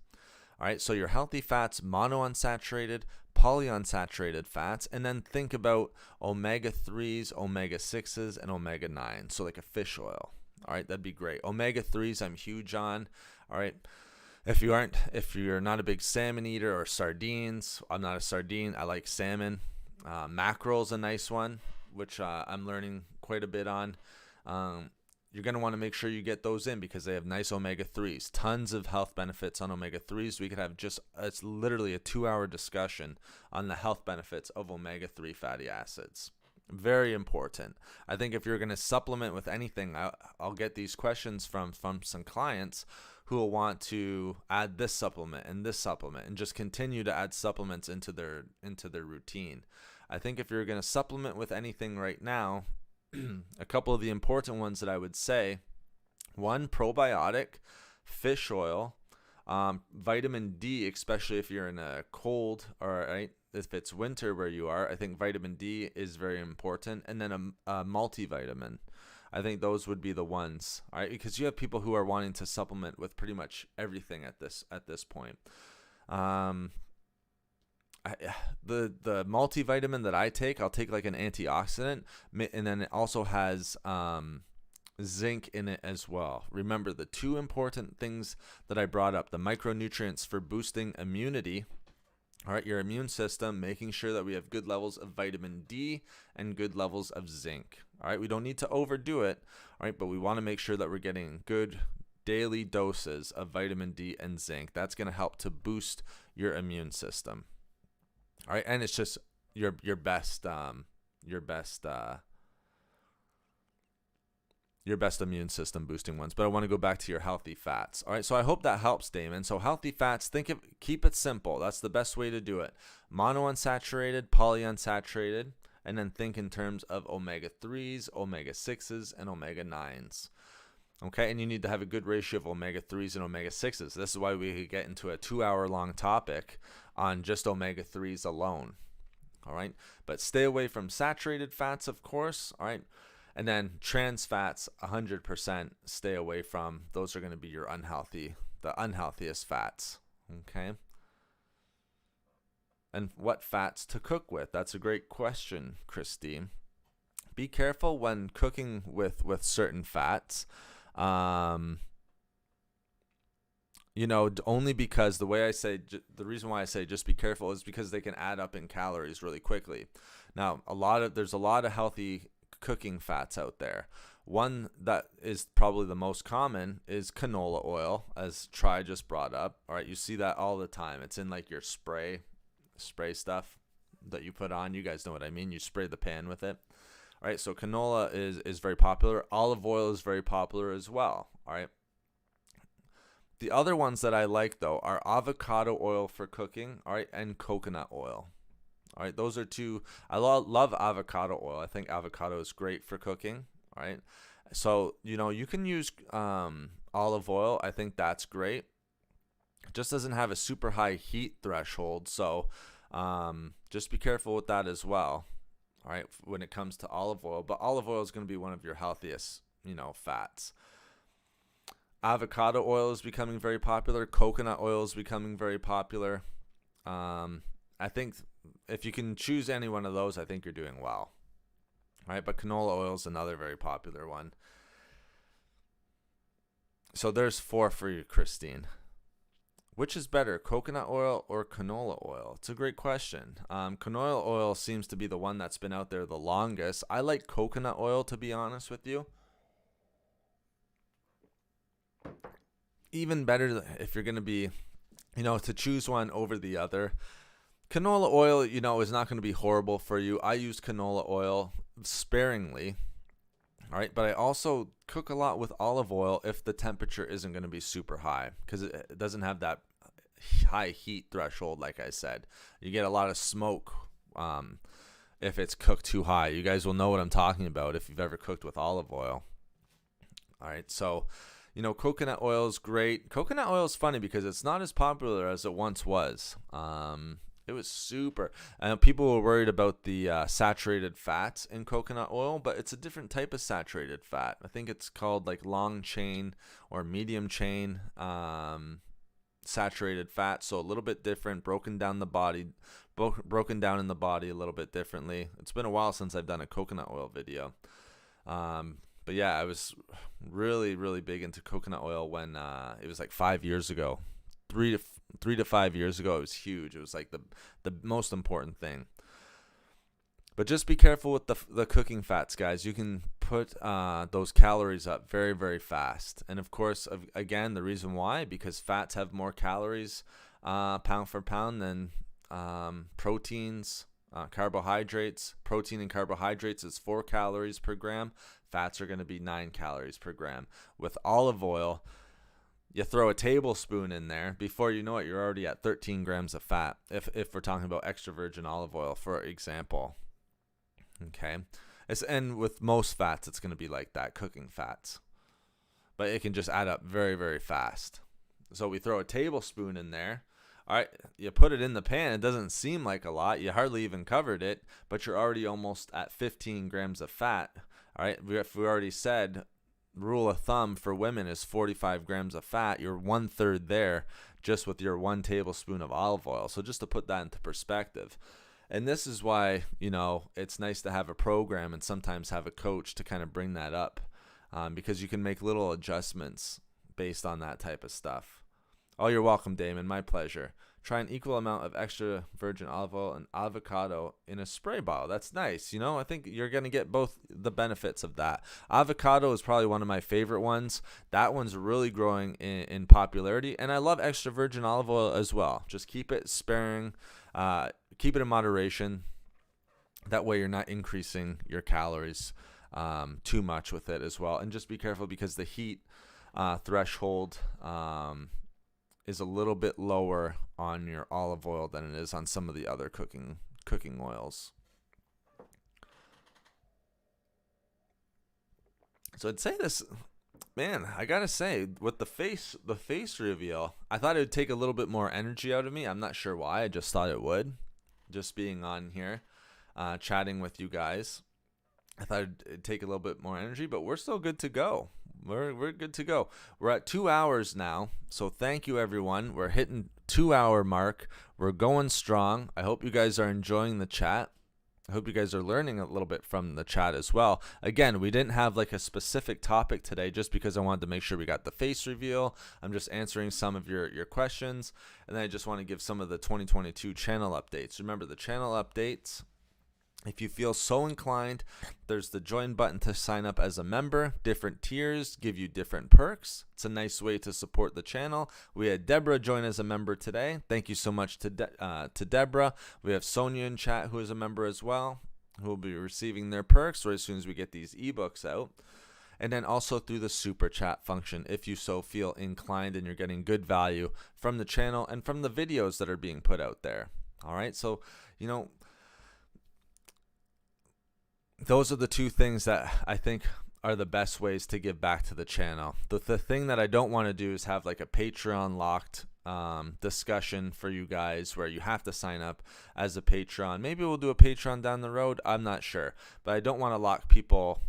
All right, so your healthy fats, monounsaturated, polyunsaturated fats, and then think about omega-3s, omega-6s, and omega-9s, so like a fish oil. All right, that'd be great. Omega-3s, I'm huge on. All right, if you're not a big salmon eater or sardines, I'm not a sardine. I like salmon. Mackerel's a nice one, which I'm learning quite a bit on. You're going to want to make sure you get those in because they have nice omega-3s. Tons of health benefits on omega-3s. We could have it's literally a 2-hour discussion on the health benefits of omega-3 fatty acids. Very important. I think if you're going to supplement with anything, I'll get these questions from some clients who will want to add this supplement and just continue to add supplements into their routine. I think if you're going to supplement with anything right now, a couple of the important ones that I would say: 1, probiotic, fish oil, vitamin D, especially if you're in a cold or right, if it's winter where you are. I think vitamin D is very important, and then a multivitamin. I think those would be the ones, all right, because you have people who are wanting to supplement with pretty much everything at this point. The multivitamin that I'll take like an antioxidant, and then it also has zinc in it as well. Remember the two important things that I brought up, the micronutrients for boosting immunity. All right, your immune system, making sure that we have good levels of vitamin D and good levels of zinc. All right, we don't need to overdo it, all right, but we want to make sure that we're getting good daily doses of vitamin D and zinc. That's going to help to boost your immune system. All right, and it's just your best immune system boosting ones. But I want to go back to your healthy fats. All right, so I hope that helps, Damon. So healthy fats, keep it simple. That's the best way to do it. Monounsaturated, polyunsaturated, and then think in terms of omega-3s, omega-6s, and omega-9s. Okay, and you need to have a good ratio of omega-3s and omega-6s. This is why we could get into a 2-hour-long topic on just omega-3s alone. All right, but stay away from saturated fats, of course. All right. And then trans fats, 100% stay away from. Those are going to be the unhealthiest fats. Okay. And what fats to cook with? That's a great question, Christine. Be careful when cooking with certain fats. Only because the reason why I say just be careful is because they can add up in calories really quickly. Now, there's a lot of healthy cooking fats out there. One that is probably the most common is canola oil, as Tri just brought up. All right, you see that all the time. It's in like your spray stuff that you put on. You guys know what I mean. You spray the pan with it. All right, so canola is very popular. Olive oil is very popular as well. All right. The other ones that I like, though, are avocado oil for cooking, all right, and coconut oil. All right, those are two. I love avocado oil. I think avocado is great for cooking. All right, so you can use olive oil. I think that's great. It just doesn't have a super high heat threshold, so just be careful with that as well. All right, when it comes to olive oil, but olive oil is going to be one of your healthiest, fats. Avocado oil is becoming very popular. Coconut oil is becoming very popular. I think if you can choose any one of those, I think you're doing well. All right, but canola oil is another very popular one. So there's 4 for you, Christine. Which is better, coconut oil or canola oil? It's a great question. Canola oil seems to be the one that's been out there the longest. I like coconut oil, to be honest with you. Even better if you're going to be, to choose one over the other. Canola oil, is not going to be horrible for you. I use canola oil sparingly. All right, but I also cook a lot with olive oil if the temperature isn't going to be super high, because it doesn't have that high heat threshold, like I said. You get a lot of smoke if it's cooked too high. You guys will know what I'm talking about if you've ever cooked with olive oil. All right, so coconut oil is great. Coconut oil is funny because it's not as popular as it once was. It was super. People were worried about the saturated fats in coconut oil, but it's a different type of saturated fat. I think it's called like long chain or medium chain saturated fat. So a little bit different, broken down in the body a little bit differently. It's been a while since I've done a coconut oil video. But yeah, I was really, really big into coconut oil when it was like 5 years ago. 3 to 5 years ago, it was huge. It was like the most important thing. But just be careful with the cooking fats, guys. You can put those calories up very, very fast. And of course, again, the reason why, because fats have more calories pound for pound than proteins, carbohydrates. Protein and carbohydrates is 4 calories per gram. Fats are going to be 9 calories per gram. With olive oil, you throw a tablespoon in there, before you know it, you're already at 13 grams of fat, if we're talking about extra virgin olive oil, for example. Okay? And with most fats, it's going to be like that, cooking fats. But it can just add up very, very fast. So we throw a tablespoon in there. All right, you put it in the pan. It doesn't seem like a lot. You hardly even covered it, but you're already almost at 15 grams of fat. All right, we already said rule of thumb for women is 45 grams of fat. You're 1/3 there just with your 1 tablespoon of olive oil. So just to put that into perspective. And this is why, it's nice to have a program and sometimes have a coach to kind of bring that up because you can make little adjustments based on that type of stuff. Oh, you're welcome, Damon. My pleasure. Try an equal amount of extra virgin olive oil and avocado in a spray bottle. That's nice. You know, I think you're going to get both the benefits of that. Avocado is probably one of my favorite ones. That one's really growing in popularity. And I love extra virgin olive oil as well. Just keep it sparing. Keep it in moderation. That way you're not increasing your calories too much with it as well. And just be careful because the heat threshold is a little bit lower on your olive oil than it is on some of the other cooking oils. So I'd say this, man, I gotta say, with the face reveal, I thought it would take a little bit more energy out of me. I'm not sure why. I just thought it would. Just being on here, chatting with you guys, I thought it'd take a little bit more energy, but we're still good to go. We're good to go. We're at 2 hours now, so thank you, everyone. We're hitting 2-hour mark. We're going strong. I hope you guys are enjoying the chat. I hope you guys are learning a little bit from the chat as well. Again, we didn't have like a specific topic today just because I wanted to make sure we got the face reveal. I'm just answering some of your questions, and then I just want to give some of the 2022 channel updates. Remember the channel updates. If you feel so inclined, there's the join button to sign up as a member. Different tiers give you different perks. It's a nice way to support the channel. We had Deborah join as a member today. Thank you so much to Deborah. We have Sonia in chat who is a member as well, who will be receiving their perks right as soon as we get these ebooks out. And then also through the super chat function if you so feel inclined and you're getting good value from the channel and from the videos that are being put out there. All right, so, you know, those are the two things that I think are the best ways to give back to the channel. The thing that I don't want to do is have like a Patreon locked discussion for you guys where you have to sign up as a Patreon. Maybe we'll do a Patreon down the road. I'm not sure, but I don't want to lock people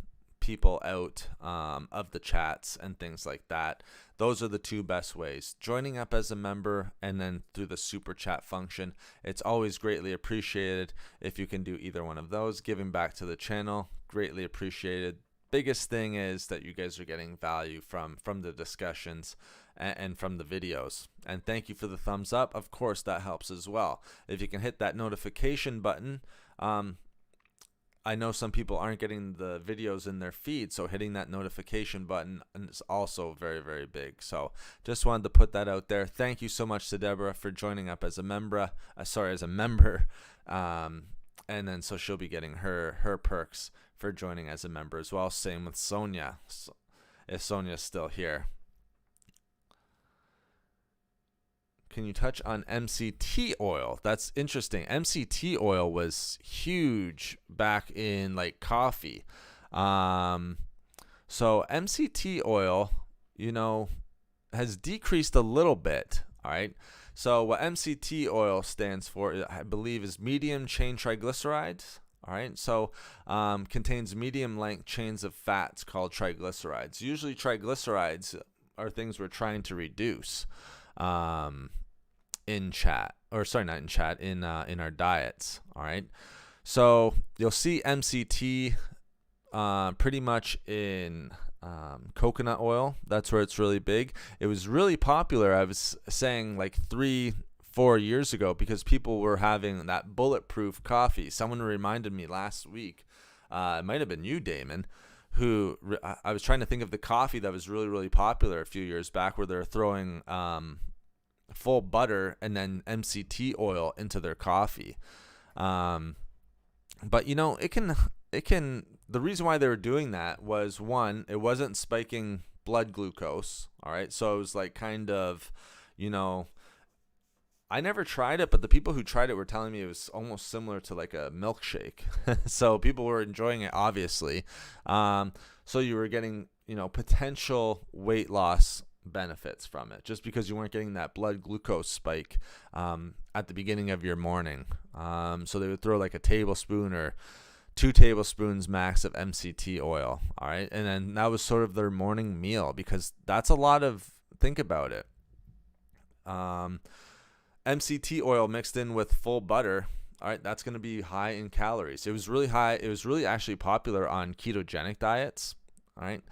out of the chats and things like that. Those are the two best ways. Joining up as a member and then through the super chat function. It's always greatly appreciated if you can do either one of those. Giving back to the channel, greatly appreciated. Biggest thing is that you guys are getting value from the discussions and from the videos. And thank you for the thumbs up. Of course, that helps as well. If you can hit that notification button, I know some people aren't getting the videos in their feed, so hitting that notification button is also very, very big. So just wanted to put that out there. Thank you so much to Deborah for joining up as a member. And then so she'll be getting her perks for joining as a member as well. Same with Sonia, if Sonia's still here. Can you touch on MCT oil? That's interesting. MCT oil was huge back in like coffee. So MCT oil, you know, has decreased a little bit. All right. So what MCT oil stands for, I believe, is medium chain triglycerides. All right. So contains medium length chains of fats called triglycerides. Usually triglycerides are things we're trying to reduce. In our diets. All right, so you'll see MCT pretty much in coconut oil. That's where it's really big. It was really popular, I was saying, like 3-4 years ago, because people were having that bulletproof coffee. Someone reminded me last week, it might have been you, Damon, who I was trying to think of the coffee that was really, really popular a few years back, where they're throwing full butter and then MCT oil into their coffee. But you know, it can, the reason why they were doing that was, one, it wasn't spiking blood glucose. All right. So it was like kind of, you know, I never tried it, but the people who tried it were telling me it was almost similar to like a milkshake. So people were enjoying it, obviously. So you were getting, you know, potential weight loss benefits from it, just because you weren't getting that blood glucose spike at the beginning of your morning. So they would throw like a tablespoon or 2 tablespoons max of MCT oil. All right. And then that was sort of their morning meal, because that's a lot of, think about it. MCT oil mixed in with full butter. All right. That's going to be high in calories. It was really high. It was really actually popular on ketogenic diets. All right.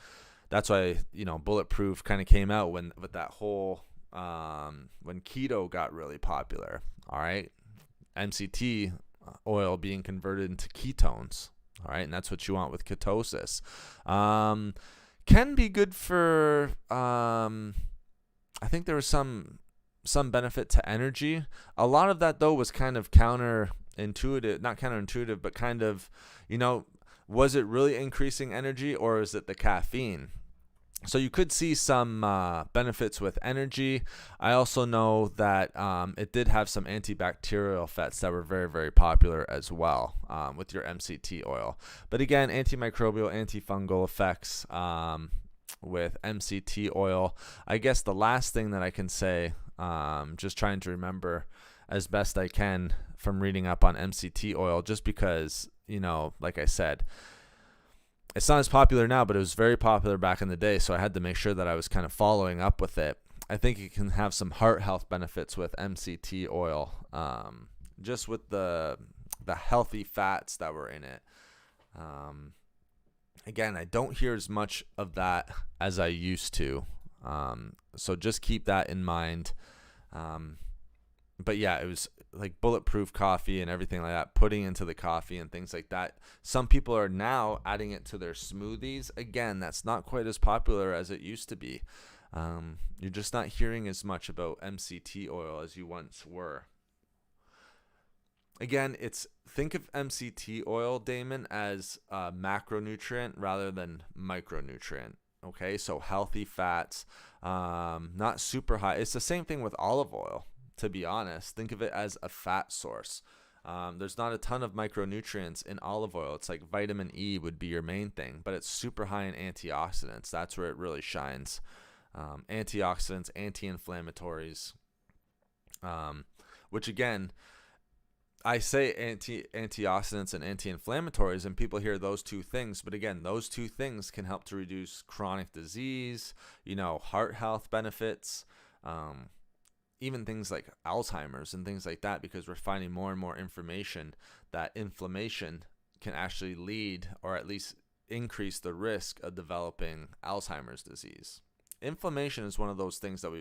that's why, Bulletproof kind of came out with that whole when keto got really popular. All right, MCT oil being converted into ketones. All right, and that's what you want with ketosis. Can be good for I think there was some benefit to energy. A lot of that though was kind of counterintuitive, not counterintuitive, but kind of, was it really increasing energy, or is it the caffeine? So you could see some benefits with energy. I also know that it did have some antibacterial effects that were very, very popular as well with your MCT oil. But again, antimicrobial, antifungal effects with MCT oil. I guess the last thing that I can say, just trying to remember as best I can from reading up on MCT oil, just because, like I said, it's not as popular now, but it was very popular back in the day, so I had to make sure that I was kind of following up with it. I think it can have some heart health benefits with MCT oil, just with the healthy fats that were in it. Again, I don't hear as much of that as I used to, so just keep that in mind. But yeah, it was like bulletproof coffee and everything like that, putting into the coffee and things like that. Some people are now adding it to their smoothies. Again, that's not quite as popular as it used to be. You're just not hearing as much about MCT oil as you once were. Again, think of MCT oil, Damon, as a macronutrient rather than micronutrient. Okay, so healthy fats, not super high. It's the same thing with olive oil. To be honest, think of it as a fat source. There's not a ton of micronutrients in olive oil. It's like vitamin E would be your main thing, but it's super high in antioxidants. That's where it really shines. Antioxidants, anti-inflammatories, which again, I say antioxidants and anti-inflammatories, and people hear those two things, but again, those two things can help to reduce chronic disease, heart health benefits, even things like Alzheimer's and things like that, because we're finding more and more information that inflammation can actually lead, or at least increase the risk of developing Alzheimer's disease. Inflammation is one of those things that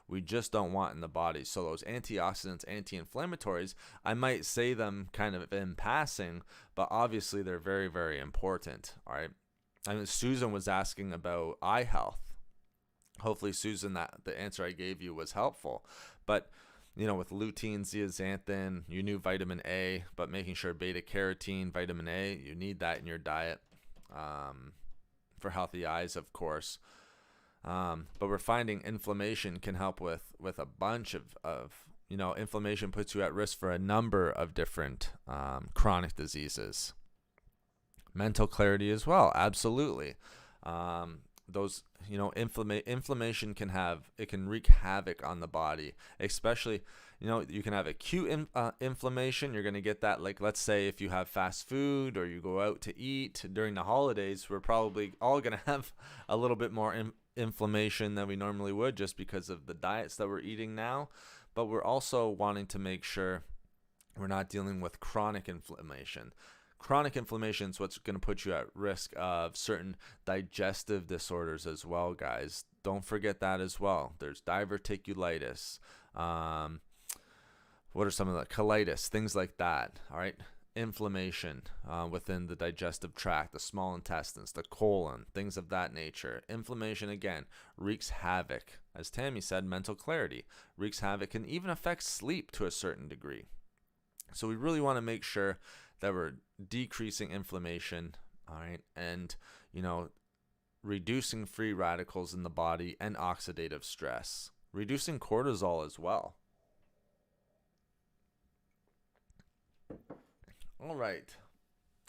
we just don't want in the body. So those antioxidants, anti-inflammatories, I might say them kind of in passing, but obviously they're very, very important. All right. I mean, Susan was asking about eye health. Hopefully, Susan, that the answer I gave you was helpful. But, with lutein, zeaxanthin, you knew vitamin A, but making sure beta carotene, vitamin A, you need that in your diet for healthy eyes, of course. But we're finding inflammation can help with a bunch of inflammation puts you at risk for a number of different chronic diseases. Mental clarity as well, absolutely. Those inflammation can wreak havoc on the body, especially you can have acute inflammation. You're going to get that, like, let's say if you have fast food or you go out to eat during the holidays, we're probably all going to have a little bit more inflammation than we normally would, just because of the diets that we're eating now. But we're also wanting to make sure we're not dealing with chronic inflammation. Chronic inflammation is what's going to put you at risk of certain digestive disorders as well, guys. Don't forget that as well. There's diverticulitis. What are some of the colitis, things like that? All right. Inflammation within the digestive tract, the small intestines, the colon, things of that nature. Inflammation, again, wreaks havoc. As Tammy said, mental clarity wreaks havoc and even affects sleep to a certain degree. So we really want to make sure that we're decreasing inflammation, all right, and reducing free radicals in the body and oxidative stress, reducing cortisol as well. All right.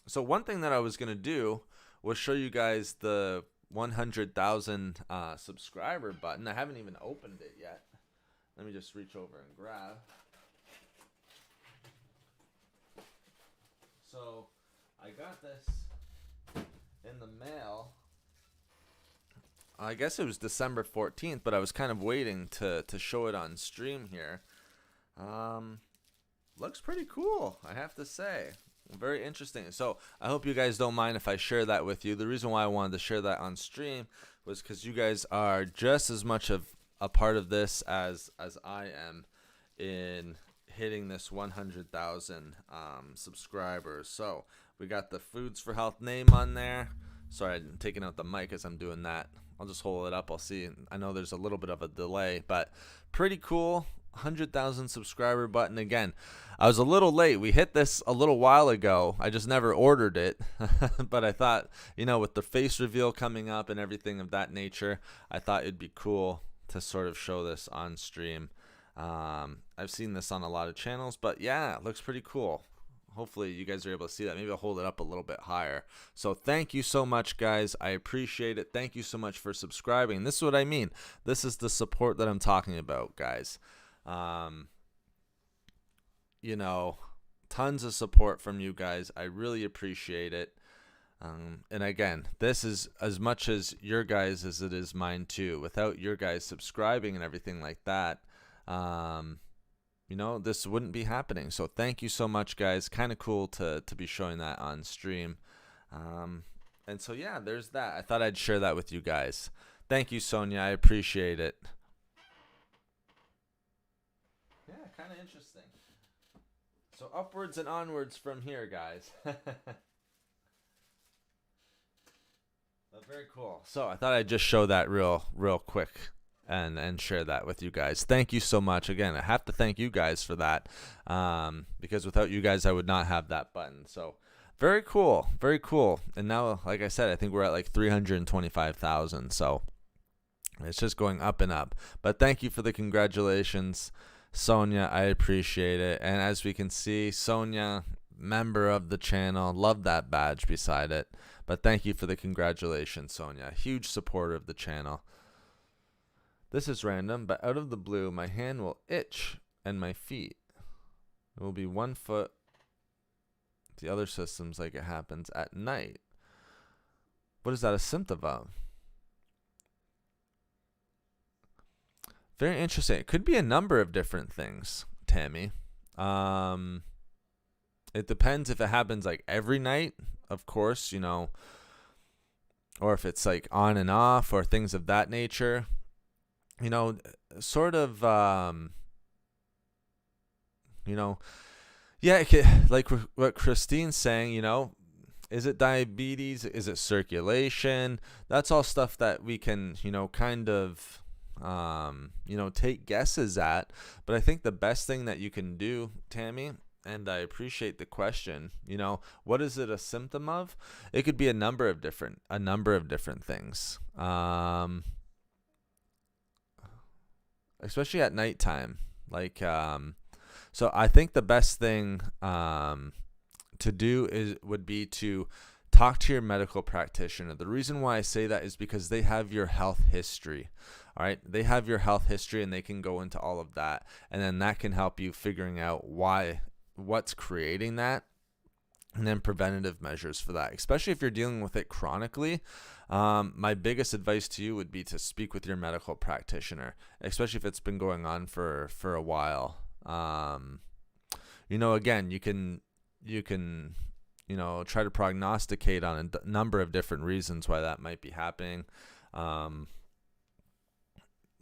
So one thing that I was going to do was show you guys the 100,000 subscriber button. I haven't even opened it yet. Let me just reach over and grab. So I got this in the mail. I guess it was December 14th, but I was kind of waiting to show it on stream here. Looks pretty cool, I have to say. Very interesting. So I hope you guys don't mind if I share that with you. The reason why I wanted to share that on stream was because you guys are just as much of a part of this as I am in hitting this 100,000 subscribers. So we got the Foods for Health name on there. Sorry, I'm taking out the mic as I'm doing that. I'll just hold it up. I'll see. I know there's a little bit of a delay, but pretty cool. 100,000 subscriber button again. I was a little late. We hit this a little while ago. I just never ordered it. But I thought, with the face reveal coming up and everything of that nature, I thought it'd be cool to sort of show this on stream. I've seen this on a lot of channels, but yeah, it looks pretty cool. Hopefully you guys are able to see that. Maybe I'll hold it up a little bit higher. So thank you so much, guys. I appreciate it. Thank you so much for subscribing. This is what I mean. This is the support that I'm talking about, guys. Tons of support from you guys. I really appreciate it. And again, this is as much as your guys as it is mine too. Without your guys subscribing and everything like that, this wouldn't be happening. So thank you so much, guys. Kind of cool to be showing that on stream. And so yeah, there's that. I thought I'd share that with you guys. Thank you, Sonia. I appreciate it. Yeah, kind of interesting. So upwards and onwards from here, guys. Very cool. So I thought I'd just show that real quick and share that with you guys. Thank you so much. Again, I have to thank you guys for that, because without you guys, I would not have that button. So very cool. Very cool. And now, like I said, I think we're at like 325,000. So it's just going up and up. But thank you for the congratulations, Sonia. I appreciate it. And as we can see, Sonia, member of the channel, love that badge beside it. But thank you for the congratulations, Sonia. Huge supporter of the channel. This is random, but out of the blue, my hand will itch and my feet. It will be 1 foot. The other systems like it happens at night. What is that a symptom of? Very interesting. It could be a number of different things, Tammy. It depends if it happens like every night, of course, or if it's like on and off or things of that nature. Sort of, yeah, it could, like what Christine's saying, is it diabetes? Is it circulation? That's all stuff that we can, kind of, take guesses at. But I think the best thing that you can do, Tammy, and I appreciate the question, what is it a symptom of? It could be a number of different things. Especially at nighttime. So I think the best thing to do would be to talk to your medical practitioner. The reason why I say that is because they have your health history. All right, they have your health history and they can go into all of that, and then that can help you figuring out what's creating that, and then preventative measures for that, especially if you're dealing with it chronically. My biggest advice to you would be to speak with your medical practitioner, especially if it's been going on for a while. Again, you can try to prognosticate on a number of different reasons why that might be happening.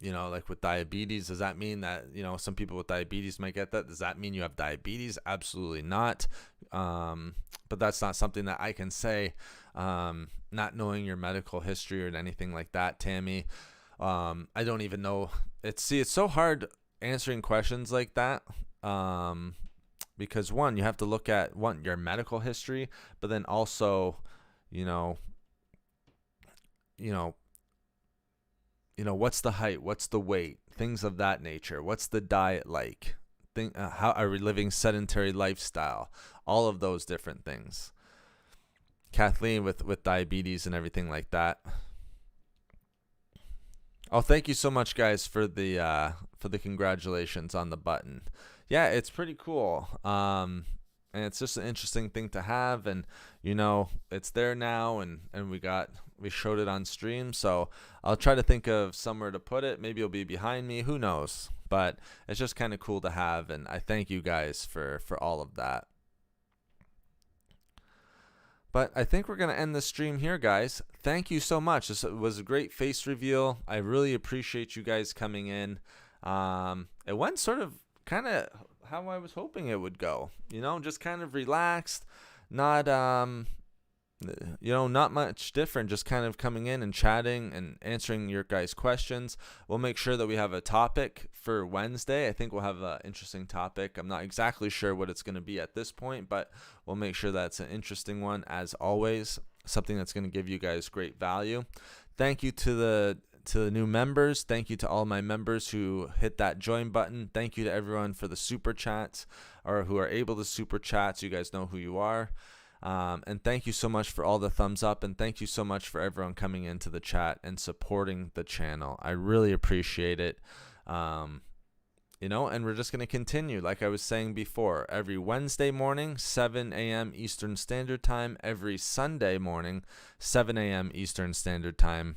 Like with diabetes, does that mean that, some people with diabetes might get that? Does that mean you have diabetes? Absolutely not. But that's not something that I can say, not knowing your medical history or anything like that, Tammy. I don't even know. It's so hard answering questions like that. Because one, you have to look at your medical history, but then also, what's the height, what's the weight, things of that nature. What's the diet like? How are we living sedentary lifestyle? All of those different things. Kathleen with diabetes and everything like that. Oh, thank you so much, guys, for the congratulations on the button. Yeah, it's pretty cool. And it's just an interesting thing to have, and it's there now, and we showed it on stream. So I'll try to think of somewhere to put it. Maybe it'll be behind me, who knows, but it's just kind of cool to have, and I thank you guys for all of that. But I think we're going to end the stream here, guys. Thank you so much. This was a great face reveal. I really appreciate you guys coming in. It went sort of kind of how I was hoping it would go. Just kind of relaxed, not not much different, just kind of coming in and chatting and answering your guys' questions. We'll make sure that we have a topic for Wednesday. I think we'll have an interesting topic. I'm not exactly sure what it's going to be at this point, but we'll make sure that's an interesting one, as always, something that's going to give you guys great value. Thank you to the new members. Thank you to all my members who hit that join button. Thank you to everyone for the super chats, or who are able to super chat, so you guys know who you are. And thank you so much for all the thumbs up, and thank you so much for everyone coming into the chat and supporting the channel. I really appreciate it. And we're just going to continue, like I was saying before, every Wednesday morning, 7 a.m. Eastern Standard Time, every Sunday morning, 7 a.m. Eastern Standard Time,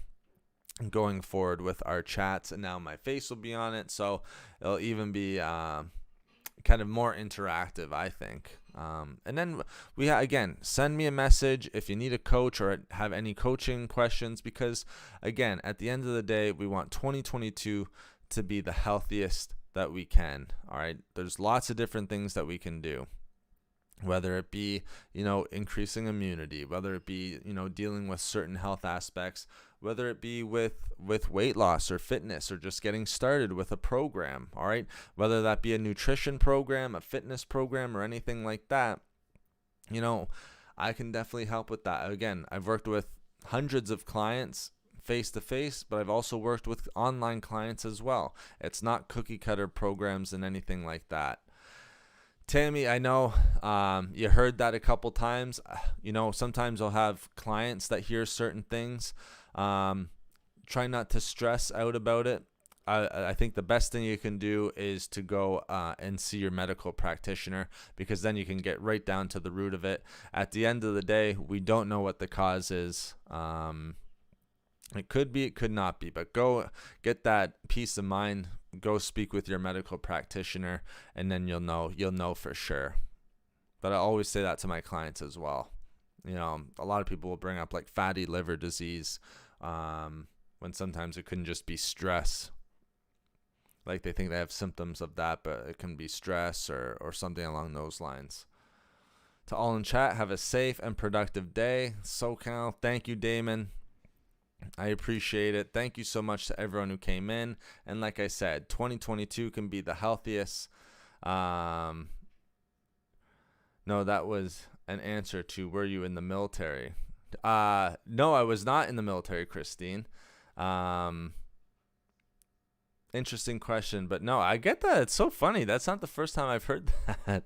going forward with our chats. And now my face will be on it, so it'll even be kind of more interactive, I think. And then again, send me a message if you need a coach or have any coaching questions, because again, at the end of the day, we want 2022 to be the healthiest that we can. All right. There's lots of different things that we can do, whether it be, increasing immunity, whether it be, dealing with certain health aspects, whether it be with weight loss or fitness, or just getting started with a program. All right. Whether that be a nutrition program, a fitness program, or anything like that, I can definitely help with that. Again, I've worked with hundreds of clients face to face, but I've also worked with online clients as well. It's not cookie cutter programs and anything like that. Tammy, I know you heard that a couple times. Sometimes I'll have clients that hear certain things. Try not to stress out about it. I think the best thing you can do is to go and see your medical practitioner, because then you can get right down to the root of it. At the end of the day, we don't know what the cause is. It could be, it could not be, but go get that peace of mind. Go speak with your medical practitioner, and then you'll know for sure. But I always say that to my clients as well. A lot of people will bring up like fatty liver disease, when sometimes it couldn't just be stress. Like they think they have symptoms of that, but it can be stress or something along those lines. To all in chat, have a safe and productive day. SoCal, thank you, Damon. I appreciate it. Thank you so much to everyone who came in. And like I said, 2022 can be the healthiest. No, that was an answer to, were you in the military? No, I was not in the military, Christine. Interesting question, but no, I get that. It's so funny. That's not the first time I've heard that.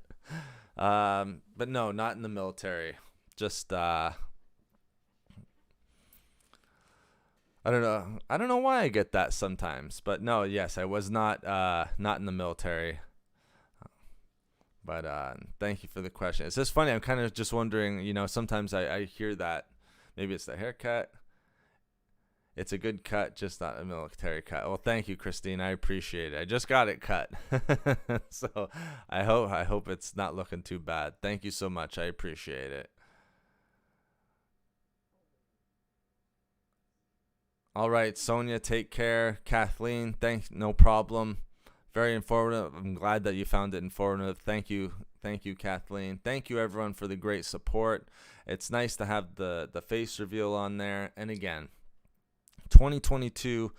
But no, not in the military. Just I don't know why I get that sometimes, but no, yes, I was not in the military. But thank you for the question. It's just funny. I'm kind of just wondering, sometimes I hear that maybe it's the haircut. It's a good cut, just not a military cut. Well, thank you, Christine. I appreciate it. I just got it cut. So I hope it's not looking too bad. Thank you so much. I appreciate it. All right, Sonia, take care. Kathleen, no problem. Very informative. I'm glad that you found it informative. Thank you, Kathleen. Thank you, everyone, for the great support. It's nice to have the face reveal on there. And again, 2022,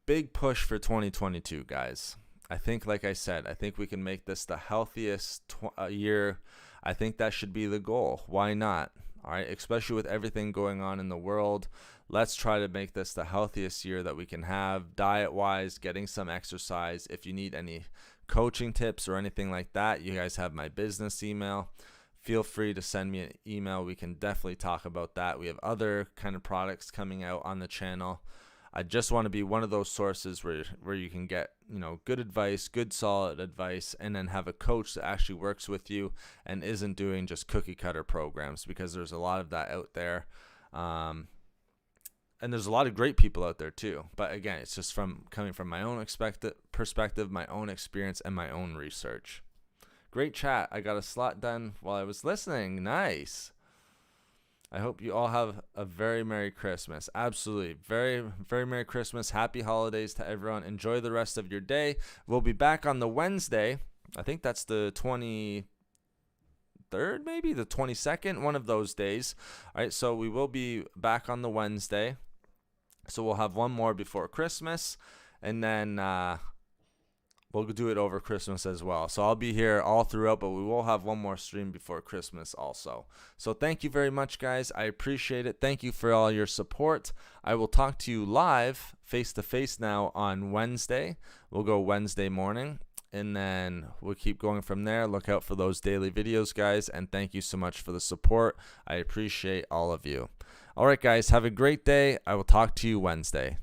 big push for 2022, guys. I think, like I said, I think we can make this the healthiest year. I think that should be the goal. Why not? All right, especially with everything going on in the world. Let's try to make this the healthiest year that we can have, diet-wise, getting some exercise. If you need any coaching tips or anything like that, you guys have my business email. Feel free to send me an email. We can definitely talk about that. We have other kind of products coming out on the channel. I just want to be one of those sources where you can get, good advice, good solid advice, and then have a coach that actually works with you and isn't doing just cookie cutter programs, because there's a lot of that out there. And there's a lot of great people out there too. But again, it's just coming from my own perspective, my own experience, and my own research. Great chat. I got a slot done while I was listening. Nice. I hope you all have a very Merry Christmas. Absolutely. Very, very Merry Christmas. Happy holidays to everyone. Enjoy the rest of your day. We'll be back on the Wednesday. I think that's the 23rd, maybe the 22nd, one of those days. All right, so we will be back on the Wednesday. So we'll have one more before Christmas, and then we'll do it over Christmas as well. So I'll be here all throughout, but we will have one more stream before Christmas also. So thank you very much, guys. I appreciate it. Thank you for all your support. I will talk to you live, face-to-face now on Wednesday. We'll go Wednesday morning, and then we'll keep going from there. Look out for those daily videos, guys, and thank you so much for the support. I appreciate all of you. All right, guys, have a great day. I will talk to you Wednesday.